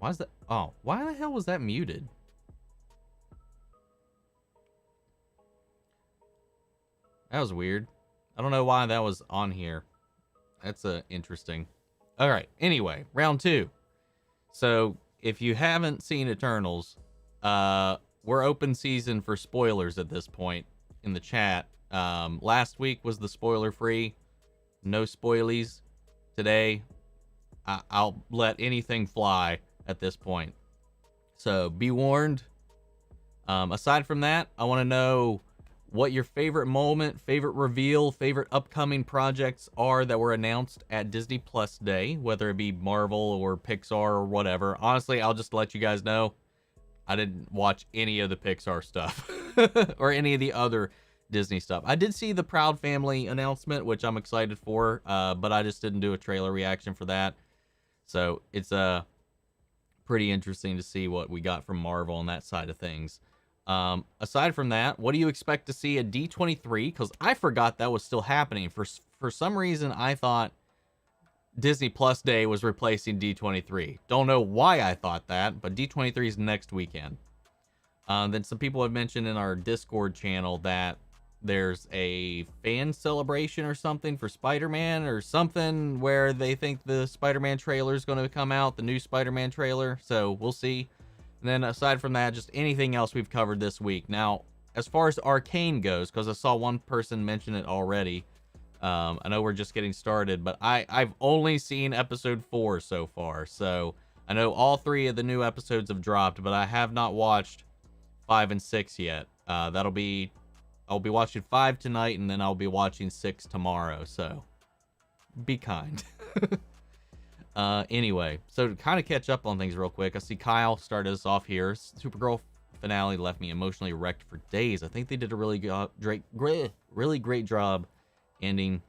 Why is that? Oh, why the hell was that muted? That was weird. I don't know why that was on here. That's interesting. All right. Anyway, round 2. So if you haven't seen Eternals, we're open season for spoilers at this point in the chat. Last week was the spoiler free, no spoilies. Today, I'll let anything fly at this point. So be warned. Aside from that, I want to know what your favorite moment, favorite reveal, favorite upcoming projects are that were announced at Disney Plus Day, whether it be Marvel or Pixar or whatever. Honestly, I'll just let you guys know I didn't watch any of the Pixar stuff or any of the other Disney stuff. I did see the Proud Family announcement, which I'm excited for, but I just didn't do a trailer reaction for that. So it's pretty interesting to see what we got from Marvel on that side of things. Aside from that, what do you expect to see at D23? Because I forgot that was still happening. For some reason, I thought Disney Plus Day was replacing D23. Don't know why I thought that, but D23 is next weekend. Then some people have mentioned in our Discord channel that there's a fan celebration or something for Spider-Man or something where they think the Spider-Man trailer is going to come out, the new Spider-Man trailer. So we'll see. And then aside from that, just anything else we've covered this week. Now, as far as Arcane goes, because I saw one person mention it already. I know we're just getting started, but I've only seen episode 4 so far. So I know all 3 of the new episodes have dropped, but I have not watched 5 and 6 yet. I'll be watching 5 tonight, and then I'll be watching 6 tomorrow. So be kind. Anyway, so to kind of catch up on things real quick, I see Kyle started us off here. Supergirl finale left me emotionally wrecked for days. I think they did a really great job ending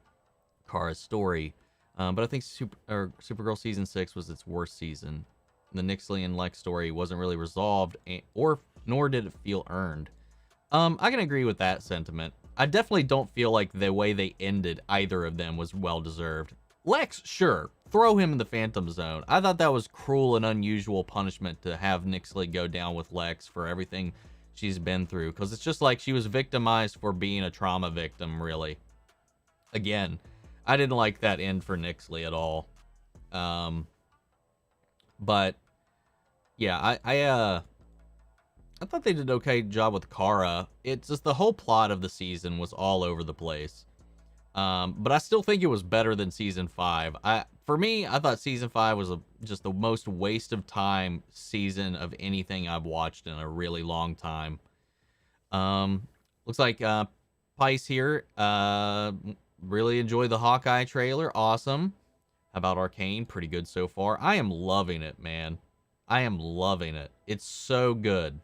Kara's story. But I think Supergirl season 6 was its worst season. The Nixley and Lex story wasn't really resolved, nor did it feel earned. I can agree with that sentiment. I definitely don't feel like the way they ended either of them was well deserved. Lex, sure, throw him in the Phantom Zone. I thought that was cruel and unusual punishment to have Nixley go down with Lex for everything she's been through, because it's just like she was victimized for being a trauma victim, really. Again, I didn't like that end for Nixley at all. But yeah, I thought they did an okay job with Kara. It's just the whole plot of the season was all over the place. But I still think it was better than season 5. For me, I thought season 5 was just the most waste of time season of anything I've watched in a really long time. Looks like Pice here really enjoyed the Hawkeye trailer. Awesome. How about Arcane? Pretty good so far. I am loving it, man. I am loving it. It's so good.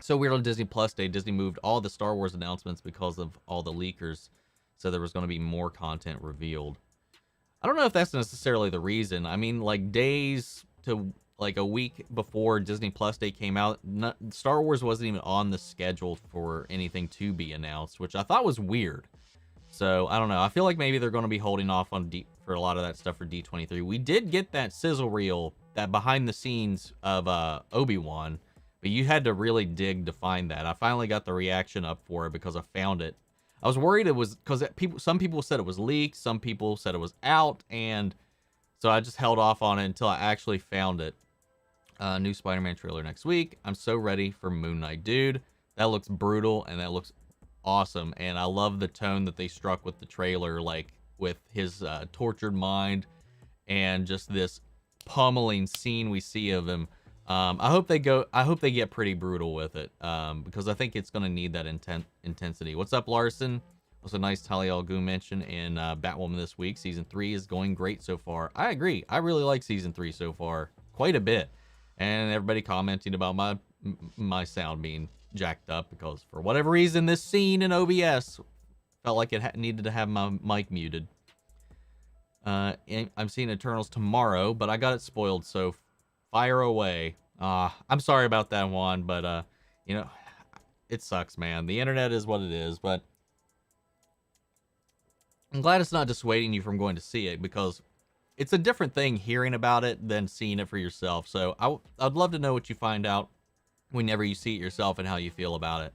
So weird on Disney Plus Day. Disney moved all the Star Wars announcements because of all the leakers. So there was going to be more content revealed. I don't know if that's necessarily the reason. I mean, like days to like a week before Disney Plus Day came out, Star Wars wasn't even on the schedule for anything to be announced, which I thought was weird. So I don't know. I feel like maybe they're going to be holding off on for a lot of that stuff for D23. We did get that sizzle reel, that behind the scenes of Obi-Wan, but you had to really dig to find that. I finally got the reaction up for it because I found it. I was worried it was because some people said it was leaked, some people said it was out, and so I just held off on it until I actually found it. New Spider-Man trailer next week. I'm so ready for Moon Knight, dude. That looks brutal and that looks awesome, and I love the tone that they struck with the trailer, like with his tortured mind and just this pummeling scene we see of him. I hope they get pretty brutal with it, because I think it's going to need that intensity. What's up, Larson? Was a nice Talia al Ghul mention in Batwoman this week. Season 3 is going great so far. I agree. I really like season 3 so far quite a bit, and everybody commenting about my sound being jacked up because for whatever reason this scene in OBS felt like it needed to have my mic muted. I'm seeing Eternals tomorrow, but I got it spoiled, so fire away. I'm sorry about that one, but you know, it sucks, man. The internet is what it is, but I'm glad it's not dissuading you from going to see it, because it's a different thing hearing about it than seeing it for yourself. So I'd love to know what you find out whenever you see it yourself and how you feel about it.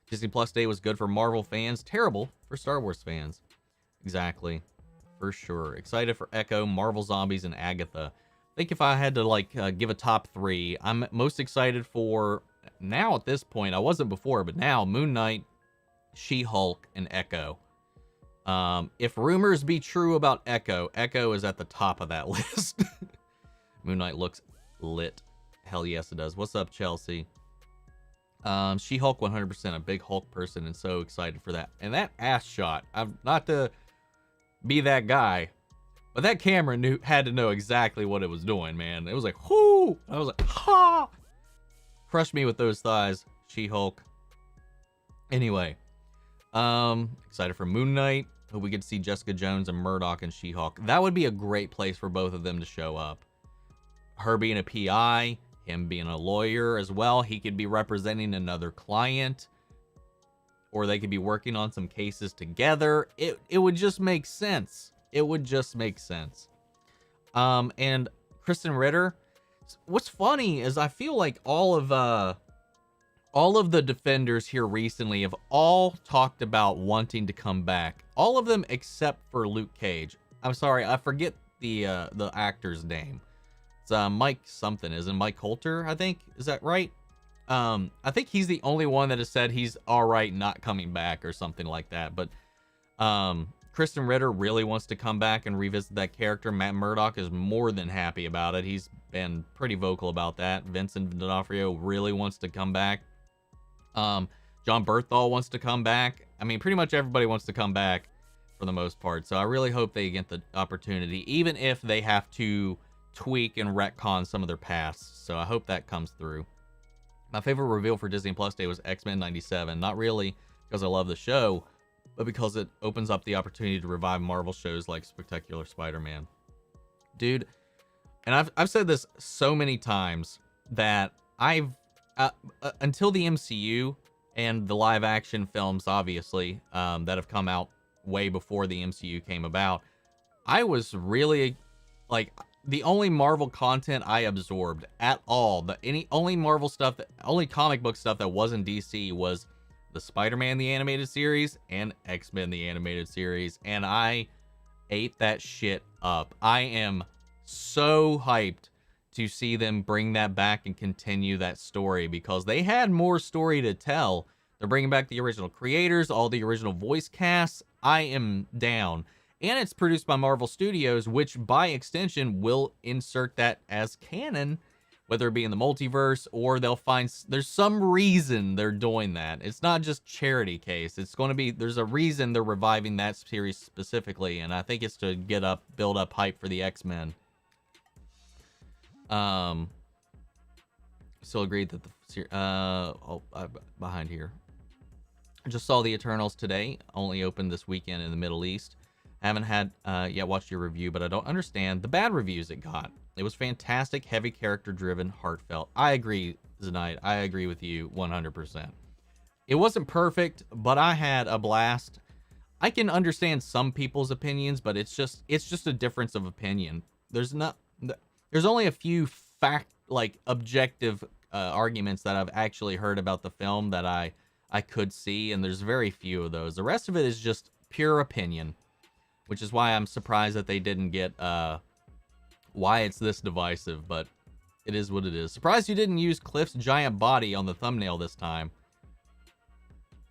Disney Plus Day was good for Marvel fans, terrible for Star Wars fans. Exactly, for sure. Excited for Echo, Marvel Zombies, and Agatha. I think if I had to like give a top 3, I'm most excited for now at this point. I wasn't before, but now Moon Knight, She-Hulk, and Echo. If rumors be true about Echo, Echo is at the top of that list. Moon Knight looks lit. Hell yes, it does. What's up, Chelsea? She-Hulk 100%, a big Hulk person, and so excited for that. And that ass shot, I'm not to be that guy, but that camera had to know exactly what it was doing, man. It was like, whoo! I was like, ha! Crush me with those thighs, She-Hulk. Anyway, excited for Moon Knight. Hope we get to see Jessica Jones and Murdoch and She-Hulk. That would be a great place for both of them to show up. Her being a PI, him being a lawyer as well. He could be representing another client, or they could be working on some cases together. It would just make sense. It would just make sense. And Kristen Ritter. What's funny is I feel like all of the Defenders here recently have all talked about wanting to come back. All of them except for Luke Cage. I'm sorry, I forget the actor's name. It's Mike something, isn't Mike Coulter, I think? Is that right? I think he's the only one that has said he's all right not coming back or something like that. But Kristen Ritter really wants to come back and revisit that character. Matt Murdock is more than happy about it. He's been pretty vocal about that. Vincent D'Onofrio really wants to come back. John Berthal wants to come back. I mean, pretty much everybody wants to come back for the most part. So I really hope they get the opportunity, even if they have to tweak and retcon some of their pasts. So I hope that comes through. My favorite reveal for Disney Plus Day was X-Men 97. Not really because I love the show, but because it opens up the opportunity to revive Marvel shows like Spectacular Spider-Man. Dude, and I've said this so many times that I've until the MCU and the live action films, obviously, that have come out way before the MCU came about, I was really like, the only Marvel content I absorbed at all, only Marvel stuff, only comic book stuff that wasn't DC was the Spider-Man the animated series and X-Men the animated series, and I ate that shit up. I am so hyped to see them bring that back and continue that story, because they had more story to tell. They're bringing back the original creators, all the original voice casts. I am down. And it's produced by Marvel Studios, which by extension will insert that as canon, whether it be in the multiverse or they'll find there's some reason they're doing that. It's not just charity case. It's going to be, there's a reason they're reviving that series specifically, and I think it's to build up hype for the X-Men. Still agreed that behind here. I just saw the Eternals today. Only opened this weekend in the Middle East. Haven't had yet watched your review, but I don't understand the bad reviews it got. It was fantastic, heavy character driven, heartfelt. I agree, Zanite. I agree with you 100%. It wasn't perfect, but I had a blast. I can understand some people's opinions, but it's just a difference of opinion. There's only a few objective arguments that I've actually heard about the film that I could see, and there's very few of those. The rest of it is just pure opinion, which is why I'm surprised that they didn't get why it's this divisive, but it is what it is. Surprised you didn't use Cliff's giant body on the thumbnail this time.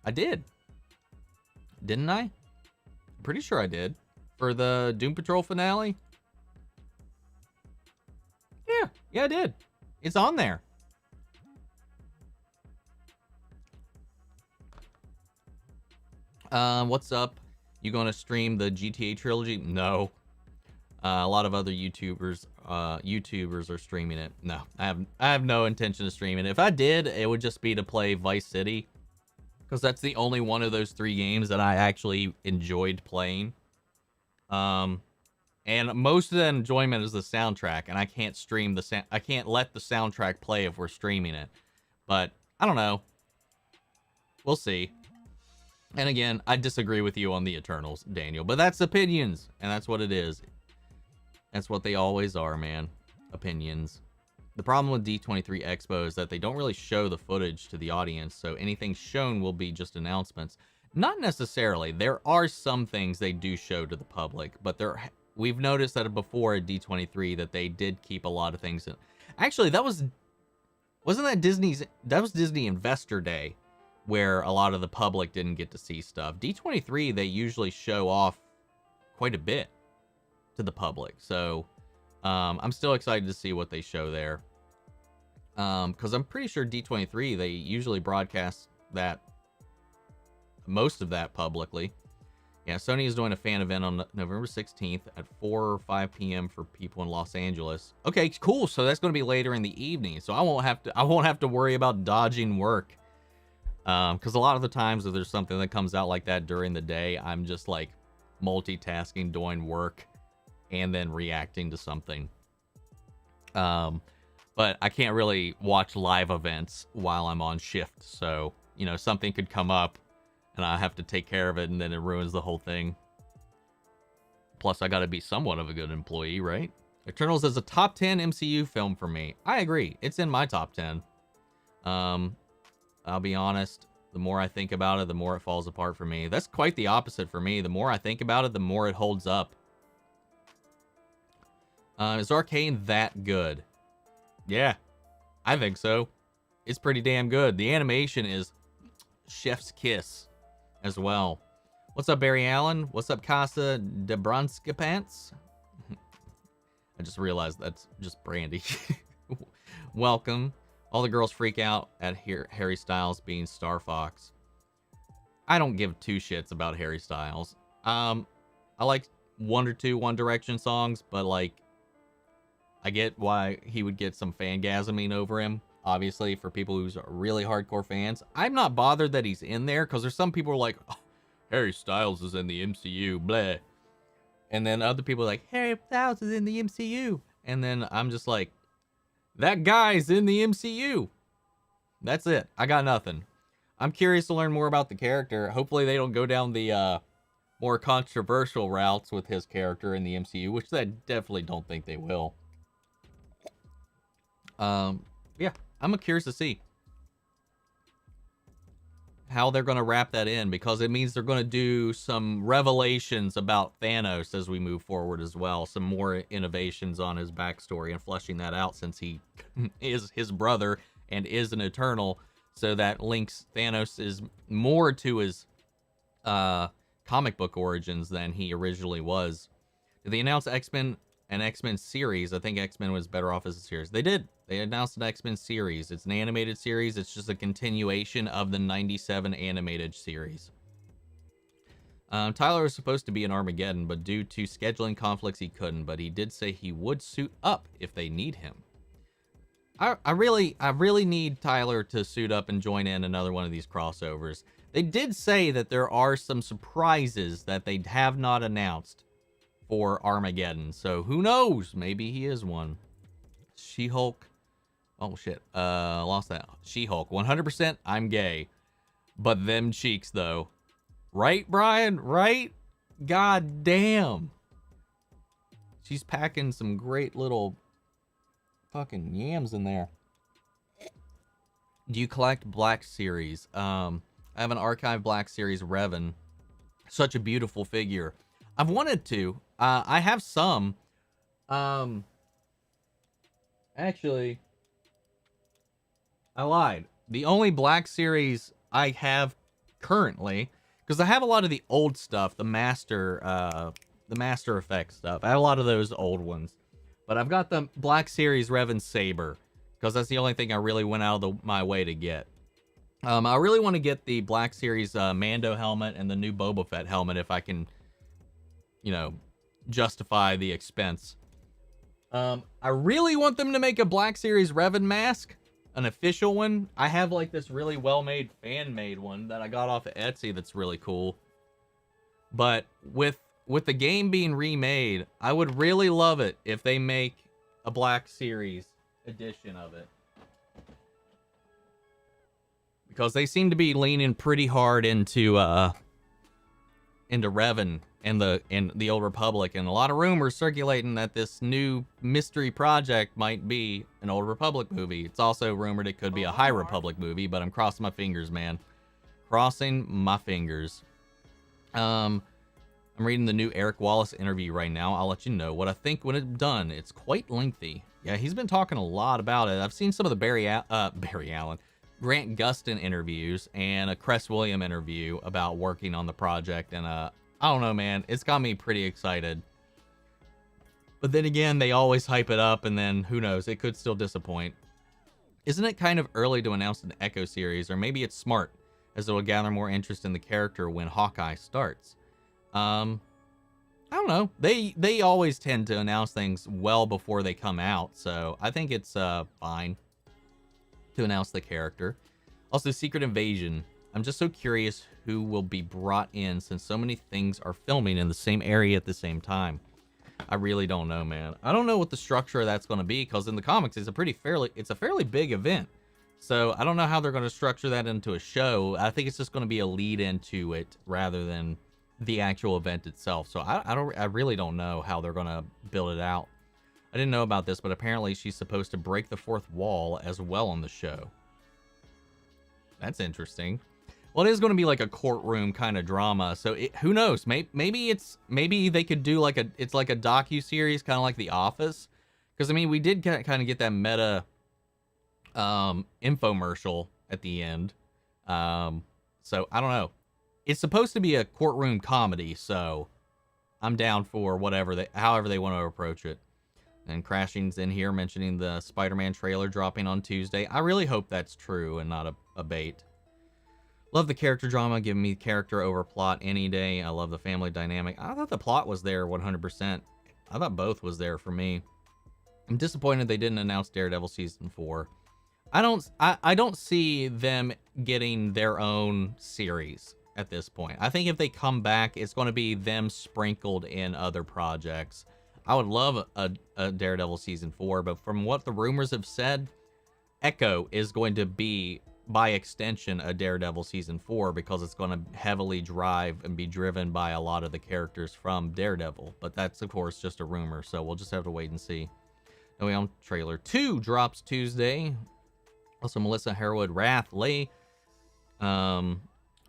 I did. Didn't I? I'm pretty sure I did. For the Doom Patrol finale? Yeah, I did. It's on there. What's up? You gonna stream the GTA trilogy? No. A lot of other YouTubers are streaming it. No, I have no intention of streaming it. If I did, it would just be to play Vice City, because that's the only one of those 3 games that I actually enjoyed playing. And most of the enjoyment is the soundtrack, and I can't stream I can't let the soundtrack play if we're streaming it. But I don't know. We'll see. And again, I disagree with you on the Eternals, Daniel, but that's opinions, and that's what it is. That's what they always are, man. Opinions. The problem with D23 Expo is that they don't really show the footage to the audience, so anything shown will be just announcements. Not necessarily. There are some things they do show to the public, but we've noticed that before at D23 that they did keep a lot of things in. Actually, wasn't that that was Disney Investor Day, where a lot of the public didn't get to see stuff. D23, they usually show off quite a bit to the public, so I'm still excited to see what they show there. Because I'm pretty sure D23, they usually broadcast most of that publicly. Yeah, Sony is doing a fan event on November 16th at 4 or 5 p.m. for people in Los Angeles. Okay, cool. So that's going to be later in the evening. So I won't have to worry about dodging work. Because a lot of the times if there's something that comes out like that during the day, I'm just like multitasking, doing work, and then reacting to something. But I can't really watch live events while I'm on shift. So, you know, something could come up and I have to take care of it, and then it ruins the whole thing. Plus, I gotta be somewhat of a good employee, right? Eternals is a top 10 MCU film for me. I agree. It's in my top 10. I'll be honest. The more I think about it, the more it falls apart for me. That's quite the opposite for me. The more I think about it, the more it holds up. Is Arcane that good? Yeah, I think so. It's pretty damn good. The animation is chef's kiss as well. What's up, Barry Allen? What's up, Casa Debronska Pants? I just realized that's just Brandy. Welcome. All the girls freak out at Harry Styles being Star Fox. I don't give two shits about Harry Styles. I like one or two One Direction songs, but like, I get why he would get some fangasming over him. Obviously, for people who's really hardcore fans. I'm not bothered that he's in there, because there's some people who are like, oh, Harry Styles is in the MCU, bleh. And then other people are like, Harry Styles is in the MCU. And then I'm just like, that guy's in the MCU. That's it. I got nothing. I'm curious to learn more about the character. Hopefully they don't go down the more controversial routes with his character in the MCU, which I definitely don't think they will. Yeah, I'm curious to see how they're going to wrap that in, because it means they're going to do some revelations about Thanos as we move forward as well. Some more innovations on his backstory and fleshing that out, since he is his brother and is an Eternal. So that links Thanos is more to his comic book origins than he originally was. Did they announce X-Men? An X-Men series? I think X-Men was better off as a series. They did. They announced an X-Men series. It's an animated series. It's just a continuation of the 97 animated series. Tyler was supposed to be in Armageddon, but due to scheduling conflicts, he couldn't. But he did say he would suit up if they need him. I really need Tyler to suit up and join in another one of these crossovers. They did say that there are some surprises that they have not announced for Armageddon, so who knows? Maybe he is one. She-Hulk. Oh shit. Lost that. She-Hulk. 100% I'm gay. But them cheeks though. Right, Brian? Right? God damn. She's packing some great little fucking yams in there. Do you collect Black Series? I have an archive Black Series Revan. Such a beautiful figure. I've wanted to. I have some. Actually, I lied. The only Black Series I have currently, because I have a lot of the old stuff, the Master Effects stuff. I have a lot of those old ones, but I've got the Black Series Revan Saber, because that's the only thing I really went out of my way to get. I really want to get the Black Series Mando helmet and the new Boba Fett helmet if I can, you know, justify the expense. I really want them to make a Black Series Revan mask, an official one. I have like this really well-made fan-made one that I got off of Etsy that's really cool. But with the game being remade, I would really love it if they make a Black Series edition of it. Because they seem to be leaning pretty hard into Revan and the Old Republic, and a lot of rumors circulating that this new mystery project might be an Old Republic movie. It's also rumored it could be a High Republic movie, but I'm crossing my fingers, man. Crossing my fingers. I'm reading the new Eric Wallace interview right now. I'll let you know what I think when it's done. It's quite lengthy. Yeah, he's been talking a lot about it. I've seen some of the Barry Allen, Grant Gustin interviews, and a Cress William interview about working on the project, and I don't know, man. It's got me pretty excited. But then again, they always hype it up, and then who knows? It could still disappoint. Isn't it kind of early to announce an Echo series, or maybe it's smart, as it will gather more interest in the character when Hawkeye starts? I don't know. They always tend to announce things well before they come out, so I think it's fine to announce the character. Also, Secret Invasion. I'm just so curious who will be brought in, since so many things are filming in the same area at the same time. I really don't know, man. I don't know what the structure of that's going to be, because in the comics it's a fairly big event. So I don't know how they're going to structure that into a show. I think it's just going to be a lead into it rather than the actual event itself. So I really don't know how they're going to build it out. I didn't know about this, but apparently she's supposed to break the fourth wall as well on the show. That's interesting. Well, it is going to be like a courtroom kind of drama, so who knows? Maybe they could do like it's like a docu-series, kind of like The Office, because I mean we did kind of get that meta infomercial at the end. So I don't know. It's supposed to be a courtroom comedy, so I'm down for however they want to approach it. And Crashing's in here mentioning the Spider-Man trailer dropping on Tuesday. I really hope that's true and not a bait. Love the character drama. Give me character over plot any day. I love the family dynamic. I thought the plot was there 100%. I thought both was there for me. I'm disappointed they didn't announce Daredevil Season 4. I don't see them getting their own series at this point. I think if they come back, it's going to be them sprinkled in other projects. I would love a Daredevil Season 4, but from what the rumors have said, Echo is going to be, by extension, a Daredevil Season 4, because it's going to heavily drive and be driven by a lot of the characters from Daredevil. But that's, of course, just a rumor, so we'll just have to wait and see. No Way Home trailer 2 drops Tuesday. Also, Melissa Harewood, Wrath, Leigh,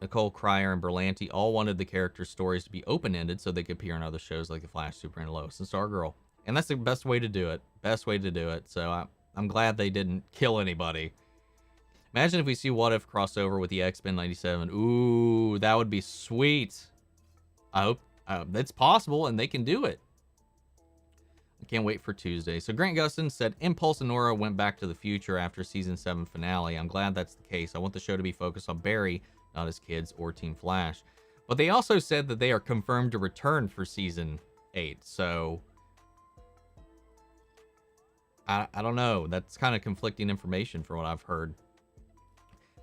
Nicole Cryer, and Berlanti all wanted the characters' stories to be open-ended so they could appear in other shows like The Flash, Superman, Lois, and Stargirl. And that's the best way to do it. Best way to do it. So I'm glad they didn't kill anybody. Imagine if we see What If crossover with the X-Men 97. Ooh, that would be sweet. I hope that's possible and they can do it. I can't wait for Tuesday. So Grant Gustin said Impulse and Nora went back to the future after season 7 finale. I'm glad that's the case. I want the show to be focused on Barry, not his kids or Team Flash. But they also said that they are confirmed to return for season 8. So I don't know. That's kind of conflicting information from what I've heard.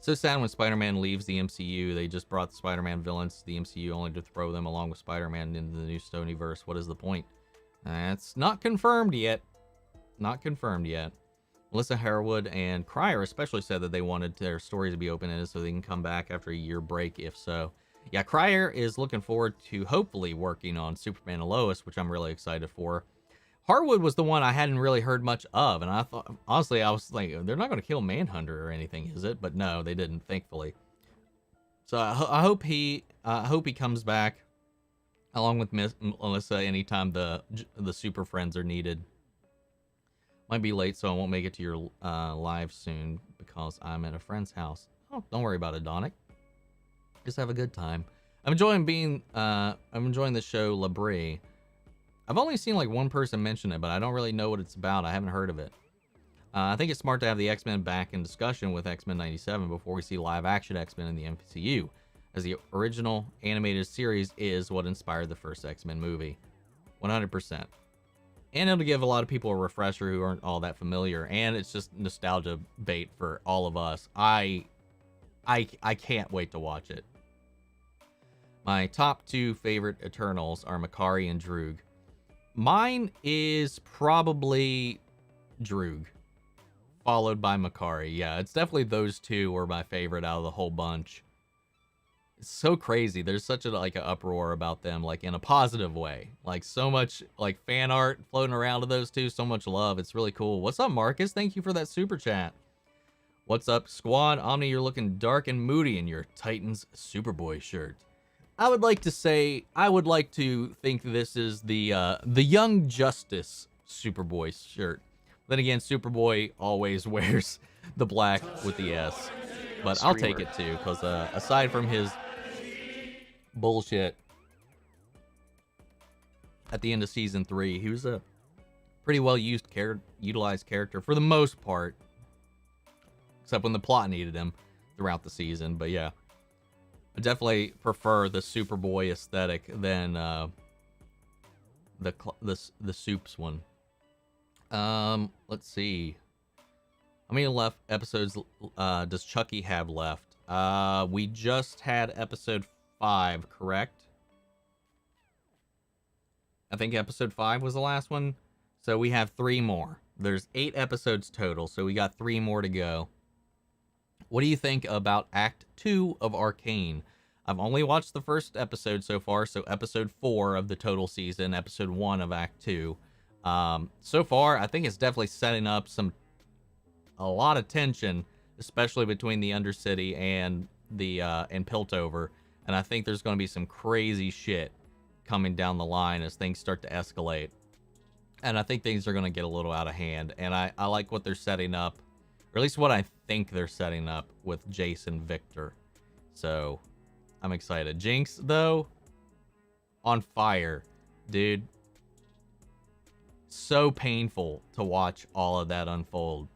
So sad when Spider-Man leaves the MCU. They just brought the Spider-Man villains to the MCU only to throw them along with Spider-Man into the new Sonyverse. What is the point? That's not confirmed yet. Not confirmed yet. Melissa Harewood and Cryer especially said that they wanted their stories to be open-ended so they can come back after a year break, if so. Yeah, Cryer is looking forward to hopefully working on Superman and Lois, which I'm really excited for. Harwood was the one I hadn't really heard much of, and I thought, honestly, I was like, they're not going to kill Manhunter or anything, is it? But no, they didn't, thankfully. So I hope he comes back along with Melissa anytime the Super Friends are needed. Might be late, so I won't make it to your live soon because I'm at a friend's house. Oh, don't worry about it, Donick. Just have a good time. I'm enjoying the show La Brie. I've only seen like one person mention it, but I don't really know what it's about. I haven't heard of it. I think it's smart to have the X-Men back in discussion with X-Men 97 before we see live-action X-Men in the MCU, as the original animated series is what inspired the first X-Men movie. 100%. And it'll give a lot of people a refresher who aren't all that familiar, and it's just nostalgia bait for all of us. I can't wait to watch it. My top 2 favorite Eternals are Makkari and Droog. Mine is probably Droog, followed by Makkari. Yeah, it's definitely those two were my favorite out of the whole bunch. It's so crazy. There's such a like an uproar about them, like in a positive way. Like so much like fan art floating around of those two, so much love. It's really cool. What's up, Marcus? Thank you for that super chat. What's up, squad? Omni, you're looking dark and moody in your Titans Superboy shirt. I would like to think this is the Young Justice Superboy shirt. Then again, Superboy always wears the black with the S. But I'll take it too, because aside from his bullshit at the end of season 3, he was a pretty well utilized character for the most part, except when the plot needed him throughout the season. But yeah, I definitely prefer the Superboy aesthetic than the Supes one. Let's see. How many episodes does Chucky have left? We just had episode 5, correct? I think episode 5 was the last one. So we have 3 more. There's 8 episodes total, so we got 3 more to go. What do you think about Act 2 of Arcane? I've only watched the first episode so far, so episode 4 of the total season, episode 1 of Act 2. So far, I think it's definitely setting up a lot of tension, especially between the Undercity and the and Piltover, and I think there's going to be some crazy shit coming down the line as things start to escalate, and I think things are going to get a little out of hand. And I like what they're setting up, or at least what I think they're setting up with Jason Victor. So I'm excited. Jinx, though, on fire, dude. So painful to watch all of that unfold.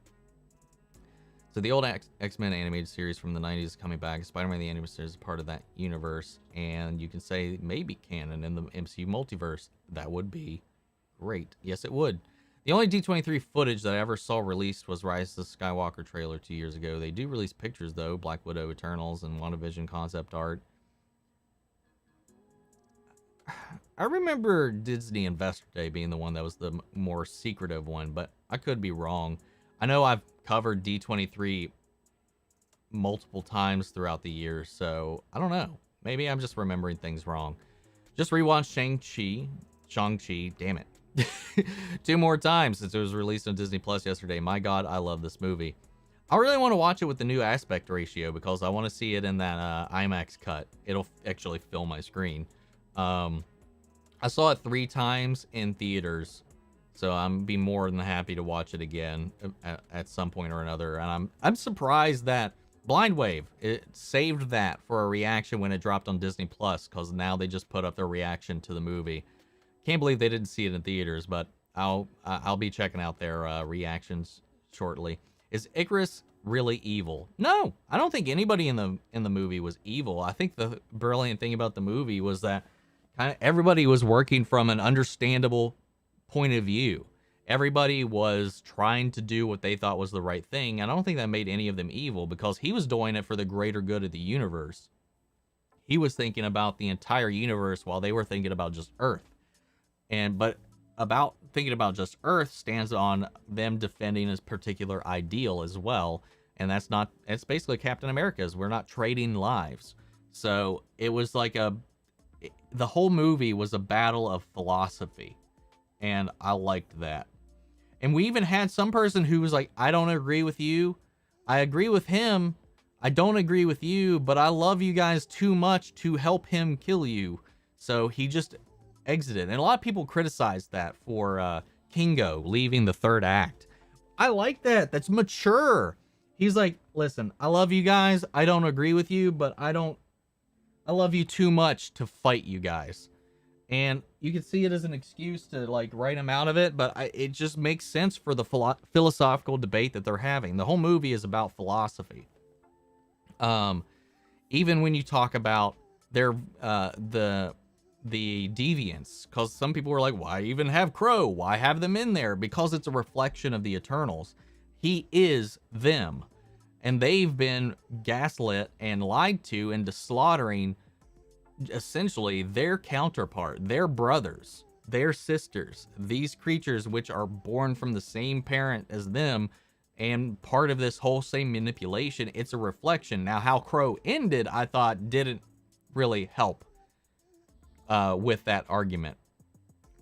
So the old X-Men animated series from the 90s is coming back. Spider-Man the animated series is part of that universe, and you can say maybe canon in the MCU multiverse. That would be great. Yes, it would. The only D23 footage that I ever saw released was Rise of the Skywalker trailer 2 years ago. They do release pictures, though. Black Widow, Eternals, and WandaVision concept art. I remember Disney Investor Day being the one that was the more secretive one, but I could be wrong. I know I've covered D23 multiple times throughout the year, so I don't know. Maybe I'm just remembering things wrong. Just rewatched Shang-Chi, damn it, 2 more times since it was released on Disney Plus yesterday. My God, I love this movie. I really want to watch it with the new aspect ratio because I want to see it in that IMAX cut. It'll actually fill my screen. I saw it 3 times in theaters, so I'm be more than happy to watch it again at some point or another. And I'm surprised that Blind Wave, it saved that for a reaction when it dropped on Disney Plus, because now they just put up their reaction to the movie. Can't believe they didn't see it in theaters, but I'll be checking out their reactions shortly. Is Icarus really evil? No, I don't think anybody in the movie was evil. I think the brilliant thing about the movie was that kind of everybody was working from an understandable point of view. Everybody was trying to do what they thought was the right thing, and I don't think that made any of them evil, because he was doing it for the greater good of the universe. He was thinking about the entire universe while they were thinking about just Earth. But about thinking about just Earth stands on them defending a particular ideal as well, and it's basically Captain America's. We're not trading lives. So it was like the whole movie was a battle of philosophy, and I liked that. And we even had some person who was like, I don't agree with you, I agree with him, I don't agree with you, but I love you guys too much to help him kill you. So he just exited. And a lot of people criticized that for Kingo leaving the 3rd act. I like that. That's mature. He's like, listen, I love you guys, I don't agree with you, but I love you too much to fight you guys. And you can see it as an excuse to like write him out of it, but it just makes sense for the philosophical debate that they're having. The whole movie is about philosophy. Even when you talk about their the deviants, because some people were like, why even have Crow? Why have them in there? Because it's a reflection of the Eternals. He is them. And they've been gaslit and lied to into slaughtering essentially their counterpart, their brothers, their sisters, these creatures which are born from the same parent as them, and part of this whole same manipulation. It's a reflection. Now, how Crow ended, I thought didn't really help with that argument.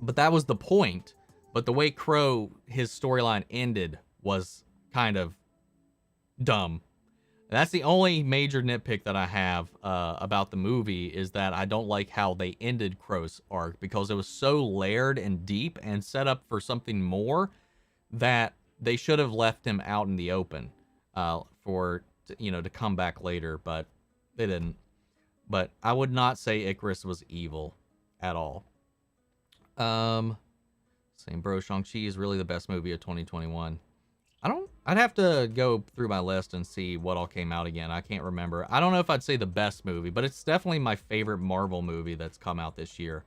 But that was the point. But the way Crow, his storyline ended was kind of dumb. That's the only major nitpick that I have about the movie, is that I don't like how they ended Crow's arc, because it was so layered and deep and set up for something more that they should have left him out in the open for, you know, to come back later, but they didn't. But I would not say Icarus was evil at all. Same bro, Shang-Chi is really the best movie of 2021. I'd have to go through my list and see what all came out again. I can't remember. I don't know if I'd say the best movie, but it's definitely my favorite Marvel movie that's come out this year.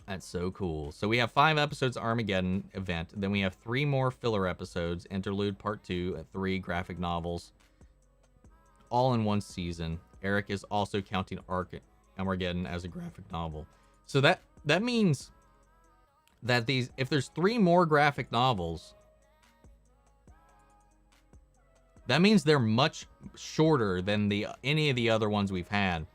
That's so cool. So we have 5 episodes Armageddon event. Then we have 3 more filler episodes, Interlude Part 2, and 3 graphic novels, all in one season. Eric is also counting Armageddon as a graphic novel. So that means that if there's 3 more graphic novels, that means they're much shorter than any of the other ones we've had.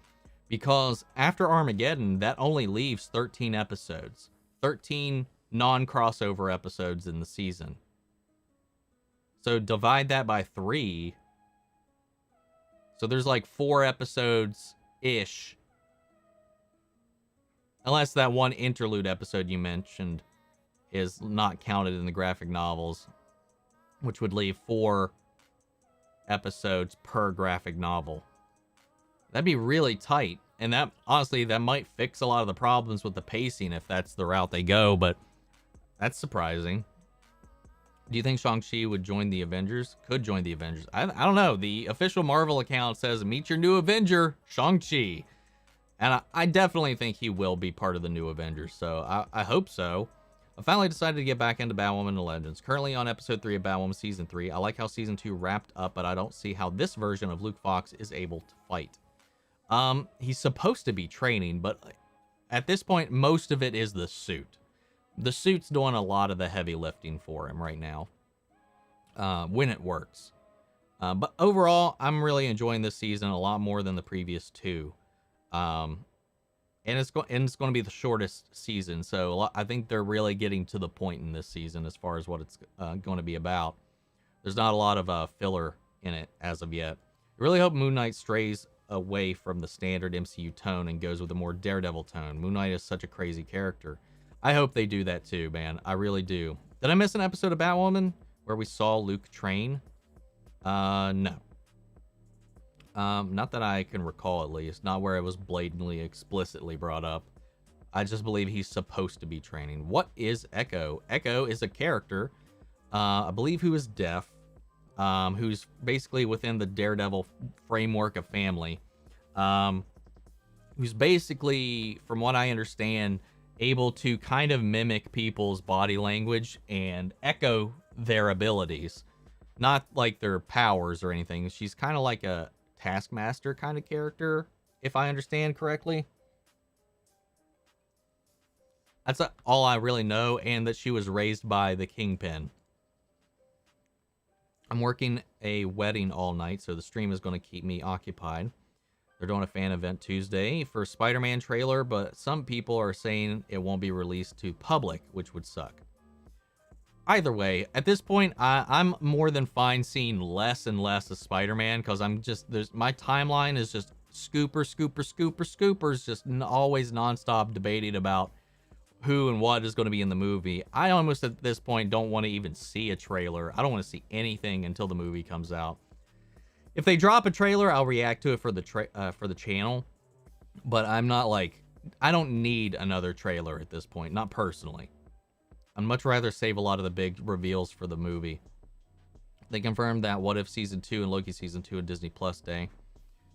Because after Armageddon, that only leaves 13 episodes. 13 non-crossover episodes in the season. So divide that by 3. So there's like 4 episodes-ish. Unless that one interlude episode you mentioned is not counted in the graphic novels, which would leave 4 episodes per graphic novel. That'd be really tight, and that honestly, that might fix a lot of the problems with the pacing if that's the route they go, but that's surprising. Do you think Shang-Chi would join the Avengers? Could join the Avengers. I don't know. The official Marvel account says, meet your new Avenger, Shang-Chi. And I definitely think he will be part of the new Avengers, so I hope so. I finally decided to get back into Batwoman and Legends. Currently on episode 3 of Batwoman Season 3. I like how Season 2 wrapped up, but I don't see how this version of Luke Fox is able to fight. He's supposed to be training, but at this point, most of it is the suit. The suit's doing a lot of the heavy lifting for him right now, when it works. But overall, I'm really enjoying this season a lot more than the previous 2. And it's going to be the shortest season, so I think they're really getting to the point in this season as far as what it's going to be about. There's not a lot of filler in it as of yet. I really hope Moon Knight strays away from the standard MCU tone and goes with a more Daredevil tone. Moon Knight is such a crazy character. I hope they do that too, man. I really do. Did I miss an episode of Batwoman where we saw Luke train? No. Not that I can recall, at least. Not where it was blatantly, explicitly brought up. I just believe he's supposed to be training. What is Echo? Echo is a character, I believe, who is deaf, who's basically within the Daredevil framework of family, who's basically, from what I understand, able to kind of mimic people's body language and echo their abilities. Not like their powers or anything. She's kind of like a Taskmaster kind of character, if I understand correctly. That's all I really know, and that she was raised by the Kingpin. I'm working a wedding all night, so the stream is going to keep me occupied. They're doing a fan event Tuesday for Spider-Man trailer, but some people are saying it won't be released to public, which would suck. Either way, at this point, I'm more than fine seeing less and less of Spider-Man, because my timeline is just scoopers, just always nonstop debating about who and what is going to be in the movie. I almost at this point don't want to even see a trailer. I don't want to see anything until the movie comes out. If they drop a trailer, I'll react to it for the channel, but I'm not like, I don't need another trailer at this point, not personally. I'd much rather save a lot of the big reveals for the movie. They confirmed that What If Season 2 and Loki Season 2 on Disney Plus Day.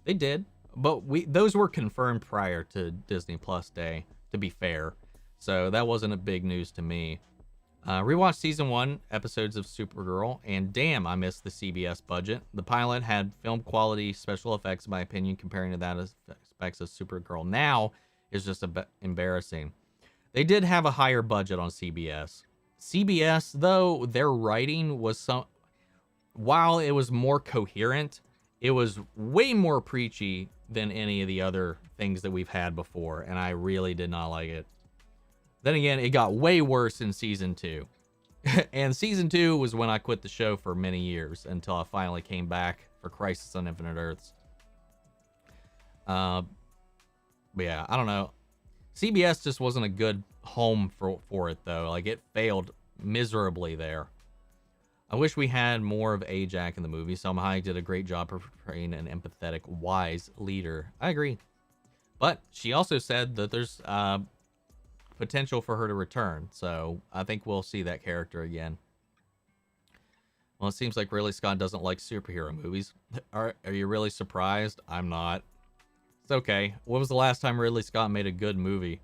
They did, but those were confirmed prior to Disney Plus Day, to be fair. So that wasn't a big news to me. Rewatched Season 1 episodes of Supergirl, and damn, I missed the CBS budget. The pilot had film quality special effects, in my opinion, comparing to that aspects of Supergirl now is just a bit embarrassing. They did have a higher budget on CBS. CBS, though, their writing was while it was more coherent, it was way more preachy than any of the other things that we've had before, and I really did not like it. Then again, it got way worse in season 2. And season 2 was when I quit the show for many years until I finally came back for Crisis on Infinite Earths. But yeah, I don't know. CBS just wasn't a good home for it, though. Like, it failed miserably there. I wish we had more of Ajax in the movie. Salma Hayek did a great job portraying an empathetic, wise leader. I agree. But she also said that there's potential for her to return. So I think we'll see that character again. Well, it seems like Ridley Scott doesn't like superhero movies. Are you really surprised? I'm not. It's okay. When was the last time Ridley Scott made a good movie?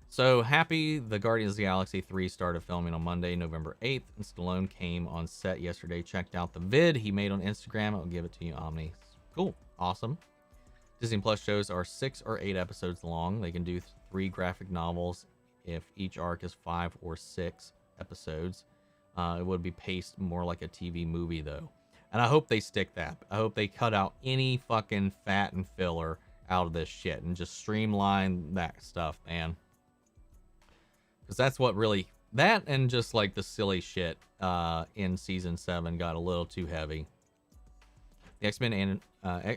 So happy the Guardians of the Galaxy 3 started filming on Monday, November 8th, and Stallone came on set yesterday. Checked out the vid he made on Instagram. I'll give it to you, Omni. Cool. Awesome. Disney Plus shows are 6 or 8 episodes long. They can do 3 graphic novels if each arc is 5 or 6 episodes. It would be paced more like a TV movie, though. And I hope they stick that. I hope they cut out any fucking fat and filler out of this shit and just streamline that stuff, man. Because that's what really... That and just like the silly shit in season 7 got a little too heavy. The X-Men and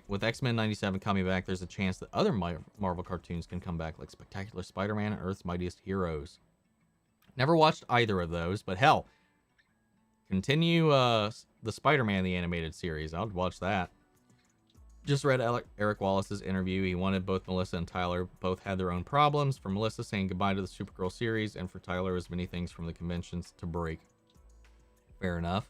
with X-Men 97 coming back, there's a chance that other Marvel cartoons can come back, like Spectacular Spider-Man and Earth's Mightiest Heroes. Never watched either of those, but hell, continue the Spider-Man the animated series. I would watch that. Just read Eric Wallace's interview. He wanted both Melissa and Tyler. Both had their own problems. For Melissa, saying goodbye to the Supergirl series, and for Tyler, as many things from the conventions to break. Fair enough.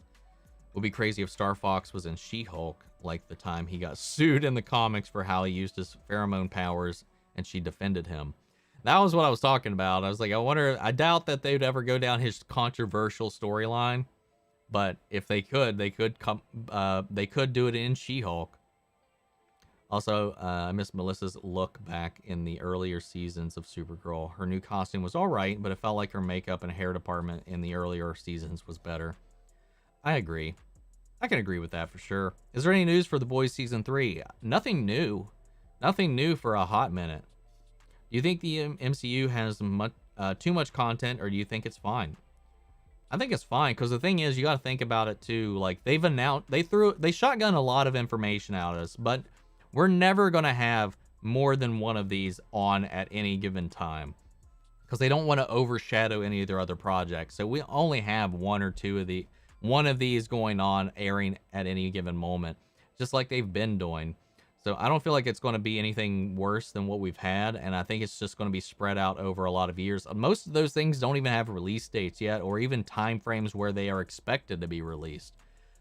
Would be crazy if Star Fox was in She-Hulk, like the time he got sued in the comics for how he used his pheromone powers, and she defended him. That was what I was talking about. I was like, I doubt that they'd ever go down his controversial storyline, but if they could do it in She-Hulk. Also, I miss Melissa's look back in the earlier seasons of Supergirl. Her new costume was alright, but it felt like her makeup and hair department in the earlier seasons was better. I agree. I can agree with that for sure. Is there any news for The Boys Season 3? Nothing new. Nothing new for a hot minute. Do you think the MCU has too much content, or do you think it's fine? I think it's fine, because the thing is, you got to think about it too. Like, they shotgun a lot of information out at us, but we're never going to have more than one of these on at any given time, because they don't want to overshadow any of their other projects. So we only have one of these going on, airing at any given moment, just like they've been doing. So I don't feel like it's going to be anything worse than what we've had, and I think it's just going to be spread out over a lot of years. Most of those things don't even have release dates yet, or even time frames where they are expected to be released.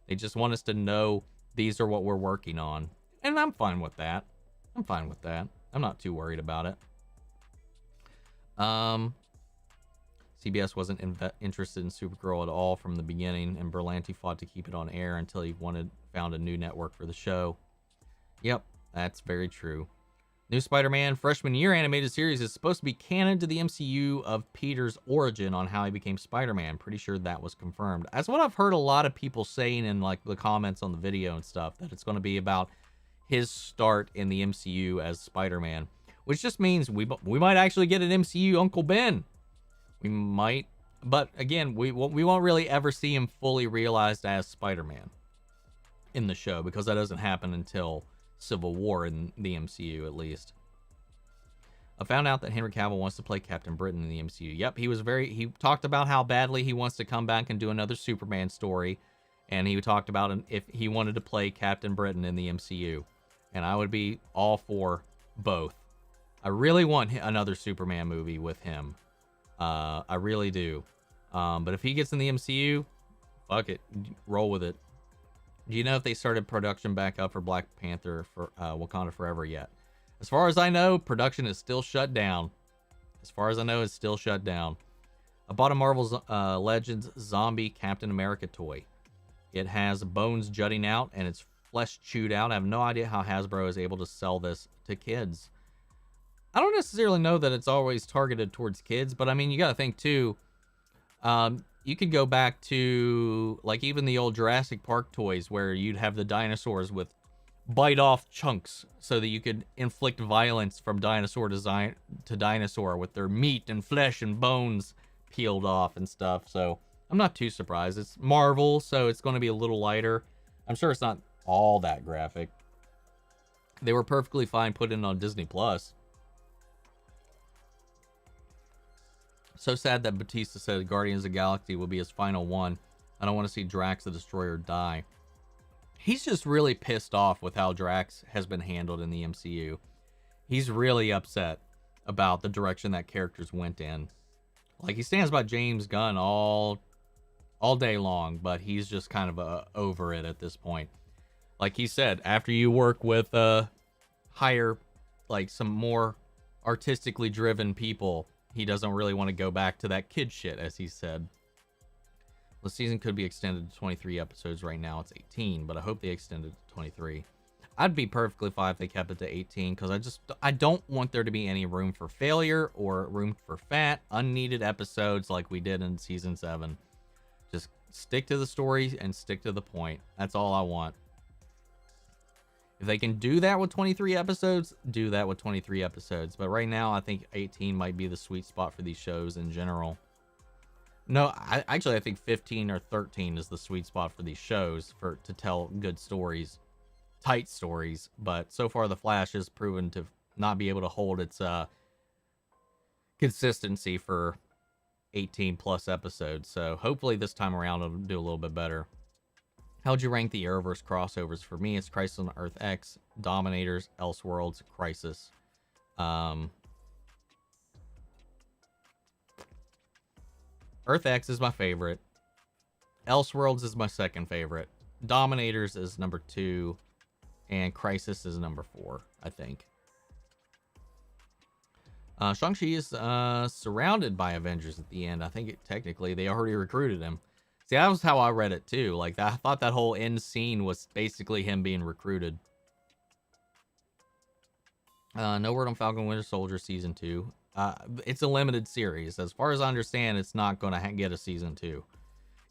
They just want us to know these are what we're working on, and I'm fine with that. I'm not too worried about it. CBS wasn't interested in Supergirl at all from the beginning, and Berlanti fought to keep it on air until he found a new network for the show. Yep, that's very true. New Spider-Man freshman year animated series is supposed to be canon to the MCU of Peter's origin on how he became Spider-Man. Pretty sure that was confirmed. That's what I've heard a lot of people saying in like the comments on the video and stuff, that it's going to be about his start in the MCU as Spider-Man, which just means we might actually get an MCU Uncle Ben. We might, but again, we won't really ever see him fully realized as Spider-Man in the show, because that doesn't happen until Civil War in the MCU, at least. I found out that Henry Cavill wants to play Captain Britain in the MCU. Yep, he talked about how badly he wants to come back and do another Superman story, and he talked about if he wanted to play Captain Britain in the MCU, and I would be all for both. I really want another Superman movie with him. I really do. But if he gets in the MCU, fuck it, roll with it. Do you know if they started production back up for Black Panther for Wakanda Forever yet? As far as I know, production is still shut down. I bought a Marvel's Legends Zombie Captain America toy. It has bones jutting out and it's flesh chewed out. I have no idea how Hasbro is able to sell this to kids. I don't necessarily know that it's always targeted towards kids, but I mean, you got to think too. You could go back to like even the old Jurassic Park toys where you'd have the dinosaurs with bite off chunks so that you could inflict violence from dinosaur design to dinosaur with their meat and flesh and bones peeled off and stuff. So I'm not too surprised. It's Marvel, so it's going to be a little lighter. I'm sure it's not all that graphic. They were perfectly fine putting it on Disney Plus. So sad that Bautista said Guardians of the Galaxy will be his final one. I don't want to see Drax the Destroyer die. He's just really pissed off with how Drax has been handled in the MCU. He's really upset about the direction that characters went in. Like, he stands by James Gunn all day long, but he's just kind of over it at this point. Like he said, after you work with higher, like some more artistically driven people, he doesn't really want to go back to that kid shit, as he said. The season could be extended to 23 episodes. Right now it's 18, but I hope they extend it to 23. I'd be perfectly fine if they kept it to 18, because I don't want there to be any room for failure or room for fat, unneeded episodes like we did in season 7. Just stick to the story and stick to the point. That's all I want. If they can do that with 23 episodes, do that with 23 episodes. But right now, I think 18 might be the sweet spot for these shows in general. No, I think 15 or 13 is the sweet spot for these shows to tell good stories, tight stories. But so far, The Flash has proven to not be able to hold its consistency for 18 plus episodes. So hopefully this time around it'll do a little bit better. How would you rank the Arrowverse crossovers? For me, it's Crisis on Earth X, Dominators, Elseworlds, Crisis. Earth X is my favorite. Elseworlds is my second favorite. Dominators is number 2. And Crisis is number 4, I think. Shang-Chi is surrounded by Avengers at the end. I think technically they already recruited him. See, that was how I read it too. Like, I thought that whole end scene was basically him being recruited. No word on Falcon Winter Soldier Season 2. It's a limited series. As far as I understand, it's not going to get a Season 2.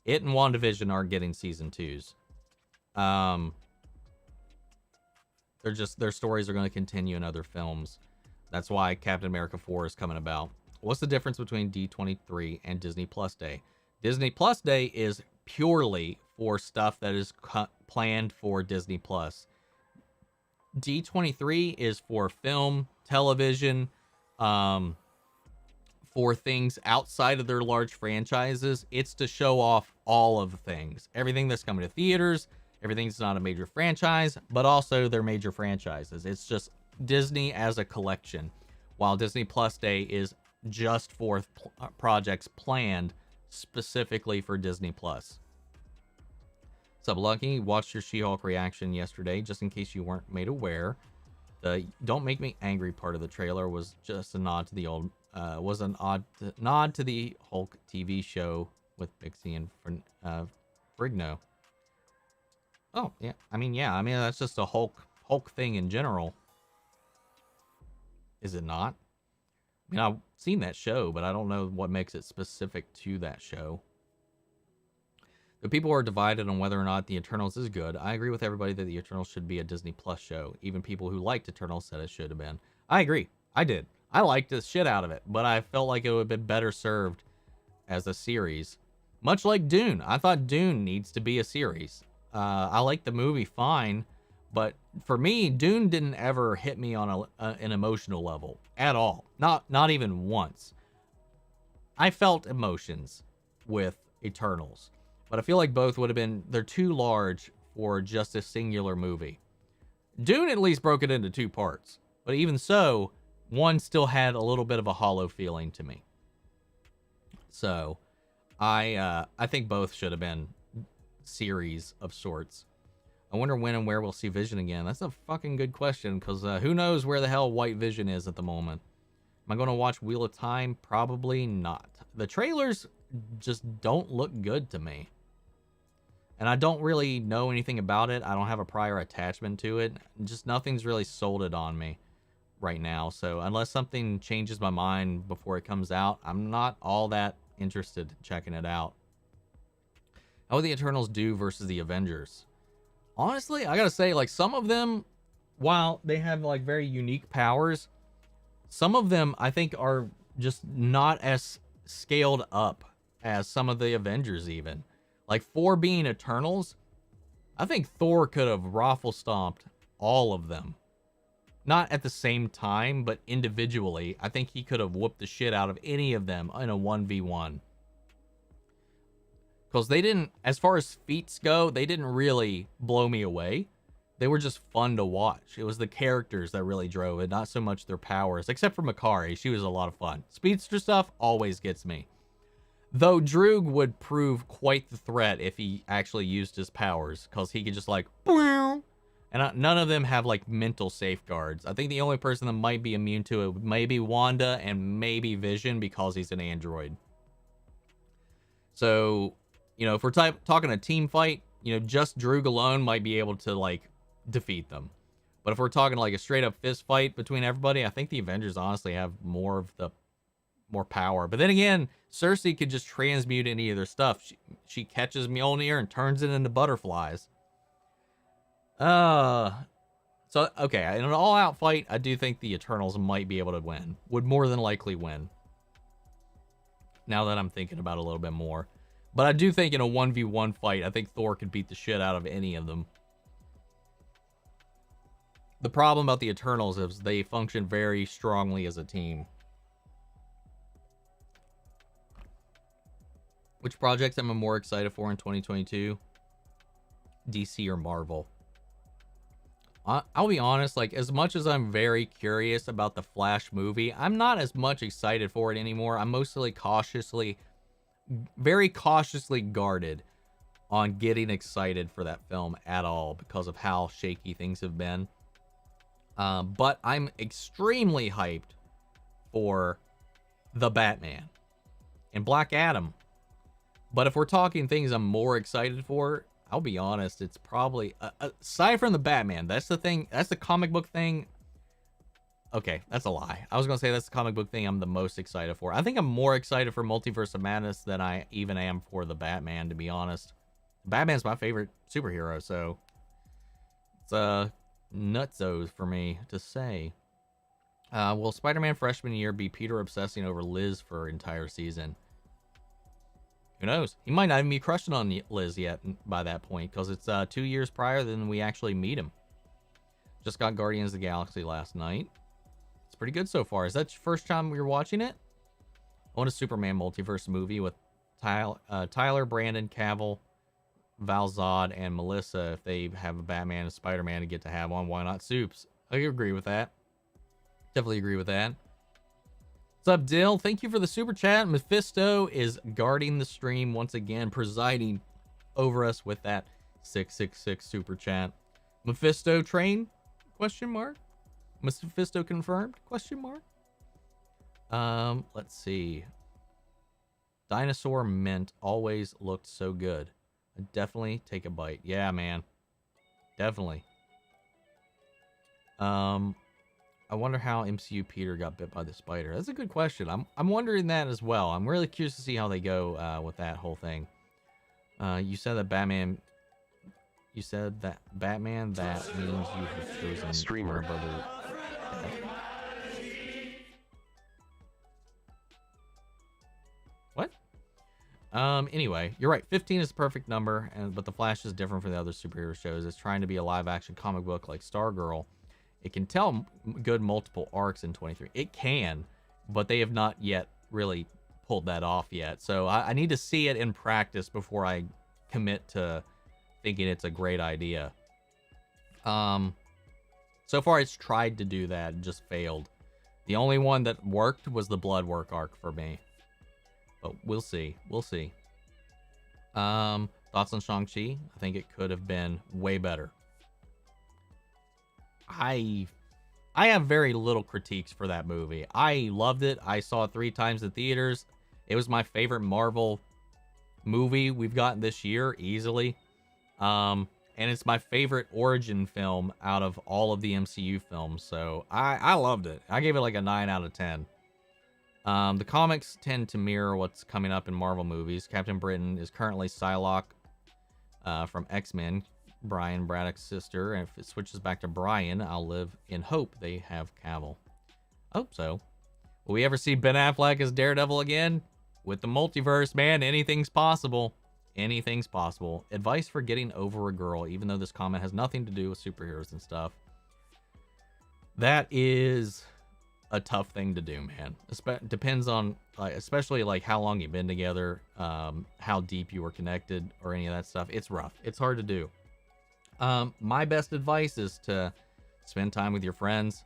It and WandaVision are getting Season 2s. Their stories are going to continue in other films. That's why Captain America 4 is coming about. What's the difference between D23 and Disney Plus Day? Disney Plus Day is purely for stuff that is planned for Disney Plus. D23 is for film, television, for things outside of their large franchises. It's to show off all of the things. Everything that's coming to theaters, everything's not a major franchise, but also their major franchises. It's just Disney as a collection, while Disney Plus Day is just for projects planned specifically for Disney Plus. What's up, Lucky? Watched your She-Hulk reaction yesterday, just in case you weren't made aware. The "Don't Make Me Angry" part of the trailer was just a nod to the old, nod to the Hulk TV show with Pixie and Frigno. Oh yeah, I mean that's just a Hulk thing in general. Is it not? I mean, I've seen that show, but I don't know what makes it specific to that show. The people are divided on whether or not the Eternals is good. I agree with everybody that the Eternals should be a Disney Plus show. Even people who liked Eternals said it should have been. I agree. I did. I liked the shit out of it, but I felt like it would have been better served as a series. Much like Dune. I thought Dune needs to be a series. I like the movie fine, but for me, Dune didn't ever hit me on an emotional level at all. Not even once. I felt emotions with Eternals, but I feel like both would have been, they're too large for just a singular movie. Dune at least broke it into 2 parts, but even so, one still had a little bit of a hollow feeling to me. So, I think both should have been series of sorts. I wonder when and where we'll see Vision again. That's a fucking good question, because who knows where the hell White Vision is at the moment. Am I going to watch Wheel of Time? Probably not. The trailers just don't look good to me. And I don't really know anything about it. I don't have a prior attachment to it. Just nothing's really sold it on me right now. So unless something changes my mind before it comes out, I'm not all that interested in checking it out. How would the Eternals do versus the Avengers? Honestly, I gotta say, like, some of them, while they have like very unique powers, some of them I think are just not as scaled up as some of the Avengers even. Like, for being Eternals, I think Thor could have raffle stomped all of them. Not at the same time, but individually. I think he could have whooped the shit out of any of them in a 1v1. Because they didn't, as far as feats go, they didn't really blow me away. They were just fun to watch. It was the characters that really drove it, not so much their powers. Except for Makari, she was a lot of fun. Speedster stuff always gets me. Though Droog would prove quite the threat if he actually used his powers. Because he could just like, and none of them have like mental safeguards. I think the only person that might be immune to it may be Wanda and maybe Vision because he's an android. So, you know, if we're talking a team fight, you know, just Droog alone might be able to, like, defeat them. But if we're talking, like, a straight-up fist fight between everybody, I think the Avengers honestly have more power. But then again, Cersei could just transmute any of their stuff. She catches Mjolnir and turns it into butterflies. So, okay, in an all-out fight, I do think the Eternals might be able to win. Would more than likely win. Now that I'm thinking about it a little bit more. But I do think in a 1v1 fight, I think Thor could beat the shit out of any of them. The problem about the Eternals is they function very strongly as a team. Which projects am I more excited for in 2022? DC or Marvel? I'll be honest, like, as much as I'm very curious about the Flash movie, I'm not as much excited for it anymore. I'm mostly very cautiously guarded on getting excited for that film at all because of how shaky things have been. But I'm extremely hyped for The Batman and Black Adam. But if we're talking things I'm more excited for, I'll be honest, it's probably, aside from The Batman, that's the thing, that's the comic book thing. Okay, that's a lie. I was going to say that's the comic book thing I'm the most excited for. I think I'm more excited for Multiverse of Madness than I even am for the Batman, to be honest. Batman's my favorite superhero, so it's nutsos for me to say. Will Spider-Man freshman year be Peter obsessing over Liz for an entire season? Who knows? He might not even be crushing on Liz yet by that point, because it's 2 years prior than we actually meet him. Just got Guardians of the Galaxy last night. It's pretty good so far. Is that your first time you're watching it? I want a Superman multiverse movie with Tyler, Brandon, Cavill, Val Zod, and Melissa. If they have a Batman and Spider-Man to get to have on, why not Soups? I agree with that. Definitely agree with that. What's up, Dill? Thank you for the super chat. Mephisto is guarding the stream once again, presiding over us with that 666 super chat. Mephisto train? Question mark. Mephisto confirmed? Question mark. Let's see. Dinosaur mint always looked so good. I'd definitely take a bite. Yeah, man. Definitely. I wonder how MCU Peter got bit by the spider. That's a good question. I'm wondering that as well. I'm really curious to see how they go with that whole thing. You said that Batman. You said that Batman. That means you have chosen streamer brother. What? Anyway, you're right. 15 is the perfect number, but the Flash is different from the other superhero shows. It's trying to be a live-action comic book like Stargirl. It can tell good multiple arcs in 23. It can, but they have not yet really pulled that off yet. So I need to see it in practice before I commit to thinking it's a great idea. So far it's tried to do that and just failed. The only one that worked was the Bloodwork arc for me. But we'll see. We'll see. Thoughts on Shang-Chi? I think it could have been way better. I have very little critiques for that movie. I loved it. I saw it 3 times in theaters. It was my favorite Marvel movie we've gotten this year, easily. And it's my favorite origin film out of all of the MCU films. So I loved it. I gave it like a 9 out of 10. The comics tend to mirror what's coming up in Marvel movies. Captain Britain is currently Psylocke from X-Men. Brian Braddock's sister. And if it switches back to Brian, I'll live in hope they have Cavill. Hope so. Will we ever see Ben Affleck as Daredevil again? With the multiverse, man, anything's possible. Anything's possible. Advice for getting over a girl, even though this comment has nothing to do with superheroes and stuff. That is a tough thing to do, man. Depends on, like, especially like how long you've been together, how deep you were connected, or any of that stuff. It's rough. It's hard to do. My best advice is to spend time with your friends,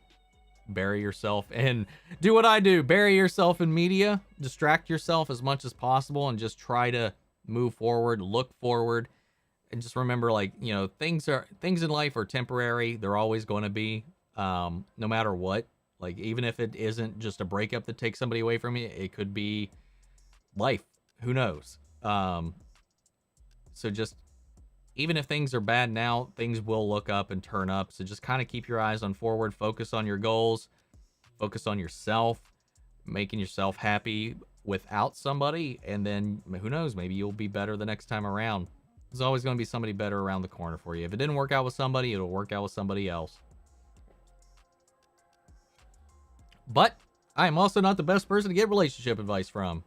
bury yourself, and do what I do. Bury yourself in media, distract yourself as much as possible, and just try to move forward, look forward, and just remember, like, you know, things in life are temporary. They're always going to be, no matter what. Like, even if it isn't just a breakup that takes somebody away from you, it could be life. Who knows? So just, even if things are bad now, things will look up and turn up. So just kind of keep your eyes on forward, focus on your goals, focus on yourself, making yourself happy without somebody, and then who knows, maybe you'll be better the next time around. There's always going to be somebody better around the corner for you. If it didn't work out with somebody, it'll work out with somebody else. But I am also not the best person to get relationship advice from.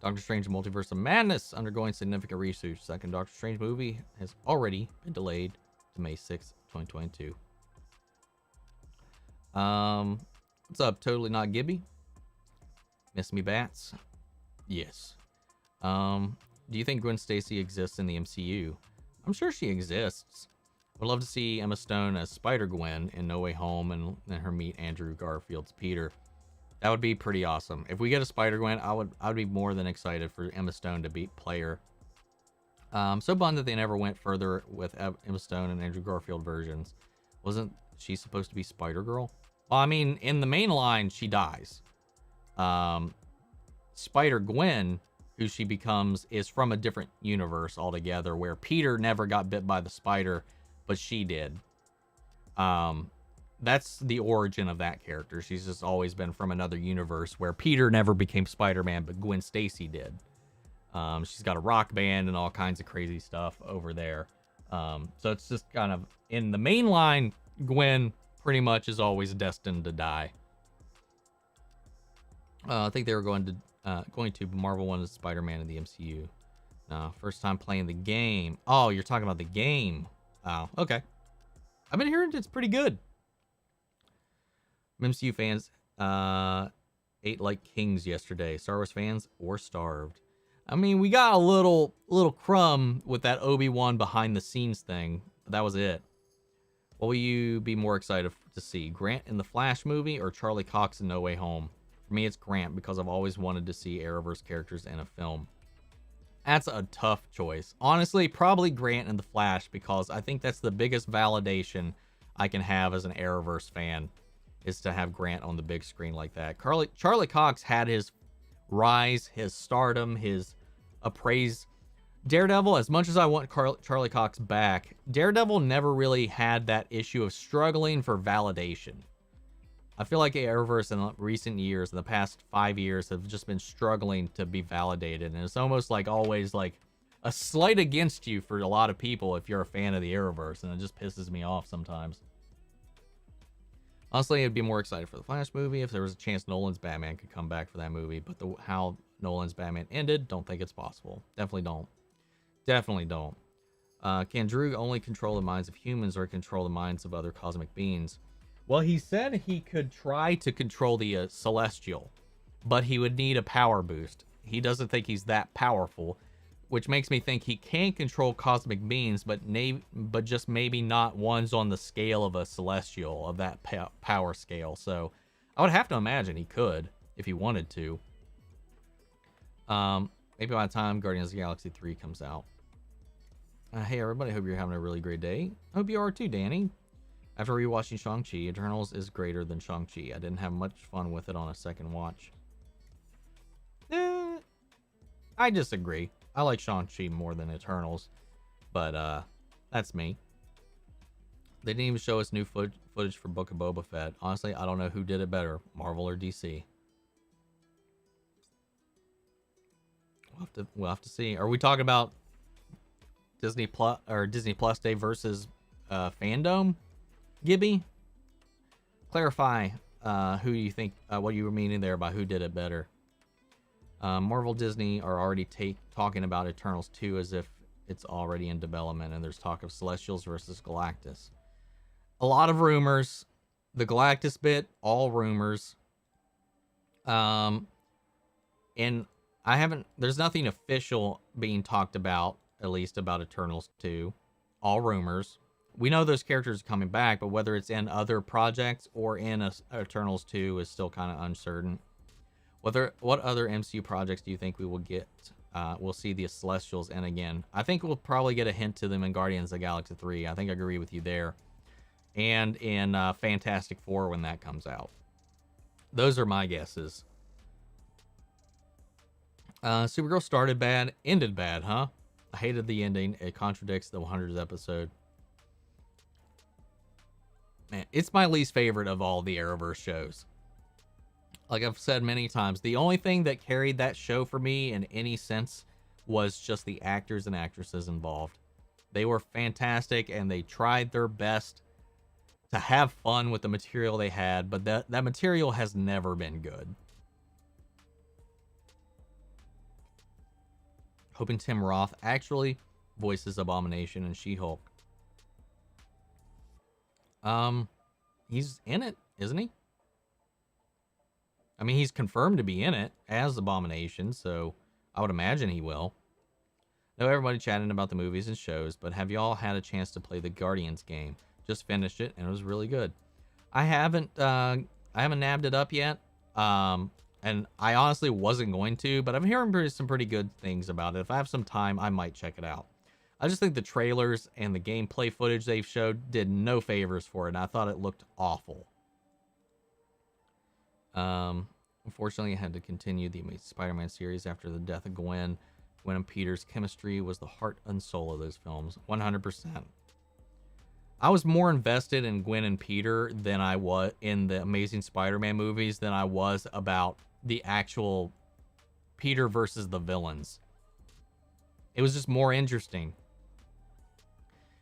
Doctor Strange Multiverse of Madness undergoing significant research. Second Doctor Strange movie has already been delayed to May 6th, 2022. What's up, Totally Not Gibby? Miss me, bats? Yes. Do you think Gwen Stacy exists in the MCU? I'm sure she exists. Would love to see Emma Stone as Spider-Gwen in No Way Home, and then her meet Andrew Garfield's Peter. That would be pretty awesome. If we get a Spider-Gwen, I would be more than excited for Emma Stone to play her. So bummed that they never went further with Emma Stone and Andrew Garfield versions. Wasn't she supposed to be Spider-Girl? Well, I mean, in the main line, she dies. Spider-Gwen, who she becomes, is from a different universe altogether, where Peter never got bit by the spider, but she did. That's the origin of that character. She's just always been from another universe where Peter never became Spider-Man, but Gwen Stacy did. She's got a rock band and all kinds of crazy stuff over there. So it's just kind of, in the main line, Gwen pretty much is always destined to die. I think they were going to Marvel wanted Spider-Man in the MCU. No, first time playing the game. Oh, you're talking about the game. Oh, okay. I've been hearing it's pretty good. MCU fans ate like kings yesterday. Star Wars fans were starved. I mean, we got a little crumb with that Obi-Wan behind the scenes thing, but that was it. What will you be more excited to see? Grant in the Flash movie or Charlie Cox in No Way Home? For me, it's Grant, because I've always wanted to see Arrowverse characters in a film. That's a tough choice. Honestly, probably Grant in the Flash, because I think that's the biggest validation I can have as an Arrowverse fan, is to have Grant on the big screen like that. Charlie Cox had his rise, his stardom, his appraise. Daredevil, as much as I want Charlie Cox back, Daredevil never really had that issue of struggling for validation. I feel like Arrowverse in recent years, in the past 5 years, have just been struggling to be validated. And it's almost like always like a slight against you for a lot of people if you're a fan of the Arrowverse. And it just pisses me off sometimes. Honestly, I'd be more excited for the Flash movie if there was a chance Nolan's Batman could come back for that movie. But how Nolan's Batman ended, don't think it's possible. Definitely don't. Definitely don't. Can Drew only control the minds of humans or control the minds of other cosmic beings? Well, he said he could try to control the Celestial, but he would need a power boost. He doesn't think he's that powerful, which makes me think he can control cosmic beings, but just maybe not ones on the scale of a Celestial, of that power scale. So I would have to imagine he could if he wanted to. Maybe by the time Guardians of the Galaxy 3 comes out. Hey everybody, hope you're having a really great day. Hope you are too, Danny. After rewatching Shang-Chi, Eternals is greater than Shang-Chi. I didn't have much fun with it on a second watch. I disagree. I like Shang-Chi more than Eternals, but that's me. They didn't even show us new footage for Book of Boba Fett. Honestly, I don't know who did it better, Marvel or DC. We'll have to see. Are we talking about Disney Plus Day versus fandom? Gibby, clarify who you think what you were meaning there by who did it better. Marvel Disney are already talking about Eternals 2 as if it's already in development, and there's talk of Celestials versus Galactus. A lot of rumors. The Galactus bit, all rumors. And there's nothing official being talked about, at least about Eternals 2. All rumors. We know those characters are coming back, but whether it's in other projects or in Eternals 2 is still kind of uncertain. What other MCU projects do you think we will get? We'll see the Celestials in again. I think we'll probably get a hint to them in Guardians of the Galaxy 3. I think I agree with you there. And in Fantastic Four when that comes out. Those are my guesses. Supergirl started bad, ended bad, huh? I hated the ending. It contradicts the 100th episode. Man, it's my least favorite of all the Arrowverse shows. Like I've said many times, the only thing that carried that show for me in any sense was just the actors and actresses involved. They were fantastic, and they tried their best to have fun with the material they had, but that material has never been good. Hoping Tim Roth actually voices Abomination and She-Hulk. He's in it, isn't he? I mean, he's confirmed to be in it as Abomination, so I would imagine he will. I know everybody chatting about the movies and shows, but have y'all had a chance to play the Guardians game? Just finished it, and it was really good. I haven't nabbed it up yet, and I honestly wasn't going to, but I'm hearing some pretty good things about it. If I have some time, I might check it out. I just think the trailers and the gameplay footage they've showed did no favors for it, and I thought it looked awful. Unfortunately, I had to continue the Amazing Spider-Man series after the death of Gwen. Gwen and Peter's chemistry was the heart and soul of those films, 100%. I was more invested in Gwen and Peter than I was in the Amazing Spider-Man movies than I was about the actual Peter versus the villains. It was just more interesting.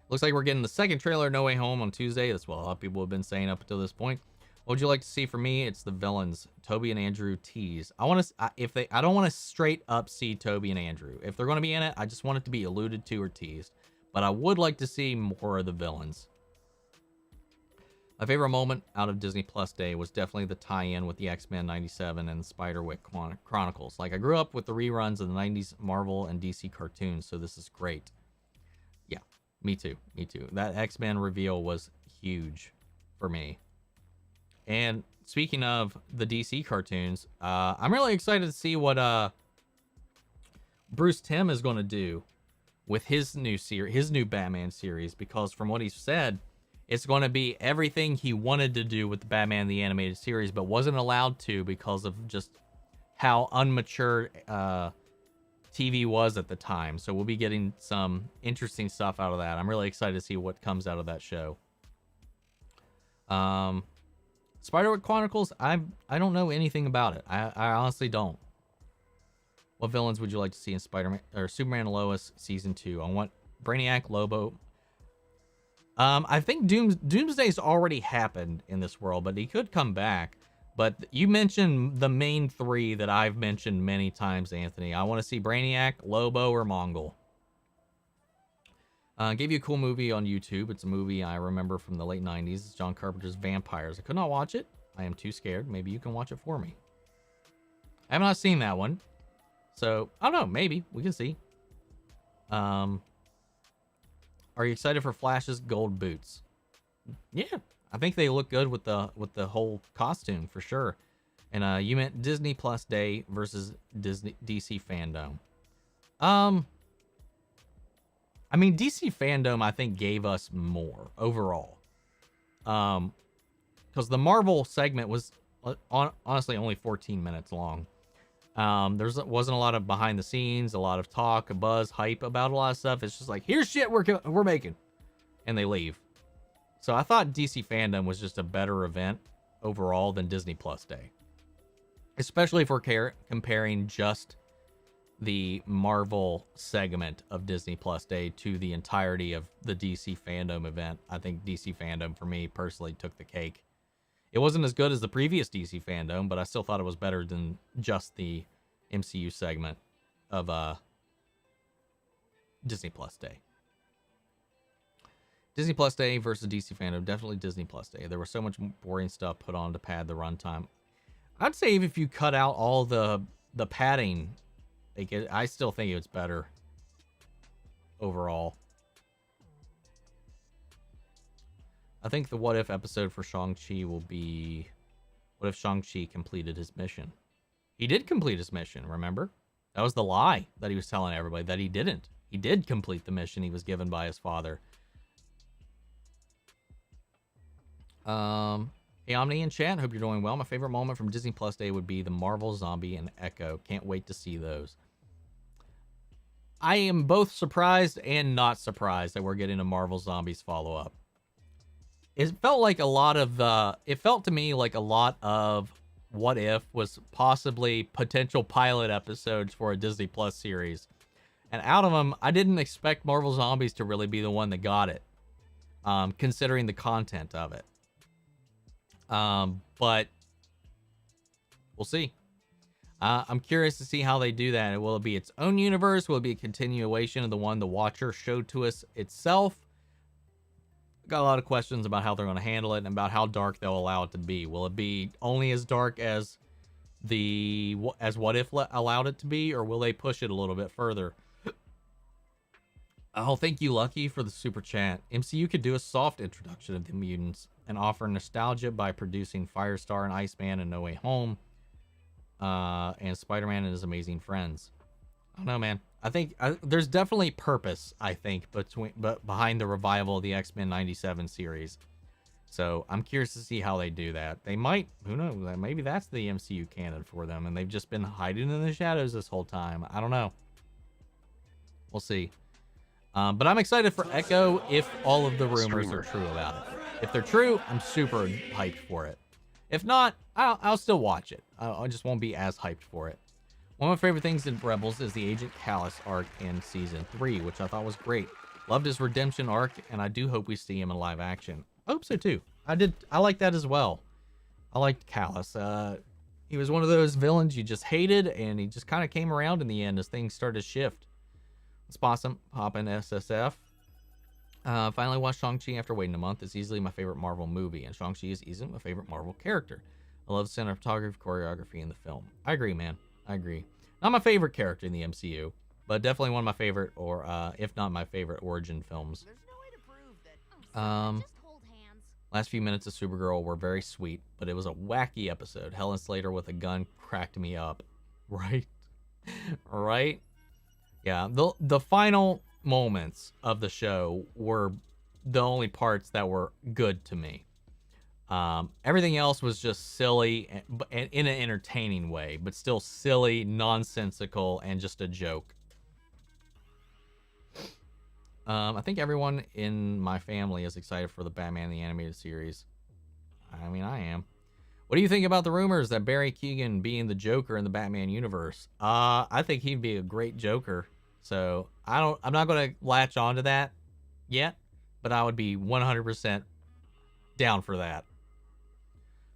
Looks like we're getting the second trailer, No Way Home, on Tuesday. That's what a lot of people have been saying up until this point. What would you like to see from me? It's the villains, Toby and Andrew tease. I don't want to straight up see Toby and Andrew. If they're going to be in it, I just want it to be alluded to or teased. But I would like to see more of the villains. My favorite moment out of Disney Plus Day was definitely the tie-in with the X-Men 97 and the Spiderwick Chronicles. Like, I grew up with the reruns of the 90s Marvel and DC cartoons, so this is great. Yeah, me too. That X-Men reveal was huge for me. And speaking of the DC cartoons, I'm really excited to see what Bruce Timm is going to do with his new Batman series, because from what he's said, it's going to be everything he wanted to do with the Batman the Animated Series, but wasn't allowed to because of just how unmature TV was at the time. So we'll be getting some interesting stuff out of that. I'm really excited to see what comes out of that show. Spiderwick Chronicles, I don't know anything about it. I honestly don't. What villains would you like to see in Spider-Man or Superman and Lois season 2? I want Brainiac, Lobo. I think Doomsday's already happened in this world, but he could come back. But you mentioned the main three that I've mentioned many times, Anthony. I want to see Brainiac, Lobo, or Mongol. Gave you a cool movie on YouTube. It's a movie I remember from the late 90s. It's John Carpenter's Vampires. I could not watch it. I am too scared. Maybe you can watch it for me. I have not seen that one. So, I don't know. Maybe. We can see. Are you excited for Flash's gold boots? Yeah. I think they look good with the whole costume, for sure. And you meant Disney Plus Day versus DC fandom. I mean, DC fandom, I think, gave us more overall. Because the Marvel segment was honestly only 14 minutes long. There wasn't a lot of behind the scenes, a lot of talk, a buzz, hype about a lot of stuff. It's just like, here's shit we're making, and they leave. So I thought DC fandom was just a better event overall than Disney Plus Day, especially if we're comparing just the Marvel segment of Disney Plus Day to the entirety of the DC fandom event. I think DC fandom, for me personally, took the cake. It wasn't as good as the previous DC fandom, but I still thought it was better than just the MCU segment of Disney Plus Day. Disney Plus Day versus DC fandom, definitely Disney Plus Day. There was so much boring stuff put on to pad the runtime. I'd say if you cut out all the padding, I still think it's better overall. I think the What If episode for Shang-Chi will be, what if Shang-Chi completed his mission? He did complete his mission, remember? That was the lie that he was telling everybody, that he didn't. He did complete the mission he was given by his father. Hey, Omni in chat, hope you're doing well. My favorite moment from Disney Plus Day would be the Marvel Zombie and Echo. Can't wait to see those. I am both surprised and not surprised that we're getting a Marvel Zombies follow-up. It felt like a lot of it felt to me like a lot of What If was possibly potential pilot episodes for a Disney Plus series. And out of them, I didn't expect Marvel Zombies to really be the one that got it, considering the content of it. But we'll see. I'm curious to see how they do that. Will it be its own universe? Will it be a continuation of the one The Watcher showed to us itself? Got a lot of questions about how they're going to handle it and about how dark they'll allow it to be. Will it be only as dark as What If allowed it to be, or will they push it a little bit further? Oh, thank you, Lucky, for the super chat. MCU could do a soft introduction of the mutants and offer nostalgia by producing Firestar and Iceman and No Way Home, and Spider-Man and His Amazing Friends. I don't know, man. I think there's definitely purpose, I think, behind the revival of the X-Men 97 series. So I'm curious to see how they do that. They might, who knows, maybe that's the MCU canon for them, and they've just been hiding in the shadows this whole time. I don't know. We'll see. But I'm excited for Echo if all of the rumors are true about it. If they're true, I'm super hyped for it. If not, I'll still watch it. I just won't be as hyped for it. One of my favorite things in Rebels is the Agent Callus arc in Season 3, which I thought was great. Loved his redemption arc, and I do hope we see him in live action. I hope so too. I like that as well. I liked Callus. He was one of those villains you just hated, and he just kind of came around in the end as things started to shift. It's awesome. Hop in SSF. Finally watched Shang-Chi after waiting a month. It's easily my favorite Marvel movie, and Shang-Chi is easily my favorite Marvel character. I love the cinematography, choreography in the film. I agree, man. I agree. Not my favorite character in the MCU, but definitely one of my favorite, or if not my favorite, origin films. There's no way to prove that. Just hold hands. Last few minutes of Supergirl were very sweet, but it was a wacky episode. Helen Slater with a gun cracked me up. Right? Right? Yeah, the final moments of the show were the only parts that were good to me. Everything else was just silly and in an entertaining way, but still silly, nonsensical, and just a joke. I think everyone in my family is excited for the Batman the Animated Series. I mean, I am. What do you think about the rumors that Barry Keoghan being the Joker in the Batman universe? I think he'd be a great Joker. So I'm not going to latch onto that yet, but I would be 100% down for that.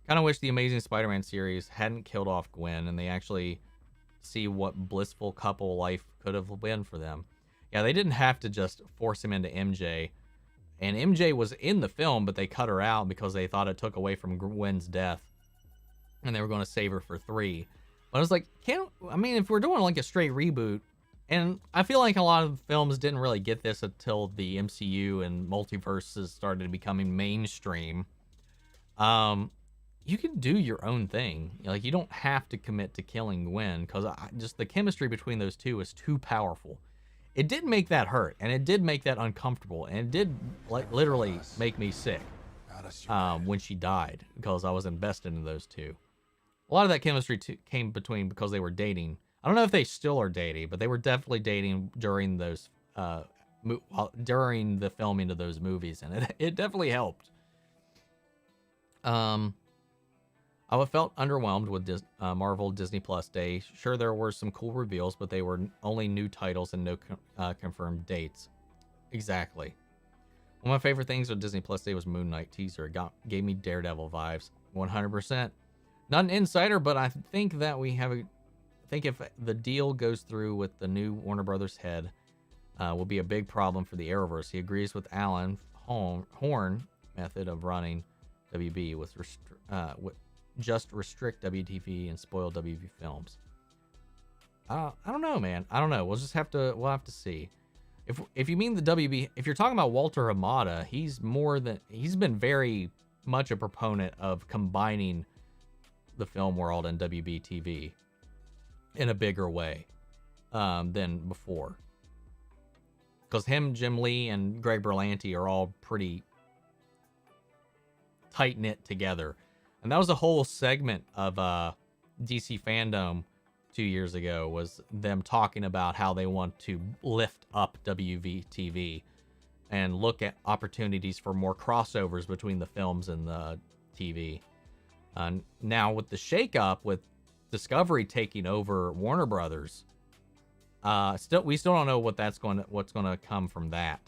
Kind of wish the Amazing Spider-Man series hadn't killed off Gwen and they actually see what blissful couple life could have been for them. Yeah, they didn't have to just force him into MJ. And MJ was in the film, but they cut her out because they thought it took away from Gwen's death. And they were going to save her for 3. But I was like, if we're doing like a straight reboot, and I feel like a lot of films didn't really get this until the MCU and multiverses started becoming mainstream. You can do your own thing. Like, you don't have to commit to killing Gwen, because just the chemistry between those two is too powerful. It did make that hurt, and it did make that uncomfortable, and it did literally make me sick when she died, because I was invested in those two. A lot of that chemistry came between because they were dating. I don't know if they still are dating, but they were definitely dating during those during the filming of those movies, and it definitely helped. I felt underwhelmed with Marvel Disney Plus Day. Sure, there were some cool reveals, but they were only new titles and no confirmed dates. Exactly. One of my favorite things with Disney Plus Day was Moon Knight teaser. It gave me Daredevil vibes. 100%. Not an insider, but I think that we have I think if the deal goes through with the new Warner Brothers head, will be a big problem for the Arrowverse. He agrees with Alan Horn method of running WB with just restrict WTV and spoil WB films. I don't know, man. I don't know. We'll have to see. If you mean the WB, if you're talking about Walter Hamada, he's been very much a proponent of combining the film world and WB TV in a bigger way than before. Because him, Jim Lee, and Greg Berlanti are all pretty tight-knit together. And that was a whole segment of DC Fandom 2 years ago, was them talking about how they want to lift up WV-TV and look at opportunities for more crossovers between the films and the TV. Now with the shakeup with Discovery taking over Warner Brothers, we still don't know what's going to come from that.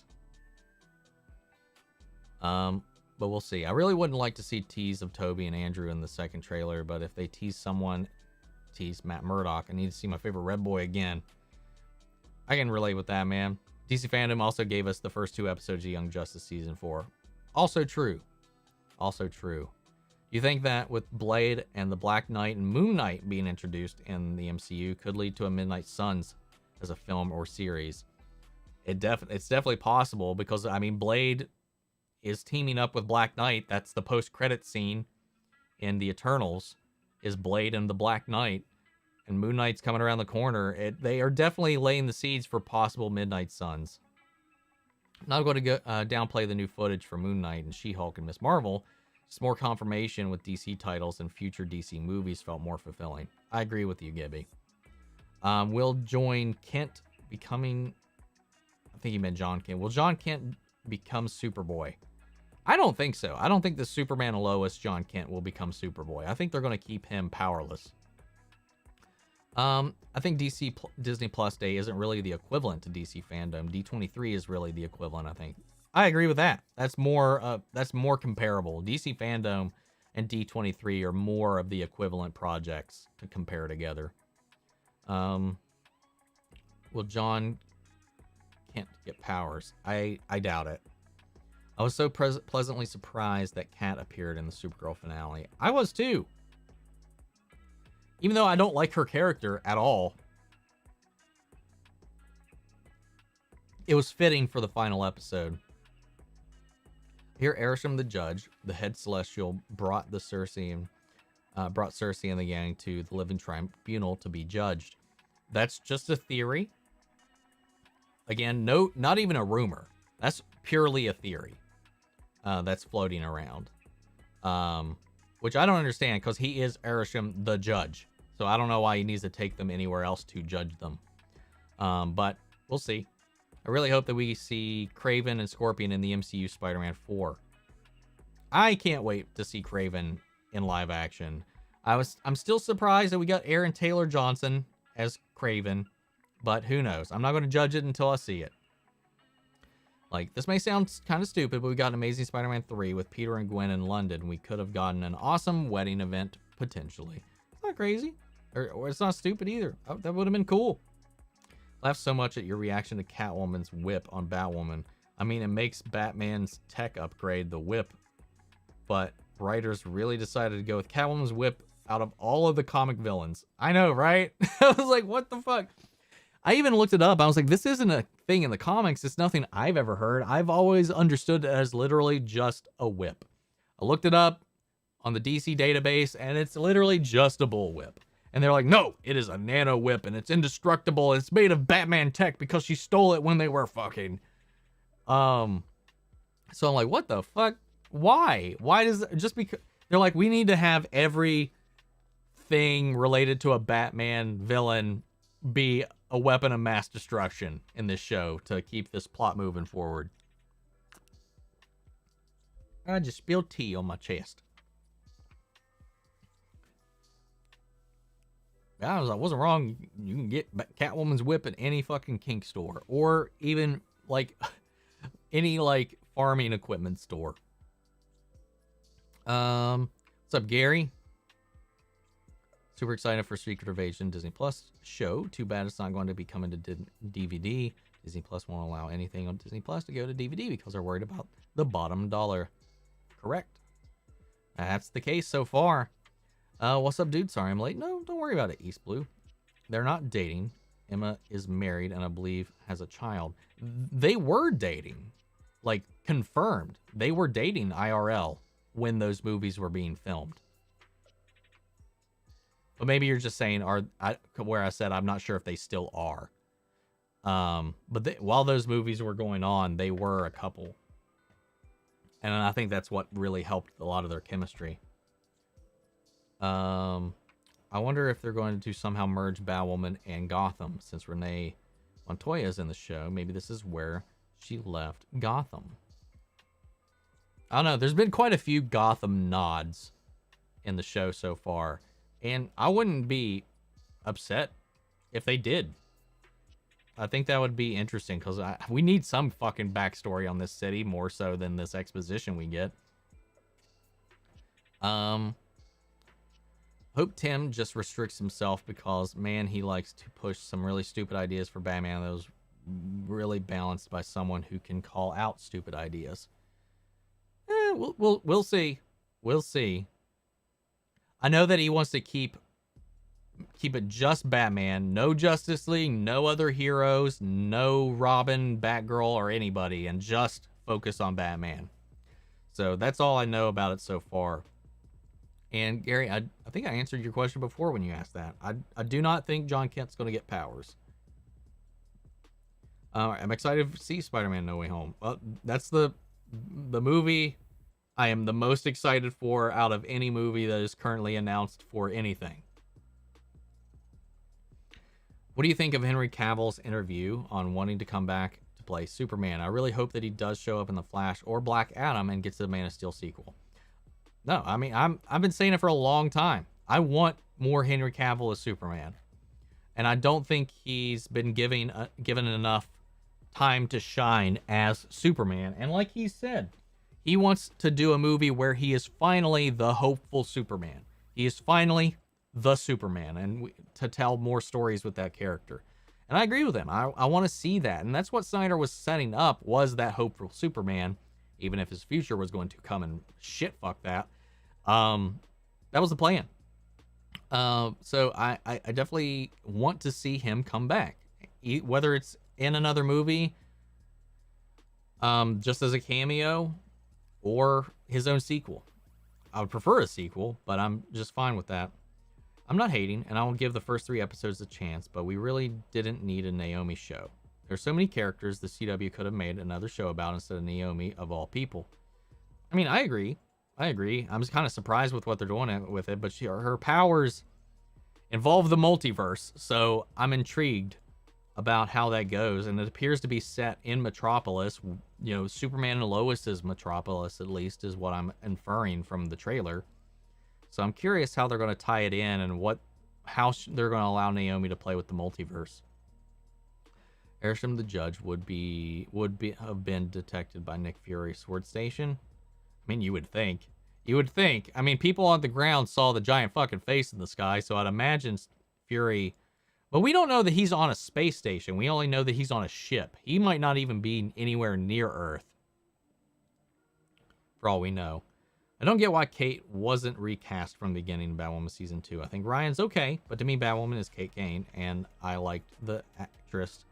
But we'll see. I really wouldn't like to see tease of Toby and Andrew in the second trailer, but if they tease Matt Murdock, I need to see my favorite Red Boy again. I can relate with that, man. DC Fandom also gave us the first 2 episodes of Young Justice Season 4. Also true. You think that with Blade and the Black Knight and Moon Knight being introduced in the MCU could lead to a Midnight Suns as a film or series? It's definitely possible, because I mean, Blade is teaming up with Black Knight. That's the post-credit scene in the Eternals, is Blade and the Black Knight, and Moon Knight's coming around the corner. They are definitely laying the seeds for possible Midnight Suns. Not going to downplay the new footage for Moon Knight and She-Hulk and Ms. Marvel. Just more confirmation with DC titles and future DC movies felt more fulfilling. I agree with you, Gibby. Will John Kent becoming... I think he meant John Kent. Will John Kent become Superboy? I don't think so. I don't think the Superman and Lois John Kent will become Superboy. I think they're going to keep him powerless. I think Disney Plus Day isn't really the equivalent to DC Fandom. D23 is really the equivalent, I think. I agree with that. That's more comparable. DC Fandom and D23 are more of the equivalent projects to compare together. Will John Kent get powers? I doubt it. I was so pleasantly surprised that Kat appeared in the Supergirl finale. I was too. Even though I don't like her character at all, it was fitting for the final episode. Here, Arishem the Judge, the head Celestial, brought Cersei and the gang to the Living Tribunal to be judged. That's just a theory. Again, not even a rumor. That's purely a theory that's floating around. Which I don't understand, because he is Arishem the Judge. So I don't know why he needs to take them anywhere else to judge them. But we'll see. I really hope that we see Kraven and Scorpion in the MCU Spider-Man 4. I can't wait to see Kraven in live action. I'm still surprised that we got Aaron Taylor Johnson as Kraven, but who knows? I'm not going to judge it until I see it. Like, this may sound kind of stupid, but we got Amazing Spider-Man 3 with Peter and Gwen in London. We could have gotten an awesome wedding event, potentially. It's not crazy. Or it's not stupid either. That would have been cool. Laughed so much at your reaction to Catwoman's whip on Batwoman. I mean, it makes Batman's tech upgrade the whip, but writers really decided to go with Catwoman's whip out of all of the comic villains. I know, right? I was like, what the fuck? I even looked it up. I was like, this isn't a thing in the comics. It's nothing I've ever heard. I've always understood it as literally just a whip. I looked it up on the DC database, and it's literally just a bullwhip. And they're like, no, it is a nano whip, and it's indestructible. It's made of Batman tech because she stole it when they were fucking. So I'm like, what the fuck? Why? Why does just because they're like, we need to have every thing related to a Batman villain be a weapon of mass destruction in this show to keep this plot moving forward. I just spilled tea on my chest. I wasn't wrong. You can get Catwoman's whip at any fucking kink store, or even like any like farming equipment store. What's up, Gary? Super excited for Secret Invasion Disney Plus show. Too bad it's not going to be coming to DVD. Disney Plus won't allow anything on Disney Plus to go to DVD because they're worried about the bottom dollar. Correct. That's the case so far. What's up, dude? Sorry I'm late. No, don't worry about it, East Blue. They're not dating. Emma is married and I believe has a child. They were dating. Like, confirmed. They were dating IRL when those movies were being filmed. But maybe you're just saying, where I said I'm not sure if they still are. But while those movies were going on, they were a couple. And I think that's what really helped a lot of their chemistry. I wonder if they're going to somehow merge Batwoman and Gotham, since Renee Montoya is in the show. Maybe this is where she left Gotham. I don't know. There's been quite a few Gotham nods in the show so far. And I wouldn't be upset if they did. I think that would be interesting because we need some fucking backstory on this city more so than this exposition we get. Hope Tim just restricts himself because, man, he likes to push some really stupid ideas for Batman that was really balanced by someone who can call out stupid ideas. We'll see. We'll see. I know that he wants to keep it just Batman, no Justice League, no other heroes, no Robin, Batgirl, or anybody, and just focus on Batman. So that's all I know about it so far. And Gary, I think I answered your question before when you asked that. I do not think John Kent's going to get powers. I'm excited to see Spider-Man No Way Home. Well, that's the movie I am the most excited for out of any movie that is currently announced for anything. What do you think of Henry Cavill's interview on wanting to come back to play Superman? I really hope that he does show up in The Flash or Black Adam and gets the Man of Steel sequel. No, I mean, I've been saying it for a long time. I want more Henry Cavill as Superman. And I don't think he's been given enough time to shine as Superman. And like he said, he wants to do a movie where he is finally the hopeful Superman. He is finally the Superman, and to tell more stories with that character. And I agree with him. I want to see that. And that's what Snyder was setting up, was that hopeful Superman, even if his future was going to come and shit fuck that. That was the plan. So I definitely want to see him come back, whether it's in another movie, just as a cameo, or his own sequel. I would prefer a sequel, but I'm just fine with that. I'm not hating, and I will give the first 3 episodes a chance, but we really didn't need a Naomi show. There's so many characters the CW could have made another show about instead of Naomi, of all people. I mean, I agree. I'm just kind of surprised with what they're doing with it, but her powers involve the multiverse, so I'm intrigued about how that goes, and it appears to be set in Metropolis. You know, Superman and Lois's Metropolis, at least, is what I'm inferring from the trailer. So I'm curious how they're going to tie it in and how they're going to allow Naomi to play with the multiverse. Airsham the Judge would have been detected by Nick Fury's Sword Station. I mean, you would think. I mean, people on the ground saw the giant fucking face in the sky, so I'd imagine Fury. But we don't know that he's on a space station. We only know that he's on a ship. He might not even be anywhere near Earth, for all we know. I don't get why Kate wasn't recast from the beginning of Batwoman Season 2. I think Ryan's okay, but to me, Batwoman is Kate Kane, and I liked the actress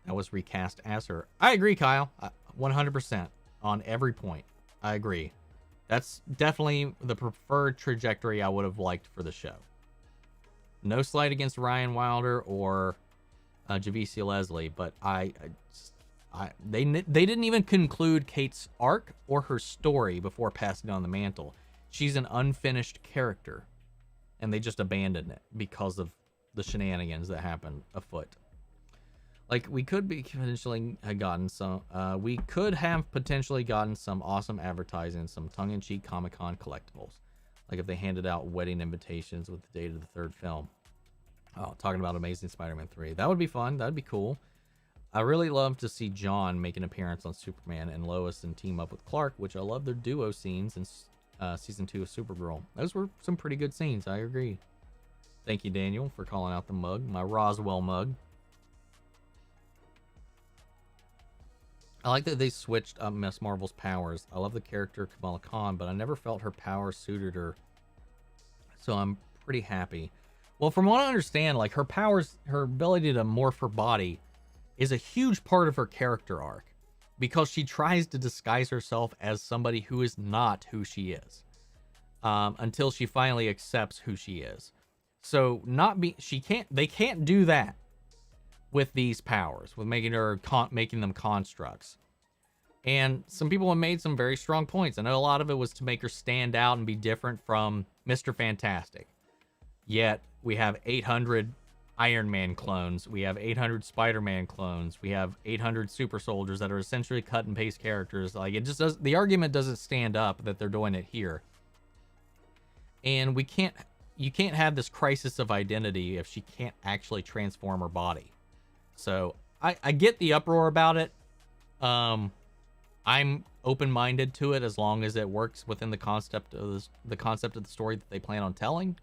that was recast as her. I agree, Kyle. 100% on every point. I agree. That's definitely the preferred trajectory I would have liked for the show. No slight against Ryan Wilder or Javicia Leslie, but they didn't even conclude Kate's arc or her story before passing on the mantle. She's an unfinished character, and they just abandoned it because of the shenanigans that happened afoot. Like, we could have potentially gotten some awesome advertising, some tongue-in-cheek Comic-Con collectibles. Like if they handed out wedding invitations with the date of the 3rd film. Oh, talking about Amazing Spider-Man 3. That would be fun. That'd be cool. I really love to see John make an appearance on Superman and Lois and team up with Clark, which I love their duo scenes in season 2 of Supergirl. Those were some pretty good scenes. I agree. Thank you, Daniel, for calling out the mug, my Roswell mug. I like that they switched up Miss Marvel's powers. I love the character Kamala Khan, but I never felt her powers suited her. So I'm pretty happy. Well, from what I understand, like her powers, her ability to morph her body is a huge part of her character arc because she tries to disguise herself as somebody who is not who she is until she finally accepts who she is. So they can't do that with these powers, with making them constructs. And some people have made some very strong points. I know a lot of it was to make her stand out and be different from Mr. Fantastic. Yet we have 800 Iron Man clones, we have 800 Spider-Man clones, we have 800 super soldiers that are essentially cut and paste characters. Like, it just does, the argument doesn't stand up that they're doing it here. And you can't have this crisis of identity if she can't actually transform her body. So I get the uproar about it. I'm open-minded to it as long as it works within the concept of the story that they plan on telling.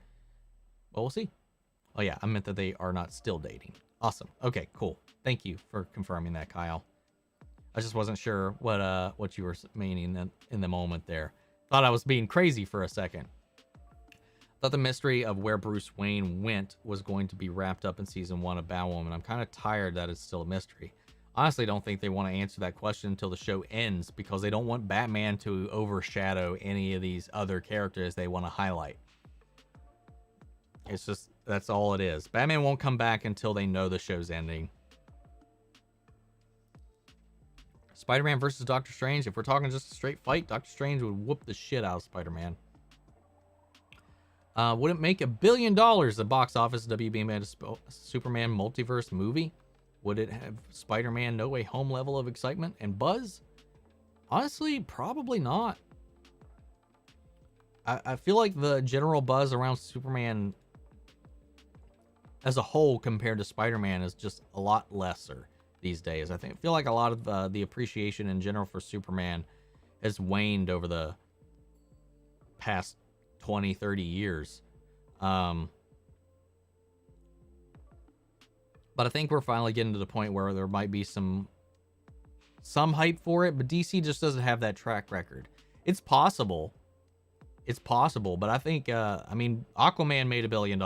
But we'll see. Oh yeah, I meant that they are not still dating. Awesome. Okay, cool. Thank you for confirming that, Kyle. I just wasn't sure what you were meaning in the moment there. Thought I was being crazy for a second. Thought the mystery of where Bruce Wayne went was going to be wrapped up in season 1 of Batwoman. I'm kind of tired that it's still a mystery. Honestly, don't think they want to answer that question until the show ends because they don't want Batman to overshadow any of these other characters they want to highlight. It's just, that's all it is. Batman won't come back until they know the show's ending. Spider-Man versus Doctor Strange. If we're talking just a straight fight, Doctor Strange would whoop the shit out of Spider-Man. Would it make $1 billion the box office WB made a Superman multiverse movie? Would it have Spider-Man No Way Home level of excitement and buzz? Honestly, probably not. I feel like the general buzz around Superman as a whole compared to Spider-Man is just a lot lesser these days. I feel like a lot of the appreciation in general for Superman has waned over the past 20, 30 years. But I think we're finally getting to the point where there might be some hype for it, but DC just doesn't have that track record. It's possible. It's possible, but I think, I mean, Aquaman made $1 billion.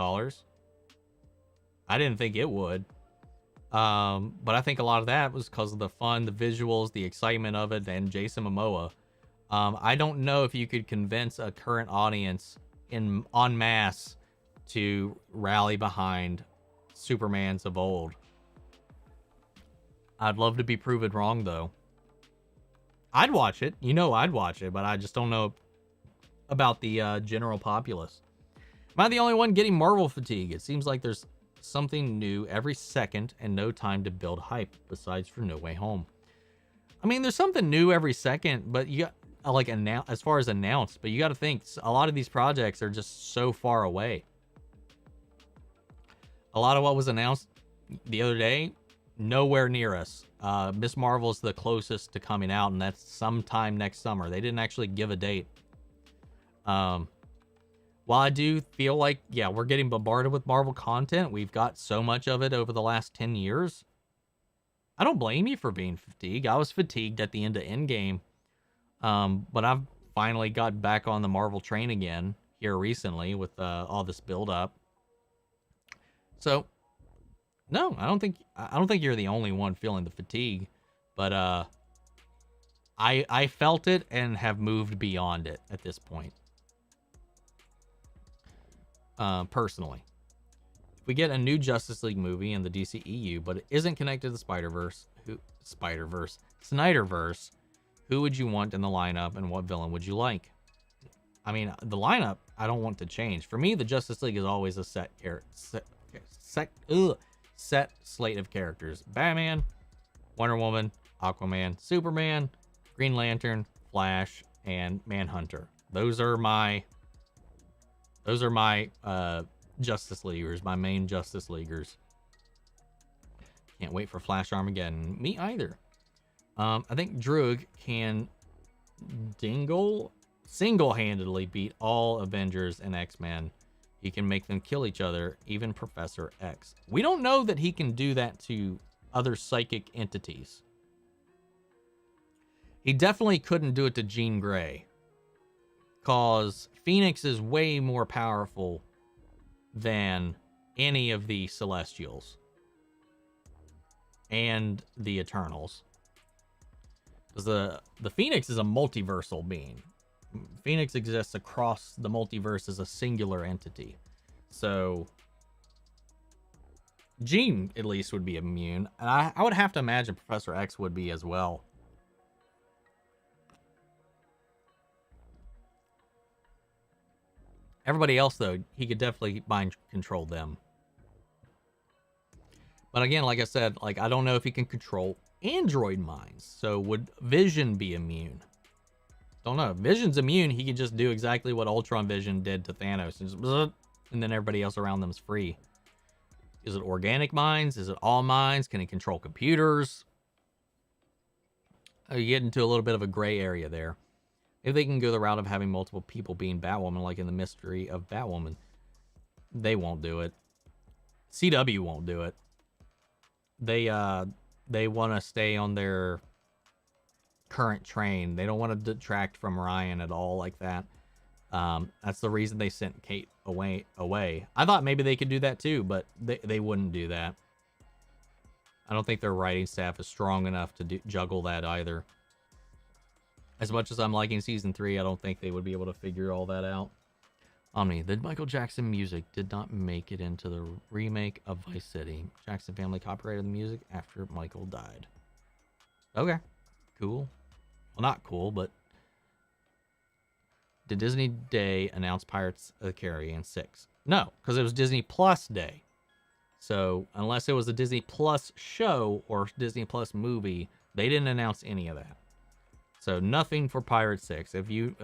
I didn't think it would. But I think a lot of that was because of the fun, the visuals, the excitement of it, and Jason Momoa. I don't know if you could convince a current audience en masse to rally behind Supermans of old. I'd love to be proven wrong, though. I'd watch it. You know I'd watch it, but I just don't know about the general populace. Am I the only one getting Marvel fatigue? It seems like there's something new every second and no time to build hype, besides for No Way Home. I mean, there's something new every second, but you got, like, as far as announced, but you got to think a lot of these projects are just so far away. A lot of what was announced the other day, nowhere near us. Miss Marvel's the closest to coming out, and that's sometime next summer. They didn't actually give a date. While I do feel like, yeah, we're getting bombarded with Marvel content, we've got so much of it over the last 10 years. I don't blame you for being fatigued. I was fatigued at the end of Endgame. But I've finally got back on the Marvel train again here recently with all this build-up. So, no, I don't think you're the only one feeling the fatigue, but I felt it and have moved beyond it at this point. Personally, if we get a new Justice League movie in the DCEU, but it isn't connected to the Snyderverse, who would you want in the lineup and what villain would you like? I mean, the lineup I don't want to change. For me, the Justice League is always a set slate of characters: Batman, Wonder Woman, Aquaman, Superman, Green Lantern, Flash, and Manhunter. Those are my Justice Leaguers, my main Justice Leaguers. Can't wait for Flash Armageddon. Me either. I think Droog can single-handedly beat all Avengers and X-Men. He can make them kill each other, even Professor X. We don't know that he can do that to other psychic entities. He definitely couldn't do it to Jean Grey, because Phoenix is way more powerful than any of the Celestials and the Eternals. Because the Phoenix is a multiversal being. Phoenix exists across the multiverse as a singular entity. So Jean, at least, would be immune. And I would have to imagine Professor X would be as well. Everybody else, though, he could definitely mind control them. But again, like I said, like, I don't know if he can control android minds. So would Vision be immune? Don't know. Vision's immune. He can just do exactly what Ultron Vision did to Thanos. And then everybody else around them is free. Is it organic minds? Is it all minds? Can he control computers? You get into a little bit of a gray area there. If they can go the route of having multiple people being Batwoman, like in the Mystery of Batwoman, they won't do it. CW won't do it. They want to stay on their current train. They don't want to detract from Ryan at all like that. That's the reason they sent Kate away. I thought maybe they could do that too, but they wouldn't do that. I don't think their writing staff is strong enough to juggle that either. As much as I'm liking season 3, I don't think they would be able to figure all that out. Omni, the Michael Jackson music did not make it into the remake of Vice City. Jackson family copyrighted the music after Michael died. Okay, cool. Well, not cool, but did Disney Day announce Pirates of the Caribbean 6? No, because it was Disney Plus Day. So unless it was a Disney Plus show or Disney Plus movie, they didn't announce any of that. So nothing for Pirates 6. If you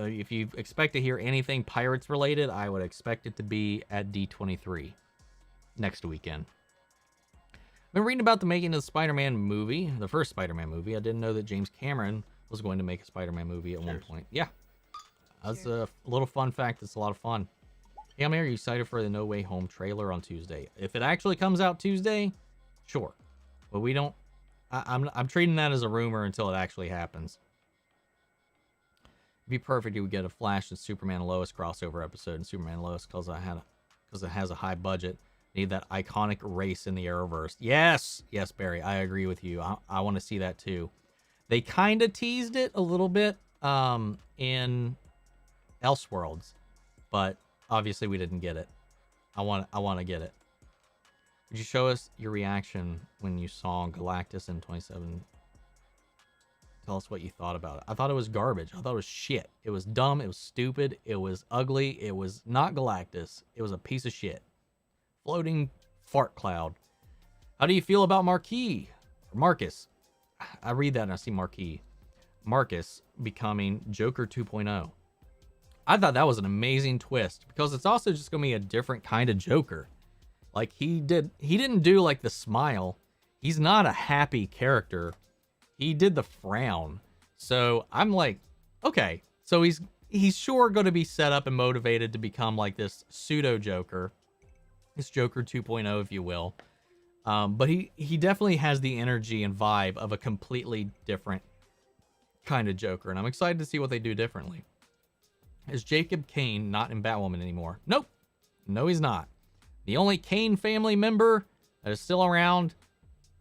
expect to hear anything Pirates related, I would expect it to be at D23 next weekend. I've been reading about the making of the Spider-Man movie, the first Spider-Man movie. I didn't know that James Cameron was going to make a Spider-Man movie at one point. Yeah, that's a little fun fact. It's a lot of fun. Hey, are you excited for the No Way Home trailer on Tuesday? If it actually comes out Tuesday, sure. But we don't. I'm treating that as a rumor until it actually happens. It'd be perfect if we get a Flash and Superman and Lois crossover episode, and Superman and Lois because it has a high budget. Need that iconic race in the Arrowverse. Yes, Barry, I agree with you. I want to see that too. They kind of teased it a little bit in Elseworlds, but obviously we didn't get it. I want to get it. Would you show us your reaction when you saw Galactus in 27? Tell us what you thought about it. I thought it was garbage. I thought it was shit. It was dumb. It was stupid. It was ugly. It was not Galactus. It was a piece of shit. Floating fart cloud. How do you feel about Marcus? I read that and I see Marquis. Marcus becoming Joker 2.0. I thought that was an amazing twist because it's also just going to be a different kind of Joker. Like he didn't do like the smile. He's not a happy character. He did the frown. So I'm like, okay, so he's sure going to be set up and motivated to become like this pseudo Joker. This Joker 2.0, if you will. But he definitely has the energy and vibe of a completely different kind of Joker. And I'm excited to see what they do differently. Is Jacob Kane not in Batwoman anymore? Nope. No, he's not. The only Kane family member that is still around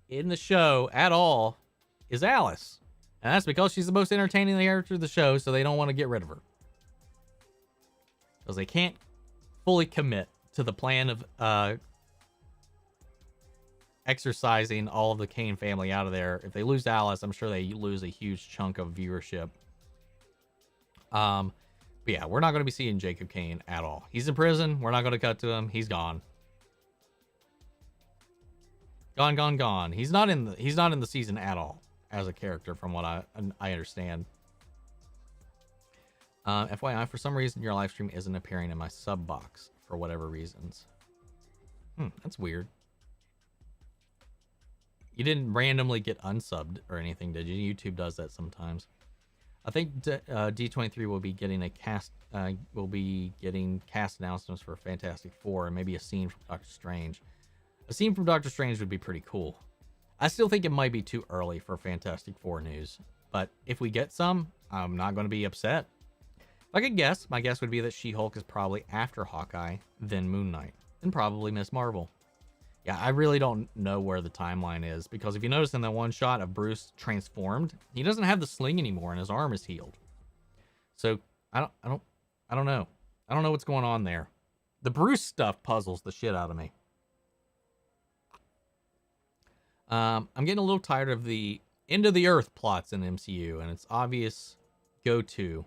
in the show at all is Alice. And that's because she's the most entertaining character of the show, so they don't want to get rid of her. Because they can't fully commit to the plan of exercising all of the Kane family out of there. If they lose Alice, I'm sure they lose a huge chunk of viewership. But yeah, we're not going to be seeing Jacob Kane at all. He's in prison. We're not going to cut to him. He's gone. Gone. He's not in the season at all as a character, from what I understand. FYI, for some reason your live stream isn't appearing in my sub box for whatever reasons. That's weird. You didn't randomly get unsubbed or anything, did you? YouTube does that sometimes. I think D23 will be getting a cast. Will be getting cast announcements for Fantastic Four and maybe a scene from Doctor Strange. A scene from Doctor Strange would be pretty cool. I still think it might be too early for Fantastic Four news, but if we get some, I'm not going to be upset. If I could guess, my guess would be that She-Hulk is probably after Hawkeye, then Moon Knight, and probably Miss Marvel. Yeah, I really don't know where the timeline is, because if you notice in that one shot of Bruce transformed, he doesn't have the sling anymore and his arm is healed. So I don't know. I don't know what's going on there. The Bruce stuff puzzles the shit out of me. I'm getting a little tired of the end of the earth plots in MCU, and it's obvious go-to.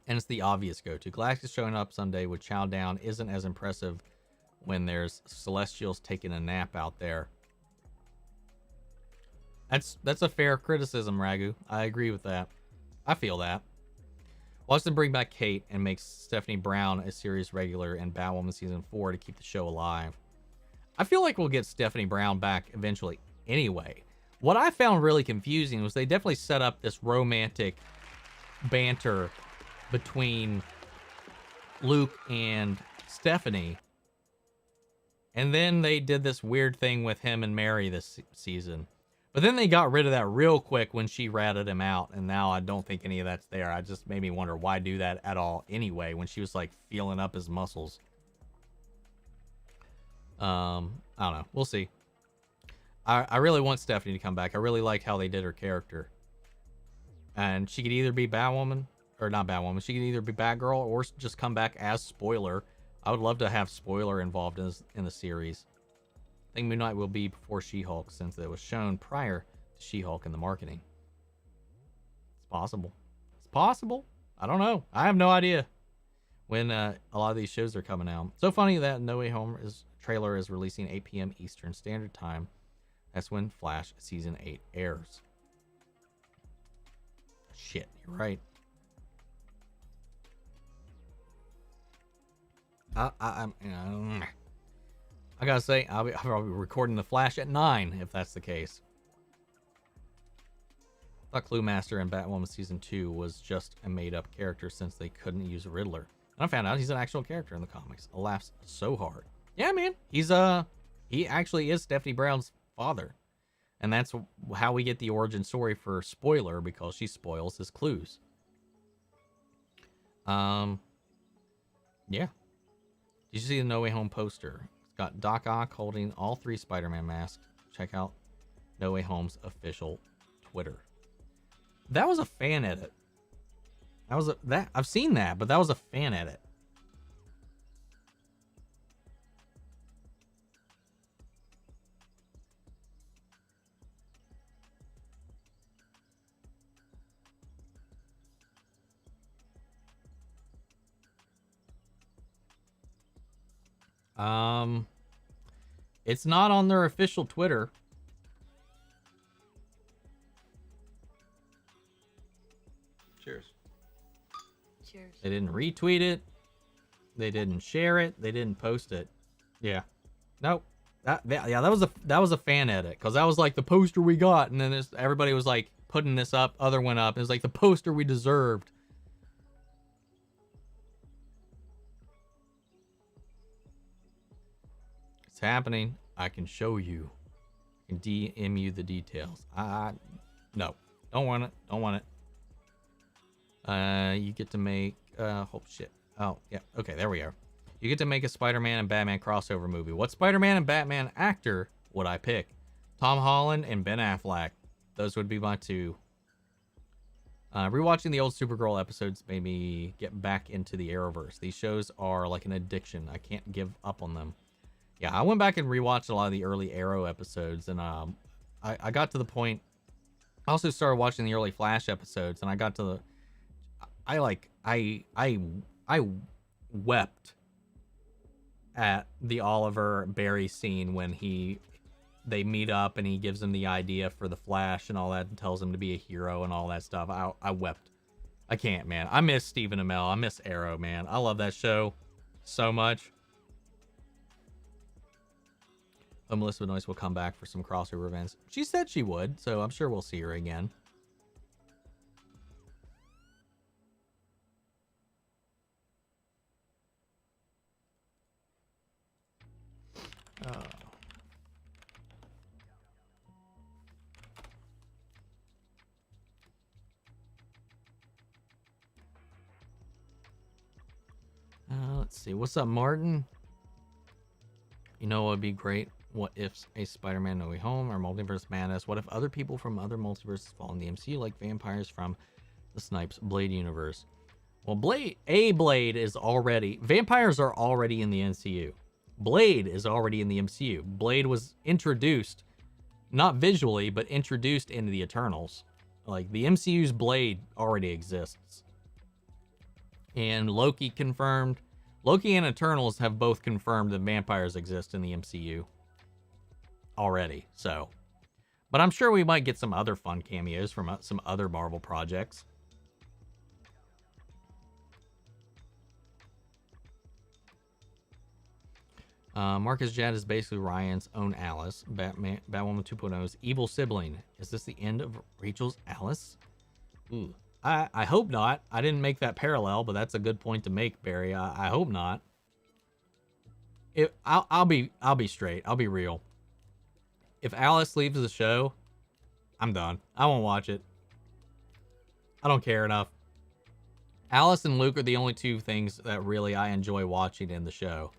And it's the obvious go-to. Galactus showing up Sunday with Chow Down isn't as impressive when there's Celestials taking a nap out there. That's a fair criticism, Ragu. I agree with that. I feel that. Watch them bring back Kate and make Stephanie Brown a series regular in Batwoman Season 4 to keep the show alive. I feel like we'll get Stephanie Brown back eventually anyway. What I found really confusing was they definitely set up this romantic banter between Luke and Stephanie. And then they did this weird thing with him and Mary this season. But then they got rid of that real quick when she ratted him out. And now I don't think any of that's there. I just made me wonder why do that at all anyway when she was like feeling up his muscles. I don't know. We'll see. I really want Stephanie to come back. I really like how they did her character. And she could either be Batwoman, or not Batwoman. She could either be Batgirl or just come back as Spoiler. I would love to have Spoiler involved in the series. I think Moon Knight will be before She-Hulk since it was shown prior to She-Hulk in the marketing. It's possible. It's possible. I don't know. I have no idea when a lot of these shows are coming out. So funny that No Way Home trailer is releasing 8 p.m. Eastern Standard Time. That's when Flash Season 8 airs. Shit, you're right. I gotta say, I'll be recording the Flash at 9 if that's the case. I thought Cluemaster in Batwoman Season 2 was just a made-up character since they couldn't use Riddler. And I found out he's an actual character in the comics. I laughed so hard. Yeah, man. He actually is Stephanie Brown's father. And that's how we get the origin story for Spoiler, because she spoils his clues. Yeah. Did you see the No Way Home poster? It's got Doc Ock holding all 3 Spider-Man masks. Check out No Way Home's official Twitter. That was a fan edit. I've seen that, but that was a fan edit. It's not on their official Twitter. Cheers. Cheers. They didn't retweet it. They didn't share it. They didn't post it. Yeah. Nope. That was a fan edit, because that was like the poster we got, and then everybody was like putting this up. Other went up. It was like the poster we deserved. It's happening. I can show you. I can DM you the details. No. Don't want it. Don't want it. You get to make oh shit. Oh, yeah. Okay, there we are. You get to make a Spider-Man and Batman crossover movie. What Spider-Man and Batman actor would I pick? Tom Holland and Ben Affleck. Those would be my 2. Rewatching the old Supergirl episodes made me get back into the Arrowverse. These shows are like an addiction. I can't give up on them. Yeah, I went back and rewatched a lot of the early Arrow episodes, and I got to the point. I also started watching the early Flash episodes, and I got to the. I wept at the Oliver Barry scene when they meet up and he gives him the idea for the Flash and all that, and tells him to be a hero and all that stuff. I wept. I can't, man. I miss Stephen Amell. I miss Arrow, man. I love that show so much. Melissa Benoist will come back for some crossover events. She said she would, so I'm sure we'll see her again. Let's see. What's up, Martin? You know what would be great? What if a Spider-Man No Way Home or Multiverse Madness? What if other people from other multiverses fall in the MCU, like vampires from the Snipes Blade universe? Well, Blade is already... Vampires are already in the MCU. Blade is already in the MCU. Blade was introduced, not visually, but introduced into the Eternals. Like, the MCU's Blade already exists. And Loki confirmed. Loki and Eternals have both confirmed that vampires exist in the MCU already, so. But I'm sure we might get some other fun cameos from some other Marvel projects. Marcus Jad is basically Ryan's own Alice. Batwoman 2.0's evil sibling. Is this the end of Rachel's Alice? Ooh. I hope not. I didn't make that parallel, but that's a good point to make, Barry. I hope not. I'll be straight. I'll be real. If Alice leaves the show, I'm done. I won't watch it. I don't care enough. Alice and Luke are the only two things that really I enjoy watching in the show.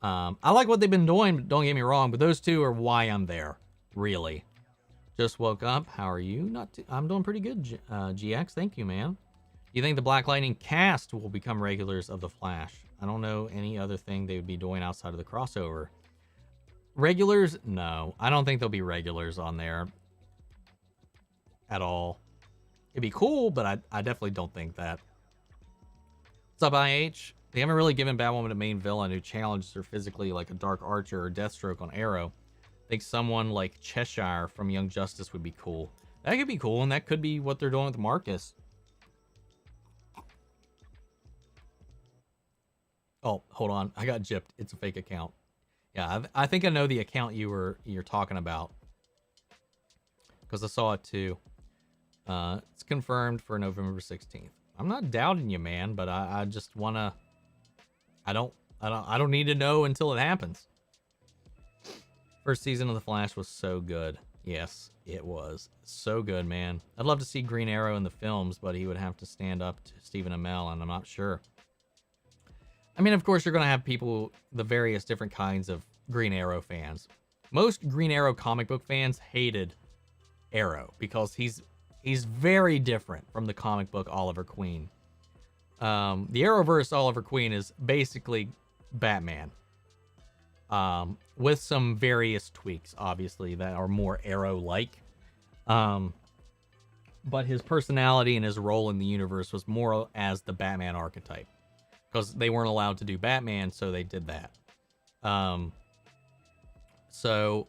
I like what they've been doing, don't get me wrong, but those two are why I'm there, really. Just woke up. How are you? I'm doing pretty good, GX. Thank you, man. You think the Black Lightning cast will become regulars of The Flash? I don't know any other thing they would be doing outside of the crossover. Regulars? No. I don't think they'll be regulars on there at all. It'd be cool, but I definitely don't think that. What's up, IH? They haven't really given Batwoman a main villain who challenges her physically like a Dark Archer or Deathstroke on Arrow. I think someone like Cheshire from Young Justice would be cool. That could be cool, and that could be what they're doing with Marcus. Oh, hold on. I got gypped. It's a fake account. Yeah, I think I know the account you're talking about. Because I saw it too. It's confirmed for November 16th. I'm not doubting you, man, but I just wanna... I don't need to know until it happens. First season of The Flash was so good. Yes, it was. So good, man. I'd love to see Green Arrow in the films, but he would have to stand up to Stephen Amell, and I'm not sure. I mean, of course, you're going to have people, the various different kinds of Green Arrow fans. Most Green Arrow comic book fans hated Arrow because he's very different from the comic book Oliver Queen. The Arrowverse Oliver Queen is basically Batman. With some various tweaks, obviously, that are more Arrow-like. But his personality and his role in the universe was more as the Batman archetype. Because they weren't allowed to do Batman, so they did that. So,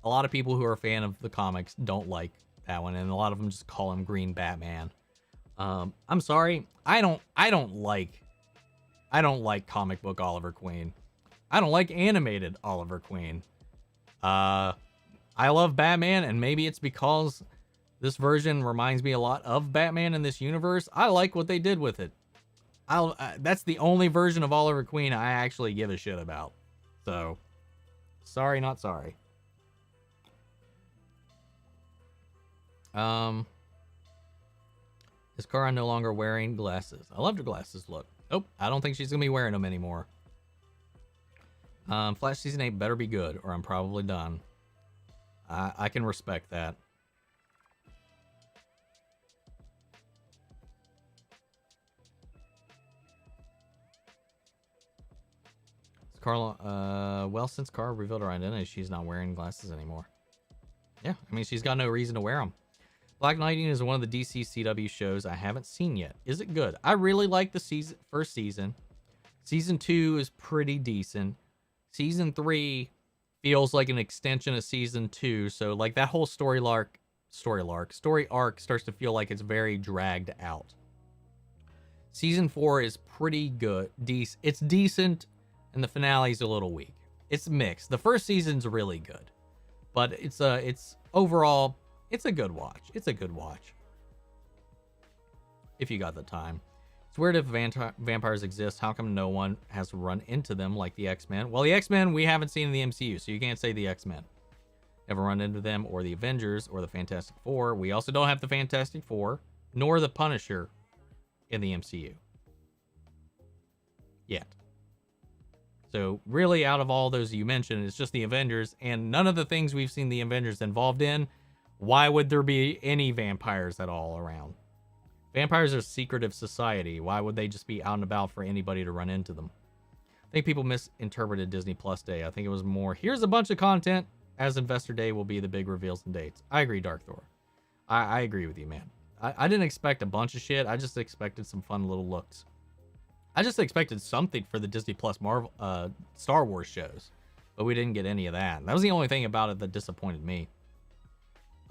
a lot of people who are a fan of the comics don't like that one, and a lot of them just call him Green Batman. I'm sorry, I don't like comic book Oliver Queen. I don't like animated Oliver Queen. I love Batman, and maybe it's because this version reminds me a lot of Batman in this universe. I like what they did with it. That's the only version of Oliver Queen I actually give a shit about. So, sorry, not sorry. Is Kara no longer wearing glasses? I loved her glasses look. Nope, I don't think she's gonna be wearing them anymore. Flash Season 8 better be good, or I'm probably done. I can respect that. Carla, well, since Kara revealed her identity, she's not wearing glasses anymore. Yeah, I mean, she's got no reason to wear them. Black Lightning is one of the DC CW shows I haven't seen yet. Is it good? I really like the first season. Season 2 is pretty decent. Season 3 feels like an extension of Season 2, so like that whole story arc starts to feel like it's very dragged out. Season 4 is pretty good. It's decent, and the finale is a little weak. It's mixed. The first season's really good, but it's overall, it's a good watch. It's a good watch if you got the time. It's weird if vampires exist. How come no one has run into them like the X-Men? Well, the X-Men we haven't seen in the MCU, so you can't say the X-Men never run into them, or the Avengers, or the Fantastic Four. We also don't have the Fantastic Four, nor the Punisher in the MCU yet. So really, out of all those you mentioned, it's just the Avengers, and none of the things we've seen the Avengers involved in. Why would there be any vampires at all around? Vampires are a secretive society. Why would they just be out and about for anybody to run into them? I think people misinterpreted Disney Plus Day. I think it was more, here's a bunch of content, as Investor Day will be the big reveals and dates. I agree, Dark Thor. I agree with you, man. I didn't expect a bunch of shit. I just expected some fun little looks. I just expected something for the Disney Plus Marvel, Star Wars shows, but we didn't get any of that. That was the only thing about it that disappointed me.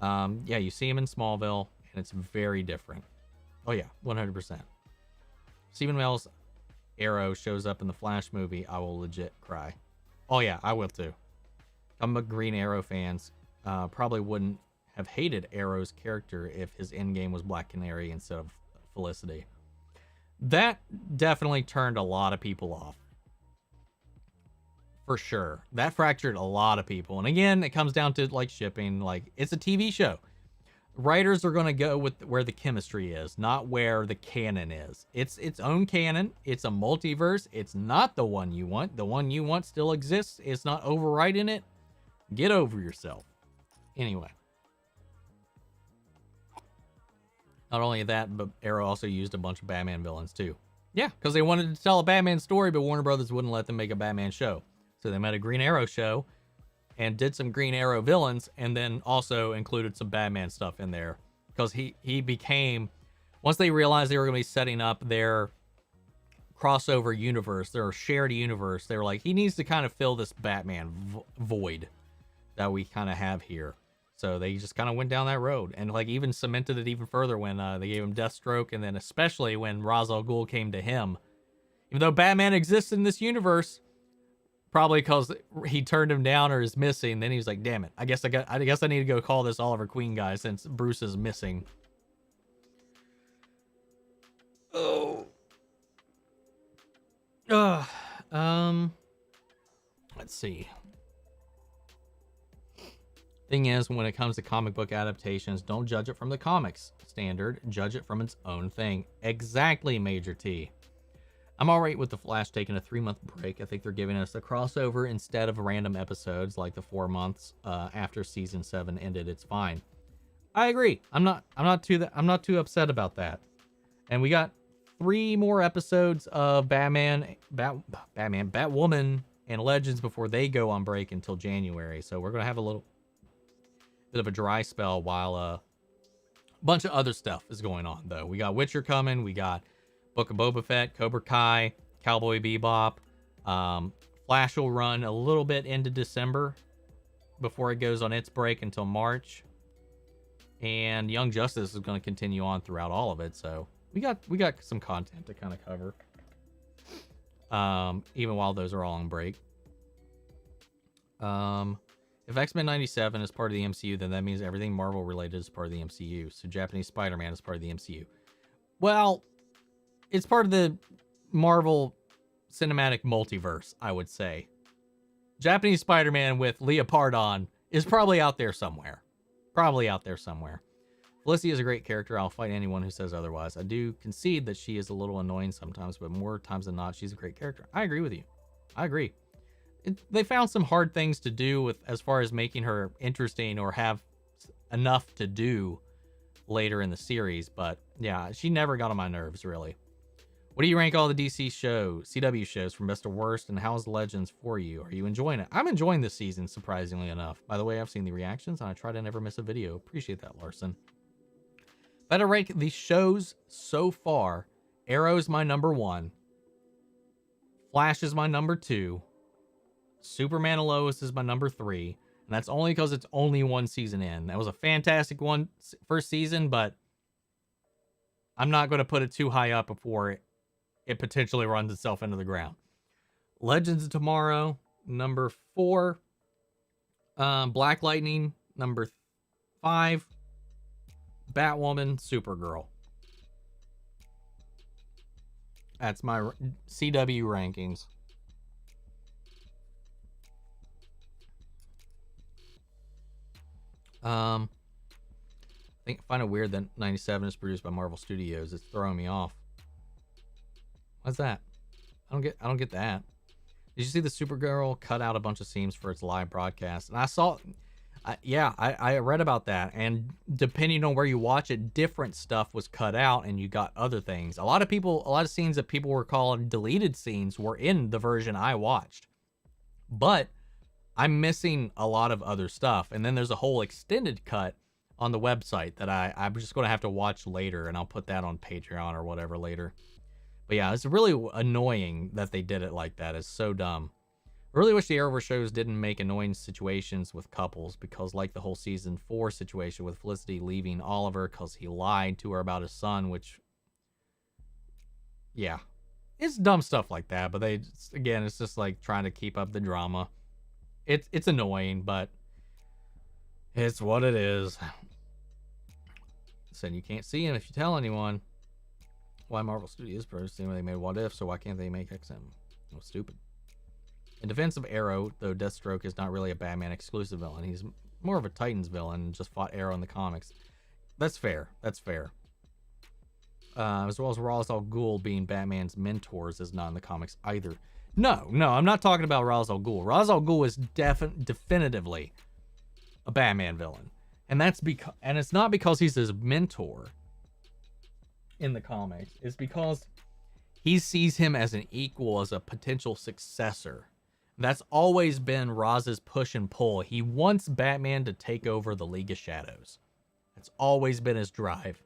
Yeah, you see him in Smallville, and it's very different. Oh yeah, 100%. Stephen Amell's Arrow shows up in the Flash movie, I will legit cry. Oh yeah, I will too. I'm a Green Arrow fans. Probably wouldn't have hated Arrow's character if his endgame was Black Canary instead of Felicity. That definitely turned a lot of people off. For sure. That fractured a lot of people. And again, it comes down to like shipping. Like, it's a TV show. Writers are going to go with where the chemistry is, not where the canon is. It's its own canon. It's a multiverse. It's not the one you want. The one you want still exists. It's not overwriting it. Get over yourself. Anyway. Not only that, but Arrow also used a bunch of Batman villains too. Yeah, because they wanted to tell a Batman story, but Warner Brothers wouldn't let them make a Batman show. So they made a Green Arrow show and did some Green Arrow villains, and then also included some Batman stuff in there. Because he became, once they realized they were going to be setting up their crossover universe, their shared universe, they were like, he needs to kind of fill this Batman void that we kind of have here. So they just kind of went down that road, and like even cemented it even further when they gave him Deathstroke, and then especially when Ra's al Ghul came to him. Even though Batman exists in this universe, probably because he turned him down or is missing, then he was like, "Damn it! I guess I need to go call this Oliver Queen guy since Bruce is missing." Oh. Let's see. Thing is, when it comes to comic book adaptations, don't judge it from the comics standard, judge it from its own thing. Exactly, Major T. I'm alright with the Flash taking a 3-month break. I think they're giving us a crossover instead of random episodes like the 4 months after season 7 ended. It's fine. I agree. I'm not too upset about that. And we got 3 more episodes of Batwoman, and Legends before they go on break until January. So we're gonna have a little bit of a dry spell while a bunch of other stuff is going on, though. We got Witcher coming, we got Book of Boba Fett, Cobra Kai, Cowboy Bebop. Flash will run a little bit into December before it goes on its break until March, and Young Justice is going to continue on throughout all of it. So we got some content to kind of cover, even while those are all on break. If X-Men 97 is part of the MCU, then that means everything Marvel related is part of the MCU. So Japanese Spider-Man is part of the MCU. Well, it's part of the Marvel cinematic multiverse, I would say. Japanese Spider-Man with Leopardon is probably out there somewhere. Felicity is a great character. I'll fight anyone who says otherwise. I do concede that she is a little annoying sometimes, but more times than not, she's a great character. I agree with you. I agree. They found some hard things to do with as far as making her interesting or have enough to do later in the series, but yeah, she never got on my nerves, really. What do you rank all the DC shows, CW shows, from best to worst, and how's Legends for you? Are you enjoying it? I'm enjoying this season, surprisingly enough. By the way, I've seen the reactions, and I try to never miss a video. Appreciate that, Larson. If I had to rank the shows so far, Arrow's my number 1. Flash is my number 2. Superman and Lois is my number 3, and that's only because it's only 1 season in. That was a fantastic first season, but I'm not going to put it too high up before it potentially runs itself into the ground. Legends of Tomorrow, Number 4, Black Lightning. Number 5, Batwoman, Supergirl. That's my CW rankings. I find it weird that 97 is produced by Marvel Studios. It's throwing me off. What's that? I don't get that. Did you see the Supergirl cut out a bunch of scenes for its live broadcast? And I saw, I read about that. And depending on where you watch it, different stuff was cut out, and you got other things. A lot of scenes that people were calling deleted scenes were in the version I watched. But I'm missing a lot of other stuff. And then there's a whole extended cut on the website that I'm just going to have to watch later, and I'll put that on Patreon or whatever later. But yeah, it's really annoying that they did it like that. It's so dumb. I really wish the Arrowverse shows didn't make annoying situations with couples, because like the whole season 4 situation with Felicity leaving Oliver because he lied to her about his son, which, yeah, it's dumb stuff like that. But again, it's just like trying to keep up the drama. It's annoying, but it's what it is. Said you can't see him if you tell anyone. Why Marvel Studios producing when they made What If, so why can't they make XM? Oh, stupid. In defense of Arrow, though, Deathstroke is not really a Batman exclusive villain. He's more of a Titans villain and just fought Arrow in the comics. That's fair. That's fair. As well as Ra's al Ghul being Batman's mentors is not in the comics either. No, I'm not talking about Ra's al Ghul. Ra's al Ghul is definitively a Batman villain. And it's not because he's his mentor in the comics. It's because he sees him as an equal, as a potential successor. That's always been Raz's push and pull. He wants Batman to take over the League of Shadows. That's always been his drive.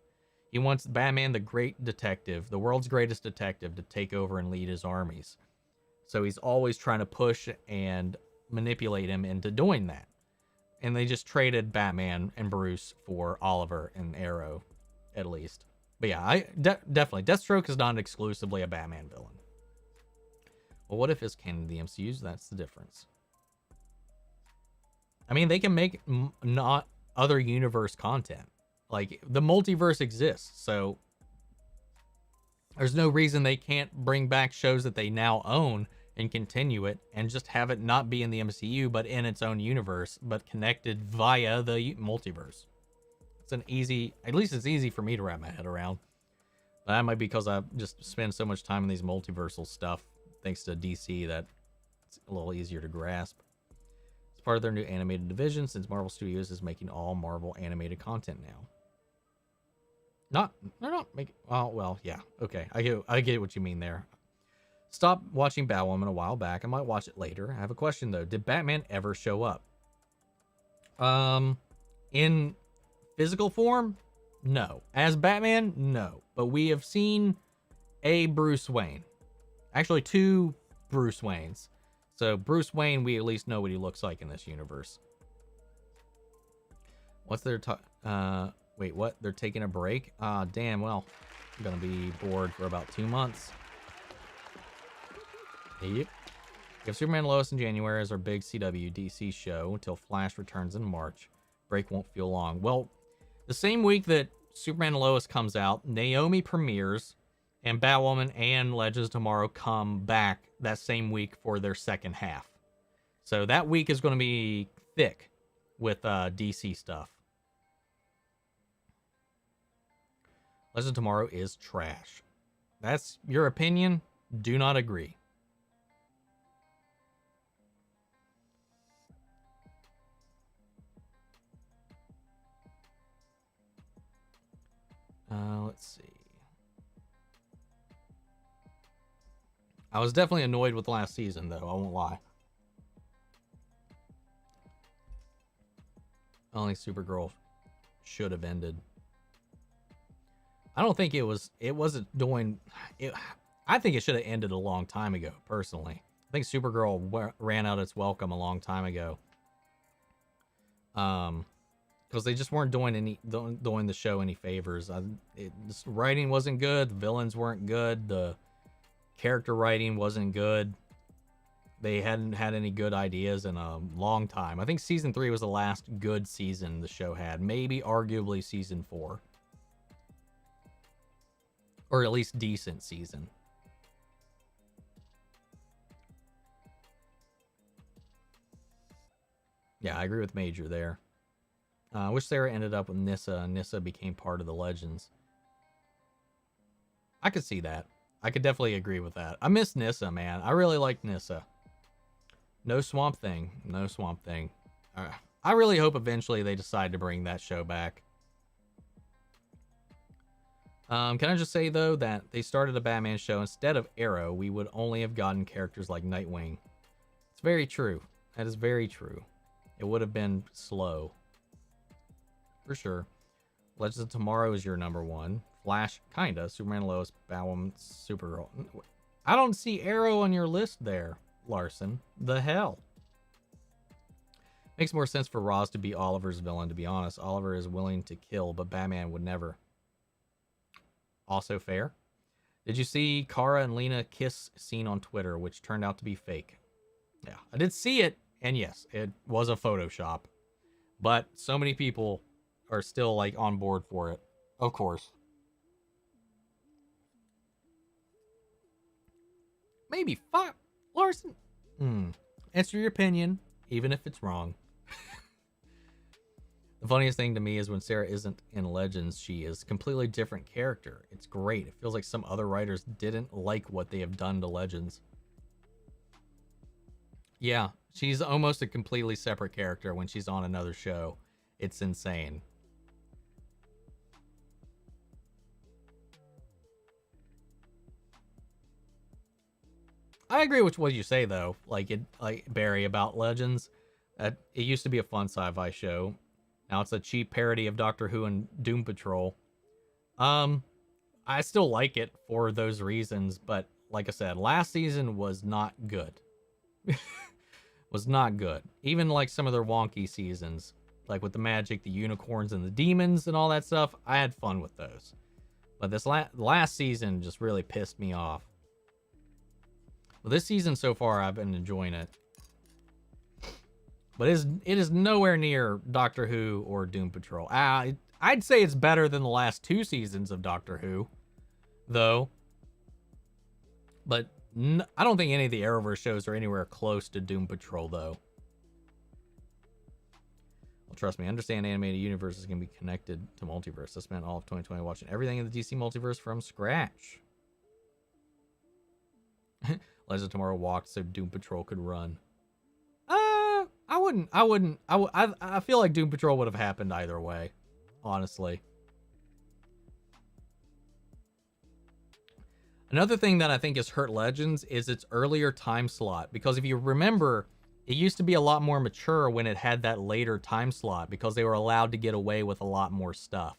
He wants Batman, the great detective, the world's greatest detective, to take over and lead his armies. So he's always trying to push and manipulate him into doing that. And they just traded Batman and Bruce for Oliver and Arrow, at least. But yeah, definitely, Deathstroke is not exclusively a Batman villain. Well, what if it's canon to the MCU? That's the difference. I mean, they can make not other universe content. Like, the multiverse exists, so there's no reason they can't bring back shows that they now own and continue it and just have it not be in the MCU, but in its own universe, but connected via the multiverse. At least it's easy for me to wrap my head around. That might be because I just spend so much time in these multiversal stuff, thanks to DC, that it's a little easier to grasp. It's part of their new animated division, since Marvel Studios is making all Marvel animated content now. They're not making. Oh well, yeah, okay. I get what you mean there. Stopped watching Batwoman a while back. I might watch it later. I have a question though. Did Batman ever show up? In physical form? No. As Batman? No. But we have seen a Bruce Wayne. Actually, 2 Bruce Waynes. So Bruce Wayne, we at least know what he looks like in this universe. What's their wait, what? They're taking a break? Ah, damn. Well, I'm gonna be bored for about 2 months. Yep. We have Superman and Lois in January as our big CW DC show until Flash returns in March. Break won't feel long. Well, the same week that Superman and Lois comes out, Naomi premieres, and Batwoman and Legends of Tomorrow come back that same week for their second half. So that week is going to be thick with DC stuff. Legends of Tomorrow is trash. That's your opinion. Do not agree. Let's see. I was definitely annoyed with last season, though. I won't lie. I think Supergirl should have ended. I don't think it wasn't doing it. I think it should have ended a long time ago, personally. I think Supergirl ran out its welcome a long time ago. Because they just weren't doing the show any favors. This writing wasn't good. The villains weren't good. The character writing wasn't good. They hadn't had any good ideas in a long time. I think season 3 was the last good season the show had. Maybe arguably season 4. Or at least decent season. Yeah, I agree with Major there. I wish Sarah ended up with Nyssa and Nyssa became part of the Legends. I could see that. I could definitely agree with that. I miss Nyssa, man. I really like Nyssa. No Swamp Thing. No Swamp Thing. I really hope eventually they decide to bring that show back. Can I just say, though, that they started a Batman show instead of Arrow, we would only have gotten characters like Nightwing. It's very true. That is very true. It would have been slow. For sure. Legends of Tomorrow is your number 1. Flash, kinda. Superman, Lois, Batwoman, Supergirl. I don't see Arrow on your list there, Larson. The hell? Makes more sense for Roz to be Oliver's villain, to be honest. Oliver is willing to kill, but Batman would never. Also fair. Did you see Kara and Lena kiss scene on Twitter, which turned out to be fake? Yeah, I did see it, and yes, it was a Photoshop. But so many people are still, like, on board for it. Of course. Maybe 5. Larson. Answer your opinion, even if it's wrong. The funniest thing to me is when Sarah isn't in Legends, she is a completely different character. It's great. It feels like some other writers didn't like what they have done to Legends. Yeah, she's almost a completely separate character when she's on another show. It's insane. I agree with what you say, though. Like Barry, about Legends. It used to be a fun sci-fi show. Now it's a cheap parody of Doctor Who and Doom Patrol. I still like it for those reasons, but like I said, last season was not good. Was not good. Even like some of their wonky seasons, like with the magic, the unicorns, and the demons and all that stuff, I had fun with those. But this last season just really pissed me off. Well, this season so far, I've been enjoying it. But it is nowhere near Doctor Who or Doom Patrol. I'd say it's better than the last 2 seasons of Doctor Who, though. But I don't think any of the Arrowverse shows are anywhere close to Doom Patrol, though. Well, trust me, I understand animated universes can be connected to multiverse. I spent all of 2020 watching everything in the DC multiverse from scratch. Legends of Tomorrow walked so Doom Patrol could run. I feel like Doom Patrol would have happened either way, honestly. Another thing that I think has hurt Legends is its earlier time slot. Because if you remember, it used to be a lot more mature when it had that later time slot because they were allowed to get away with a lot more stuff.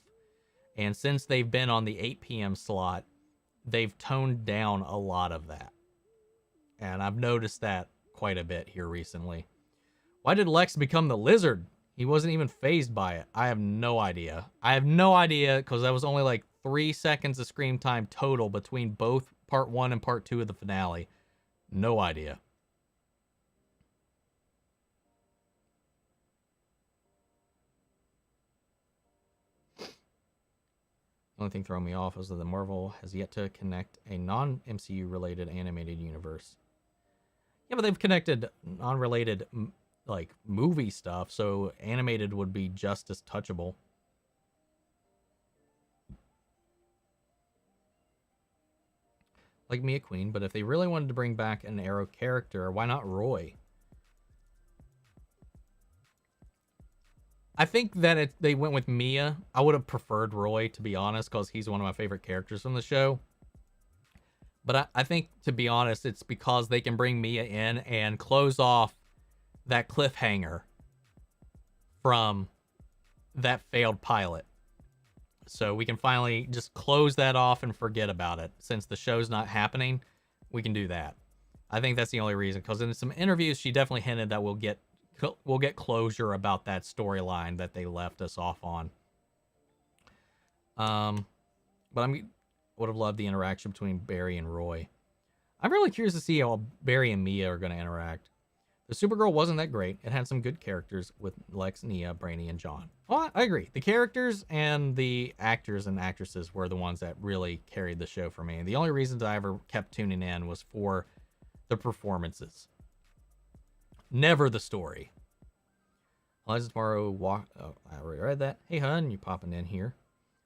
And since they've been on the 8 p.m. slot, they've toned down a lot of that. And I've noticed that quite a bit here recently. Why did Lex become the Lizard? He wasn't even fazed by it. I have no idea. I have no idea because that was only like 3 seconds of screen time total between both part 1 and part 2 of the finale. No idea. The only thing throwing me off is that the Marvel has yet to connect a non-MCU related animated universe. Yeah, but they've connected non-related like movie stuff, so animated would be just as touchable. Like Mia Queen, but if they really wanted to bring back an Arrow character, why not Roy? I think that they went with Mia. I would have preferred Roy, to be honest, because he's one of my favorite characters from the show. But I think, to be honest, it's because they can bring Mia in and close off that cliffhanger from that failed pilot. So we can finally just close that off and forget about it. Since the show's not happening, we can do that. I think that's the only reason, because in some interviews, she definitely hinted that we'll get closure about that storyline that they left us off on. But I would have loved the interaction between Barry and Roy. I'm really curious to see how Barry and Mia are going to interact. The Supergirl wasn't that great. It had some good characters with Lex, Nia, Brainy, and John. Well, I agree. The characters and the actors and actresses were the ones that really carried the show for me. And the only reasons I ever kept tuning in was for the performances. Never the story. Eliza tomorrow walk. Oh, I already read that. Hey, hun, you popping in here?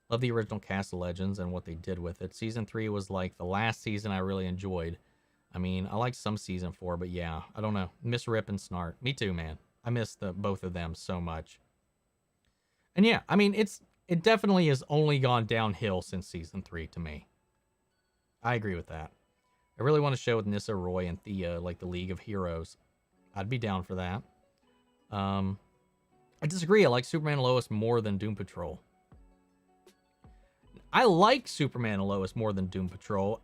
Love the original cast of Legends and what they did with it. Season 3 was like the last season I really enjoyed. I mean, I liked some season 4, but yeah, I don't know. Miss Rip and Snart. Me too, man. I miss both of them so much. And yeah, I mean, it definitely has only gone downhill since season 3 to me. I agree with that. I really want to show with Nyssa, Roy, and Thea, like the League of Heroes. I'd be down for that. I disagree. I like Superman and Lois more than Doom Patrol. I like Superman and Lois more than Doom Patrol.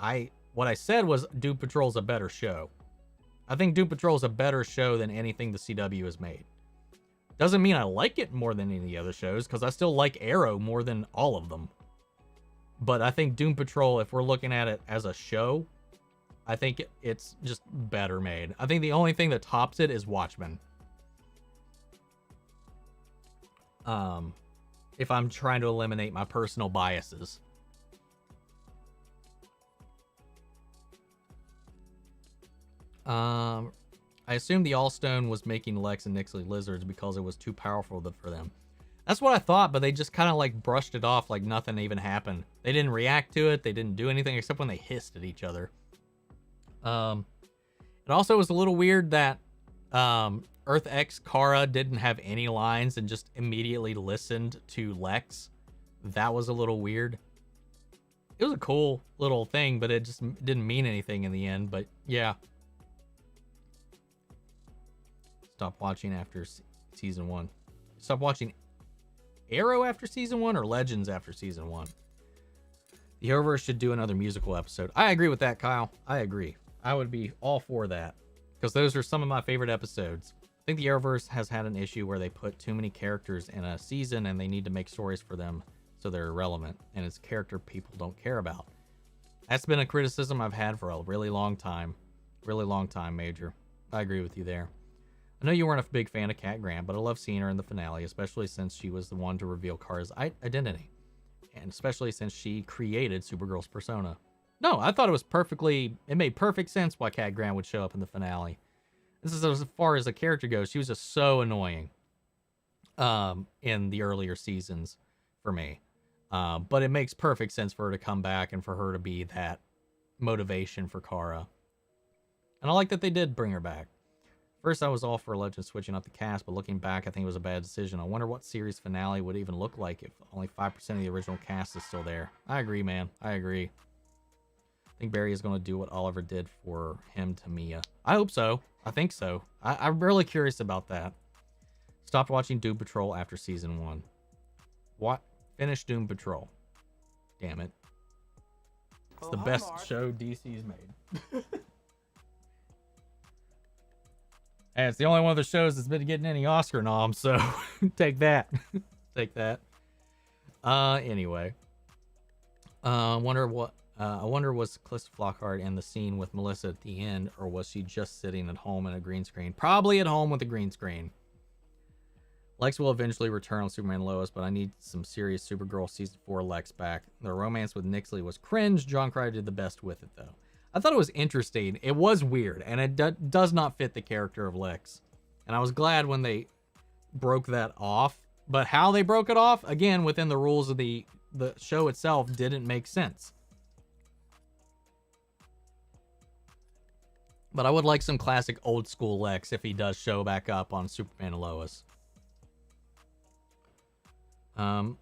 What I said was Doom Patrol's a better show. I think Doom Patrol's a better show than anything the CW has made. Doesn't mean I like it more than any of the other shows, because I still like Arrow more than all of them. But I think Doom Patrol, if we're looking at it as a show, I think it's just better made. I think the only thing that tops it is Watchmen. If I'm trying to eliminate my personal biases. I assumed the Allstone was making Lex and Nixley lizards because it was too powerful for them. That's what I thought, but they just kind of like brushed it off like nothing even happened. They didn't react to it. They didn't do anything except when they hissed at each other. It also was a little weird that Earth X Kara didn't have any lines and just immediately listened to Lex. That was a little weird. It was a cool little thing, but it just didn't mean anything in the end. But yeah. Stop watching after season 1. Stop watching Arrow after season 1 or Legends after season 1. The Arrowverse should do another musical episode. I agree with that, Kyle. I agree. I would be all for that, because those are some of my favorite episodes. I think the Arrowverse has had an issue where they put too many characters in a season and they need to make stories for them so they're irrelevant, and it's character people don't care about. That's been a criticism I've had for a really long time. Really long time, Major. I agree with you there. I know you weren't a big fan of Cat Grant, but I love seeing her in the finale, especially since she was the one to reveal Kara's identity. And especially since she created Supergirl's persona. No, I thought it made perfect sense why Cat Grant would show up in the finale. This is as far as the character goes. She was just so annoying in the earlier seasons for me. But it makes perfect sense for her to come back and for her to be that motivation for Kara. And I like that they did bring her back. First, I was all for Legends switching up the cast, but looking back, I think it was a bad decision. I wonder what series finale would even look like if only 5% of the original cast is still there. I agree, man. I agree. I think Barry is going to do what Oliver did for him to Mia. I hope so. I think so. I'm really curious about that. Stopped watching Doom Patrol after season 1. What? Finished Doom Patrol. Damn it. It's the best show DC's made. And it's the only one of the shows that's been getting any Oscar noms, so take that. Take that. Anyway. I wonder was Calista Flockhart in the scene with Melissa at the end, or was she just sitting at home in a green screen? Probably at home with a green screen. Lex will eventually return on Superman and Lois, but I need some serious Supergirl season 4 Lex back. The romance with Nixley was cringe. John Cryer did the best with it, though. I thought it was interesting. It was weird, and it does not fit the character of Lex. And I was glad when they broke that off. But how they broke it off, again, within the rules of the show itself, didn't make sense. But I would like some classic old school Lex if he does show back up on Superman and Lois.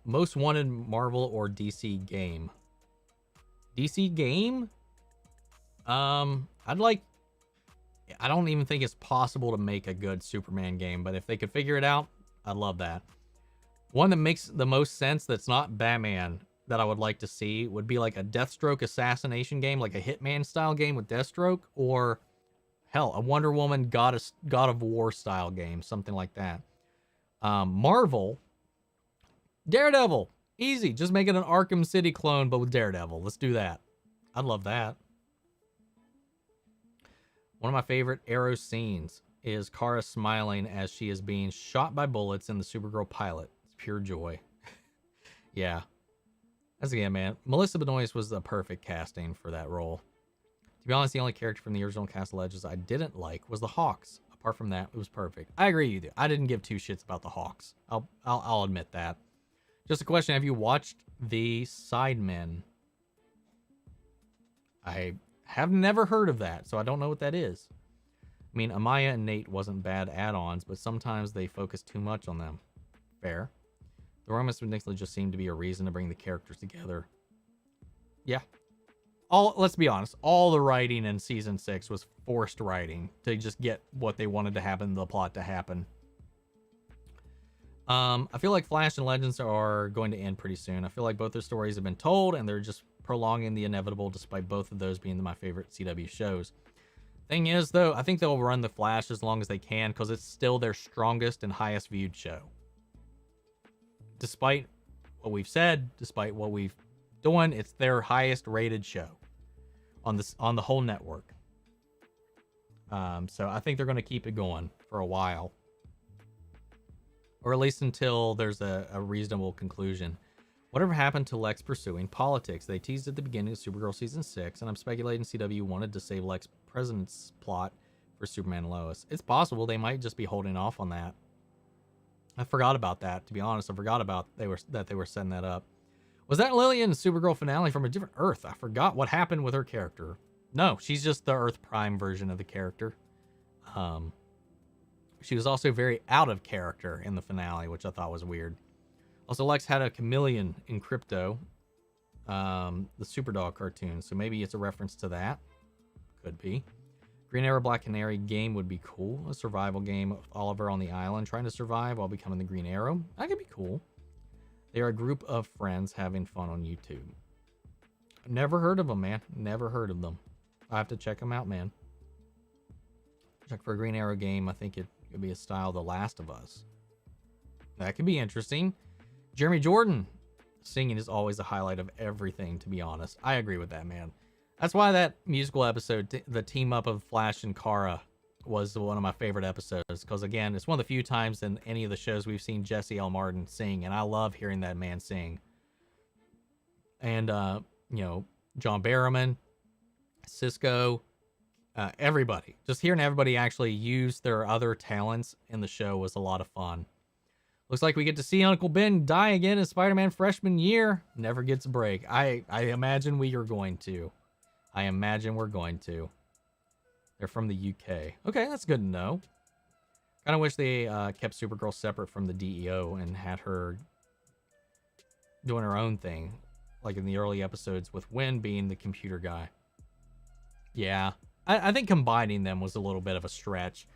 Most wanted Marvel or DC game? DC game? I don't even think it's possible to make a good Superman game, but if they could figure it out, I'd love that. One that makes the most sense that's not Batman that I would like to see would be like a Deathstroke assassination game, like a Hitman style game with Deathstroke, or hell, a Wonder Woman God of War style game, something like that. Marvel, Daredevil, easy. Just make it an Arkham City clone, but with Daredevil. Let's do that. I'd love that. One of my favorite Arrow scenes is Kara smiling as she is being shot by bullets in the Supergirl pilot. It's pure joy. Yeah. That's again, man. Melissa Benoist was the perfect casting for that role. To be honest, the only character from the original cast of Legends I didn't like was the Hawks. Apart from that, it was perfect. I agree with you. I didn't give two shits about the Hawks. I'll admit that. Just a question: have you watched the Sidemen? I have never heard of that, so I don't know what that is. I mean, Amaya and Nate wasn't bad add-ons, but sometimes they focus too much on them. Fair. The romance with Nixley just seemed to be a reason to bring the characters together. Yeah. Let's be honest, all the writing in season 6 was forced writing to just get what they wanted to happen, the plot to happen. I feel like Flash and Legends are going to end pretty soon. I feel like both their stories have been told and they're just prolonging the inevitable, despite both of those being my favorite CW shows. Thing is, though, I think they'll run the Flash as long as they can because it's still their strongest and highest viewed show. Despite what we've said, despite what we've done, it's their highest rated show on the whole network. So I think they're going to keep it going for a while, or at least until there's a reasonable conclusion. Whatever happened to Lex pursuing politics? They teased at the beginning of Supergirl season 6, and I'm speculating CW wanted to save Lex president's plot for Superman and Lois. It's possible they might just be holding off on that. I forgot about that, to be honest. I forgot about that they were setting that up. Was that Lillian's Supergirl finale from a different Earth? I forgot what happened with her character. No, she's just the Earth Prime version of the character. She was also very out of character in the finale, which I thought was weird. Also, Lex had a chameleon in Crypto, the Superdog cartoon, so maybe it's a reference to that. Could be. Green Arrow Black Canary game would be cool. A survival game of Oliver on the island trying to survive while becoming the Green Arrow. That could be cool. They are a group of friends having fun on YouTube. Never heard of them, man. Never heard of them. I have to check them out, man. Check for a Green Arrow game. I think it could be a style The Last of Us. That could be interesting. Jeremy Jordan singing is always a highlight of everything, to be honest. I agree with that, man. That's why that musical episode, the team up of Flash and Kara, was one of my favorite episodes. Because, again, it's one of the few times in any of the shows we've seen Jesse L. Martin sing. And I love hearing that man sing. And, John Barrowman, Cisco, everybody. Just hearing everybody actually use their other talents in the show was a lot of fun. Looks like we get to see Uncle Ben die again in Spider-Man freshman year. Never gets a break. I imagine we are going to. I imagine we're going to. They're from the UK. Okay, that's good to know. Kind of wish they kept Supergirl separate from the DEO and had her doing her own thing. Like in the early episodes with Wynn being the computer guy. Yeah, I think combining them was a little bit of a stretch.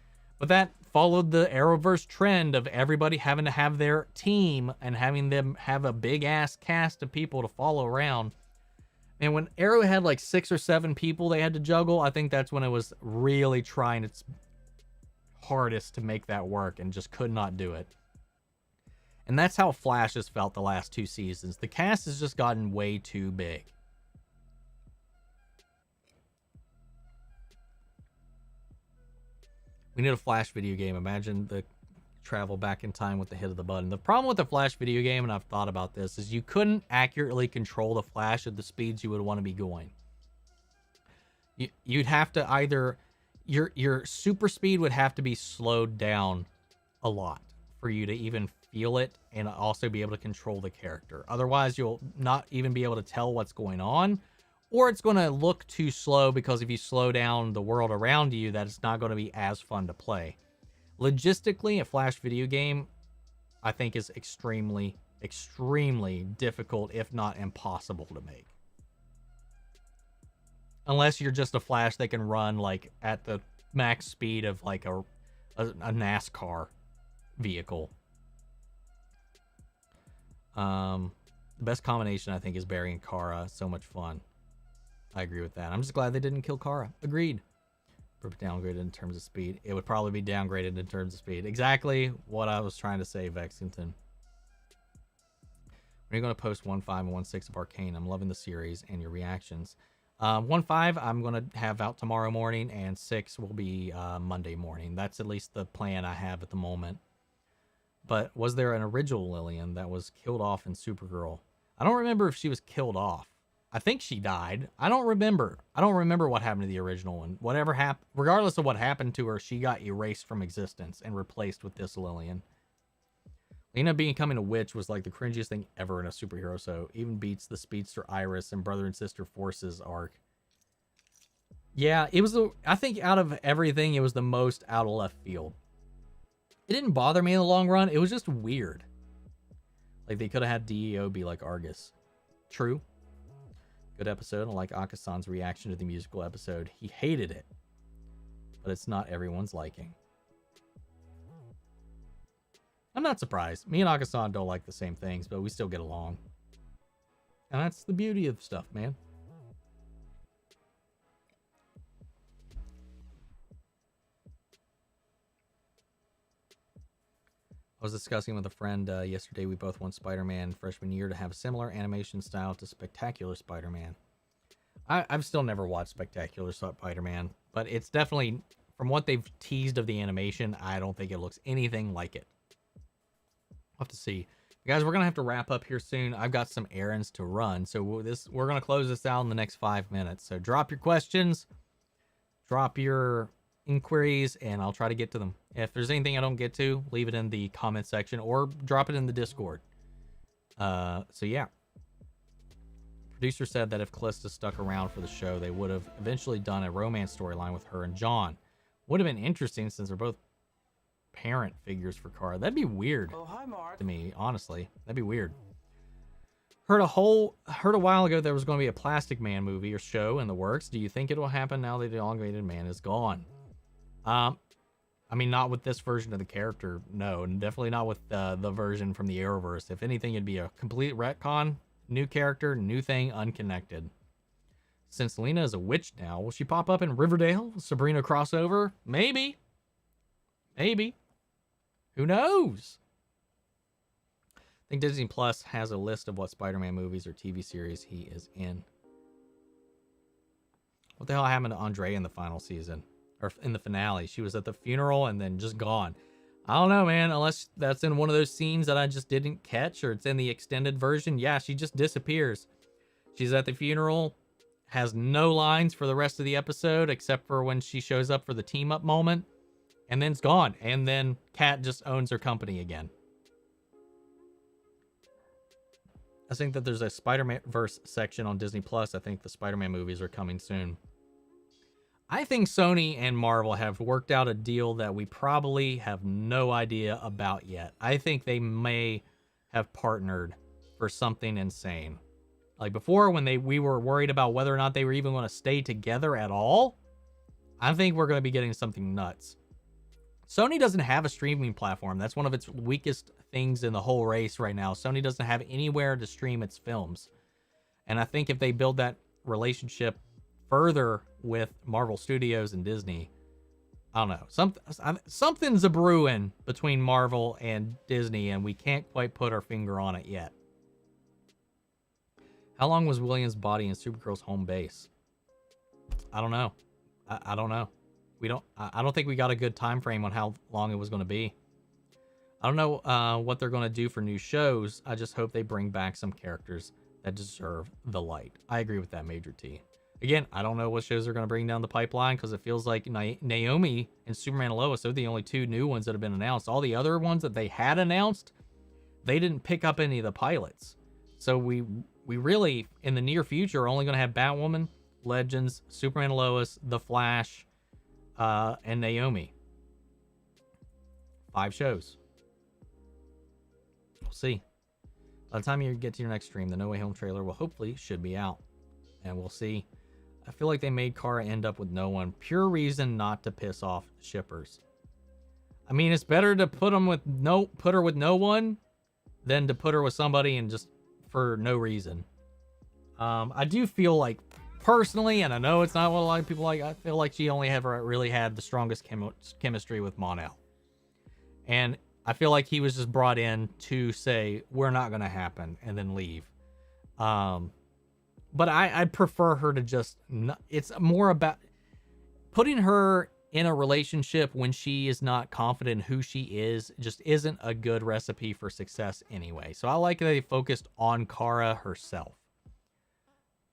But that followed the Arrowverse trend of everybody having to have their team and having them have a big-ass cast of people to follow around. And when Arrow had like 6 or 7 people they had to juggle, I think that's when it was really trying its hardest to make that work and just could not do it. And that's how Flash has felt the last 2 seasons. The cast has just gotten way too big. We need a Flash video game. Imagine the travel back in time with the hit of the button. The problem with the Flash video game, and I've thought about this, is you couldn't accurately control the Flash at the speeds you would want to be going. You'd have to either... Your super speed would have to be slowed down a lot for you to even feel it and also be able to control the character. Otherwise, you'll not even be able to tell what's going on. Or it's going to look too slow because if you slow down the world around you, that it's not going to be as fun to play. Logistically, a Flash video game, I think, is extremely, extremely difficult, if not impossible to make. Unless you're just a Flash that can run like at the max speed of like a NASCAR vehicle. The best combination, I think, is Barry and Kara. So much fun. I agree with that. I'm just glad they didn't kill Kara. Agreed. Downgraded in terms of speed. It would probably be downgraded in terms of speed. Exactly what I was trying to say, Vexington. When are you going to post 1.5 and 1.6 of Arcane? I'm loving the series and your reactions. 1.5 I'm gonna have out tomorrow morning, and 6 will be Monday morning. That's at least the plan I have at the moment. But was there an original Lillian that was killed off in Supergirl? I don't remember if she was killed off. I think she died. I don't remember. I don't remember what happened to the original one. Whatever happened, regardless of what happened to her, she got erased from existence and replaced with this Lillian. Lena becoming a witch was like the cringiest thing ever in a superhero, so even beats the Speedster Iris and Brother and Sister Forces arc. Yeah, it was, I think out of everything, it was the most out of left field. It didn't bother me in the long run. It was just weird. Like, they could have had DEO be like Argus. True. Good episode. I like Akasan's reaction to the musical episode. He hated it. But it's not everyone's liking. I'm not surprised. Me and Akasan don't like the same things, but we still get along. And that's the beauty of stuff, man. I was discussing with a friend yesterday. We both want Spider-Man freshman year to have a similar animation style to Spectacular Spider-Man. I've still never watched Spectacular Spider-Man, but it's definitely, from what they've teased of the animation, I don't think it looks anything like it. We'll have to see. Guys, we're going to have to wrap up here soon. I've got some errands to run, so we're going to close this out in the next 5 minutes. So drop your questions, drop your inquiries, and I'll try to get to them. If there's anything I don't get to, leave it in the comment section or drop it in the Discord. So yeah. Producer said that if Callista stuck around for the show, they would have eventually done a romance storyline with her and John. Would have been interesting since they're both parent figures for Kara. That'd be weird. Oh, hi, Mark. To me, honestly. That'd be weird. Heard a while ago there was going to be a Plastic Man movie or show in the works. Do you think it will happen now that the elongated man is gone? I mean, not with this version of the character, no, and definitely not with the version from the Arrowverse. If anything, it'd be a complete retcon, new character, new thing, unconnected. Since Lena is a witch now, will she pop up in Riverdale? Sabrina crossover? Maybe. Maybe. Who knows? I think Disney Plus has a list of what Spider-Man movies or TV series he is in. What the hell happened to Andre in the final season? Or in the finale? She was at the funeral and then just gone. I don't know, man. Unless that's in one of those scenes that I just didn't catch, or it's in the extended version. Yeah, she just disappears. She's at the funeral, has no lines for the rest of the episode, except for when she shows up for the team-up moment. And then it's gone. And then Kat just owns her company again. I think that there's a Spider-Verse section on Disney Plus. I think the Spider-Man movies are coming soon. I think Sony and Marvel have worked out a deal that we probably have no idea about yet. I think they may have partnered for something insane. Like before, when we were worried about whether or not they were even going to stay together at all, I think we're going to be getting something nuts. Sony doesn't have a streaming platform. That's one of its weakest things in the whole race right now. Sony doesn't have anywhere to stream its films. And I think if they build that relationship further with Marvel Studios and Disney, I don't know. Something's a brewing between Marvel and Disney, and we can't quite put our finger on it yet. How long was William's body in Supergirl's home base? I don't know. I don't know. I don't think we got a good time frame on how long it was going to be. I don't know what they're going to do for new shows. I just hope they bring back some characters that deserve the light. I agree with that, Major T. Again, I don't know what shows they're going to bring down the pipeline, because it feels like Naomi and Superman and Lois are the only two new ones that have been announced. All the other ones that they had announced, they didn't pick up any of the pilots. So we really, in the near future, are only going to have Batwoman, Legends, Superman and Lois, The Flash, and Naomi. 5 shows. We'll see. By the time you get to your next stream, the No Way Home trailer should be out. And we'll see. I feel like they made Kara end up with no one. Pure reason not to piss off shippers. I mean, it's better to put her with no one than to put her with somebody and just for no reason. I do feel like, personally, and I know it's not what a lot of people like, I feel like she only ever really had the strongest chemistry with Mon-El. And I feel like he was just brought in to say, we're not going to happen, and then leave. but I'd prefer her to just not, it's more about putting her in a relationship when she is not confident in who she is just isn't a good recipe for success anyway. So I like that they focused on Kara herself,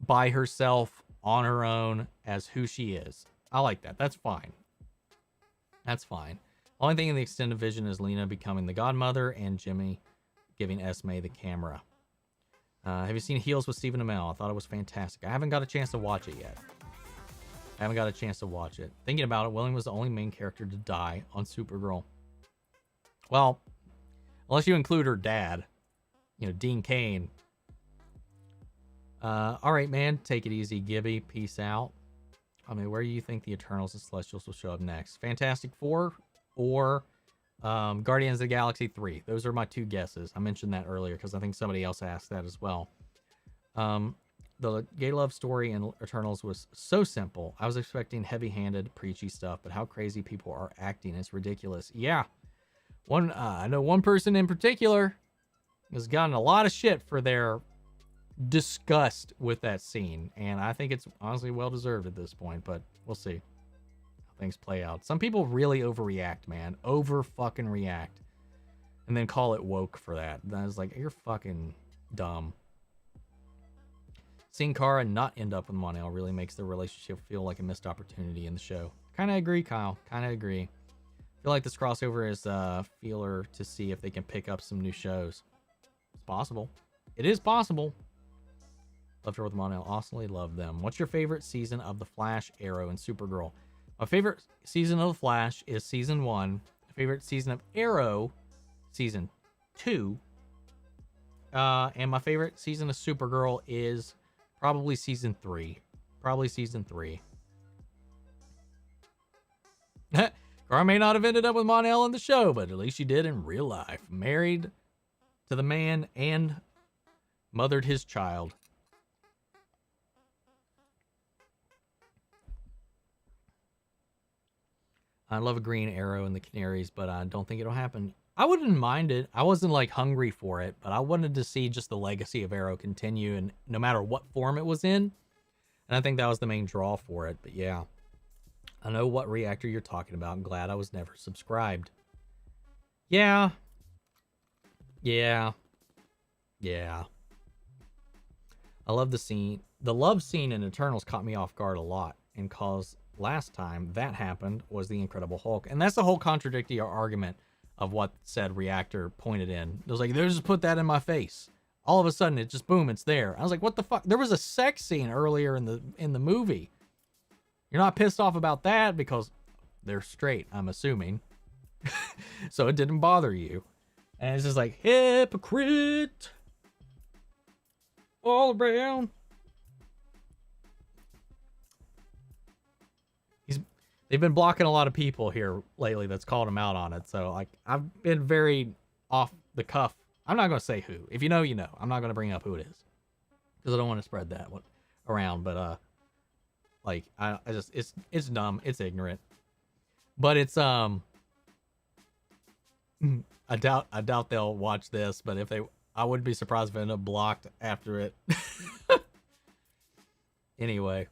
by herself, on her own, as who she is. I like that. That's fine. That's fine. Only thing in the extended vision is Lena becoming the godmother and Jimmy giving Esme the camera. Have you seen Heels with Stephen Amell? I thought it was fantastic. I haven't got a chance to watch it yet. Thinking about it, William was the only main character to die on Supergirl. Well, unless you include her dad, Dean Cain. All right, man. Take it easy, Gibby. Peace out. I mean, where do you think the Eternals and Celestials will show up next? Fantastic Four or Guardians of the Galaxy 3? Those are my two guesses. I mentioned that earlier because I think somebody else asked that as well. The gay love story in Eternals was so simple. I was expecting heavy-handed, preachy stuff, but how crazy people are acting is ridiculous. Yeah. I know one person in particular has gotten a lot of shit for their disgust with that scene, and I think it's honestly well-deserved at this point, but we'll see how things play out. Some people really overreact, man. Over-fucking-react. And then call it woke for that. That is like, you're fucking dumb. Seeing Kara not end up with Mon-El really makes the relationship feel like a missed opportunity in the show. Kind of agree, Kyle. Kind of agree. Feel like this crossover is a feeler to see if they can pick up some new shows. It's possible. It is possible. Love her with Mon-El. Awesomely love them. What's your favorite season of The Flash, Arrow, and Supergirl? My favorite season of The Flash is season 1. My favorite season of Arrow, season 2. And my favorite season of Supergirl is probably season 3. Kara may not have ended up with Mon-El in the show, but at least she did in real life. Married to the man and mothered his child. I love a green arrow in the Canaries, but I don't think it'll happen. I wouldn't mind it. I wasn't like hungry for it, but I wanted to see just the legacy of Arrow continue, and no matter what form it was in. And I think that was the main draw for it. But yeah, I know what reactor you're talking about. I'm glad I was never subscribed. Yeah. I love the scene. The love scene in Eternals caught me off guard a lot, and cause last time that happened was the Incredible Hulk. And that's the whole contradictory argument of what said reactor pointed in. It was like, they just put that in my face. All of a sudden, it just, boom, it's there. I was like, what the fuck? There was a sex scene earlier in the movie. You're not pissed off about that because they're straight, I'm assuming. So it didn't bother you. And it's just like, hypocrite. All around. They've been blocking a lot of people here lately that's called him out on it. So like, I've been very off the cuff. I'm not going to say who. If you know, you know. I'm not going to bring up who it is because I don't want to spread that one around. But like, I just, it's dumb. It's ignorant. But it's I doubt they'll watch this. But if they, I wouldn't be surprised if I end up blocked after it. Anyway.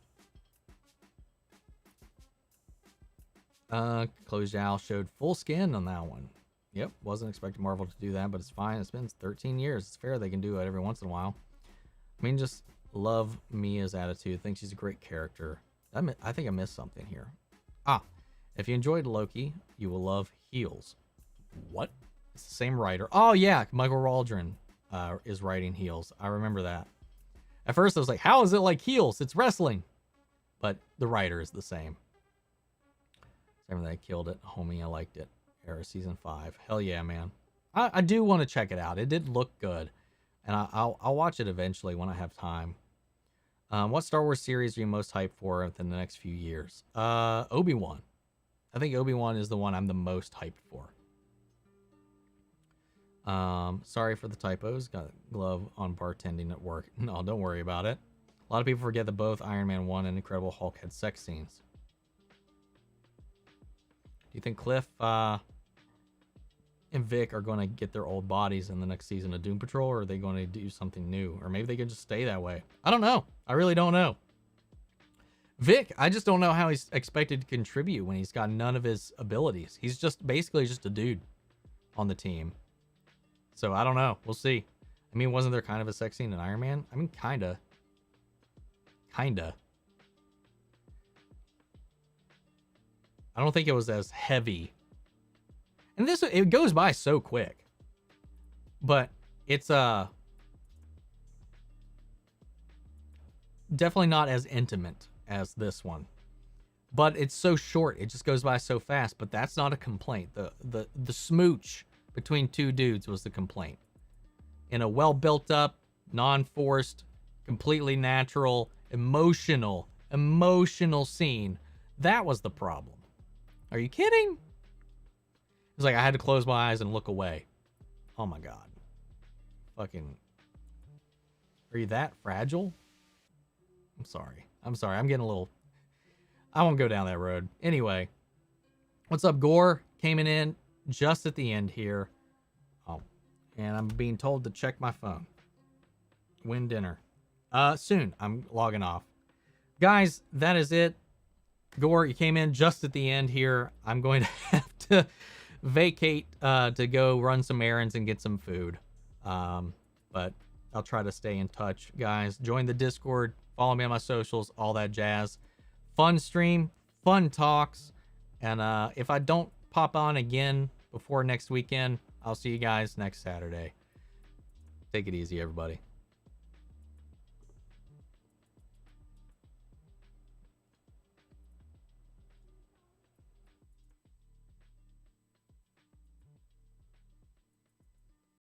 Chloe Zhao showed full skin on that one. Yep, wasn't expecting Marvel to do that, but it's fine. It's been 13 years. It's fair they can do it every once in a while. I mean, just love Mia's attitude. Think she's a great character. I think I missed something here. If you enjoyed Loki, you will love Heels. What? It's the same writer. Oh yeah, Michael Waldron is writing Heels. I remember that. At first I was like, how is it like Heels? It's wrestling. But the writer is the same. Everything that killed it, homie. I liked it. Era season 5. Hell yeah, man. I do want to check it out. It did look good, and I'll watch it eventually when I have time. What Star Wars series are you most hyped for within the next few years? Obi-Wan. I think Obi-Wan is the one I'm the most hyped for. Sorry for the typos. Got a glove on bartending at work. No, don't worry about it. A lot of people forget that both Iron Man 1 and Incredible Hulk had sex scenes. Do you think Cliff and Vic are going to get their old bodies in the next season of Doom Patrol, or are they going to do something new? Or maybe they can just stay that way. I don't know. I really don't know. Vic, I just don't know how he's expected to contribute when he's got none of his abilities. He's just basically just a dude on the team. So I don't know. We'll see. I mean, wasn't there kind of a sex scene in Iron Man? I mean, kinda. Kinda. I don't think it was as heavy. And this, it goes by so quick. But it's definitely not as intimate as this one. But it's so short, it just goes by so fast. But that's not a complaint. The smooch between two dudes was the complaint. In a well built up, non-forced, completely natural, emotional scene, that was the problem. Are you kidding? It's like I had to close my eyes and look away. Oh my god. Fucking. Are you that fragile? I'm sorry. I'm getting a little. I won't go down that road. Anyway. What's up, Gore? Came in just at the end here. Oh. And I'm being told to check my phone. Win dinner. Soon. I'm logging off. Guys, that is it. Gore, you came in just at the end here. I'm going to have to vacate to go run some errands and get some food. But I'll try to stay in touch. Guys, join the Discord. Follow me on my socials. All that jazz. Fun stream. Fun talks. And if I don't pop on again before next weekend, I'll see you guys next Saturday. Take it easy, everybody.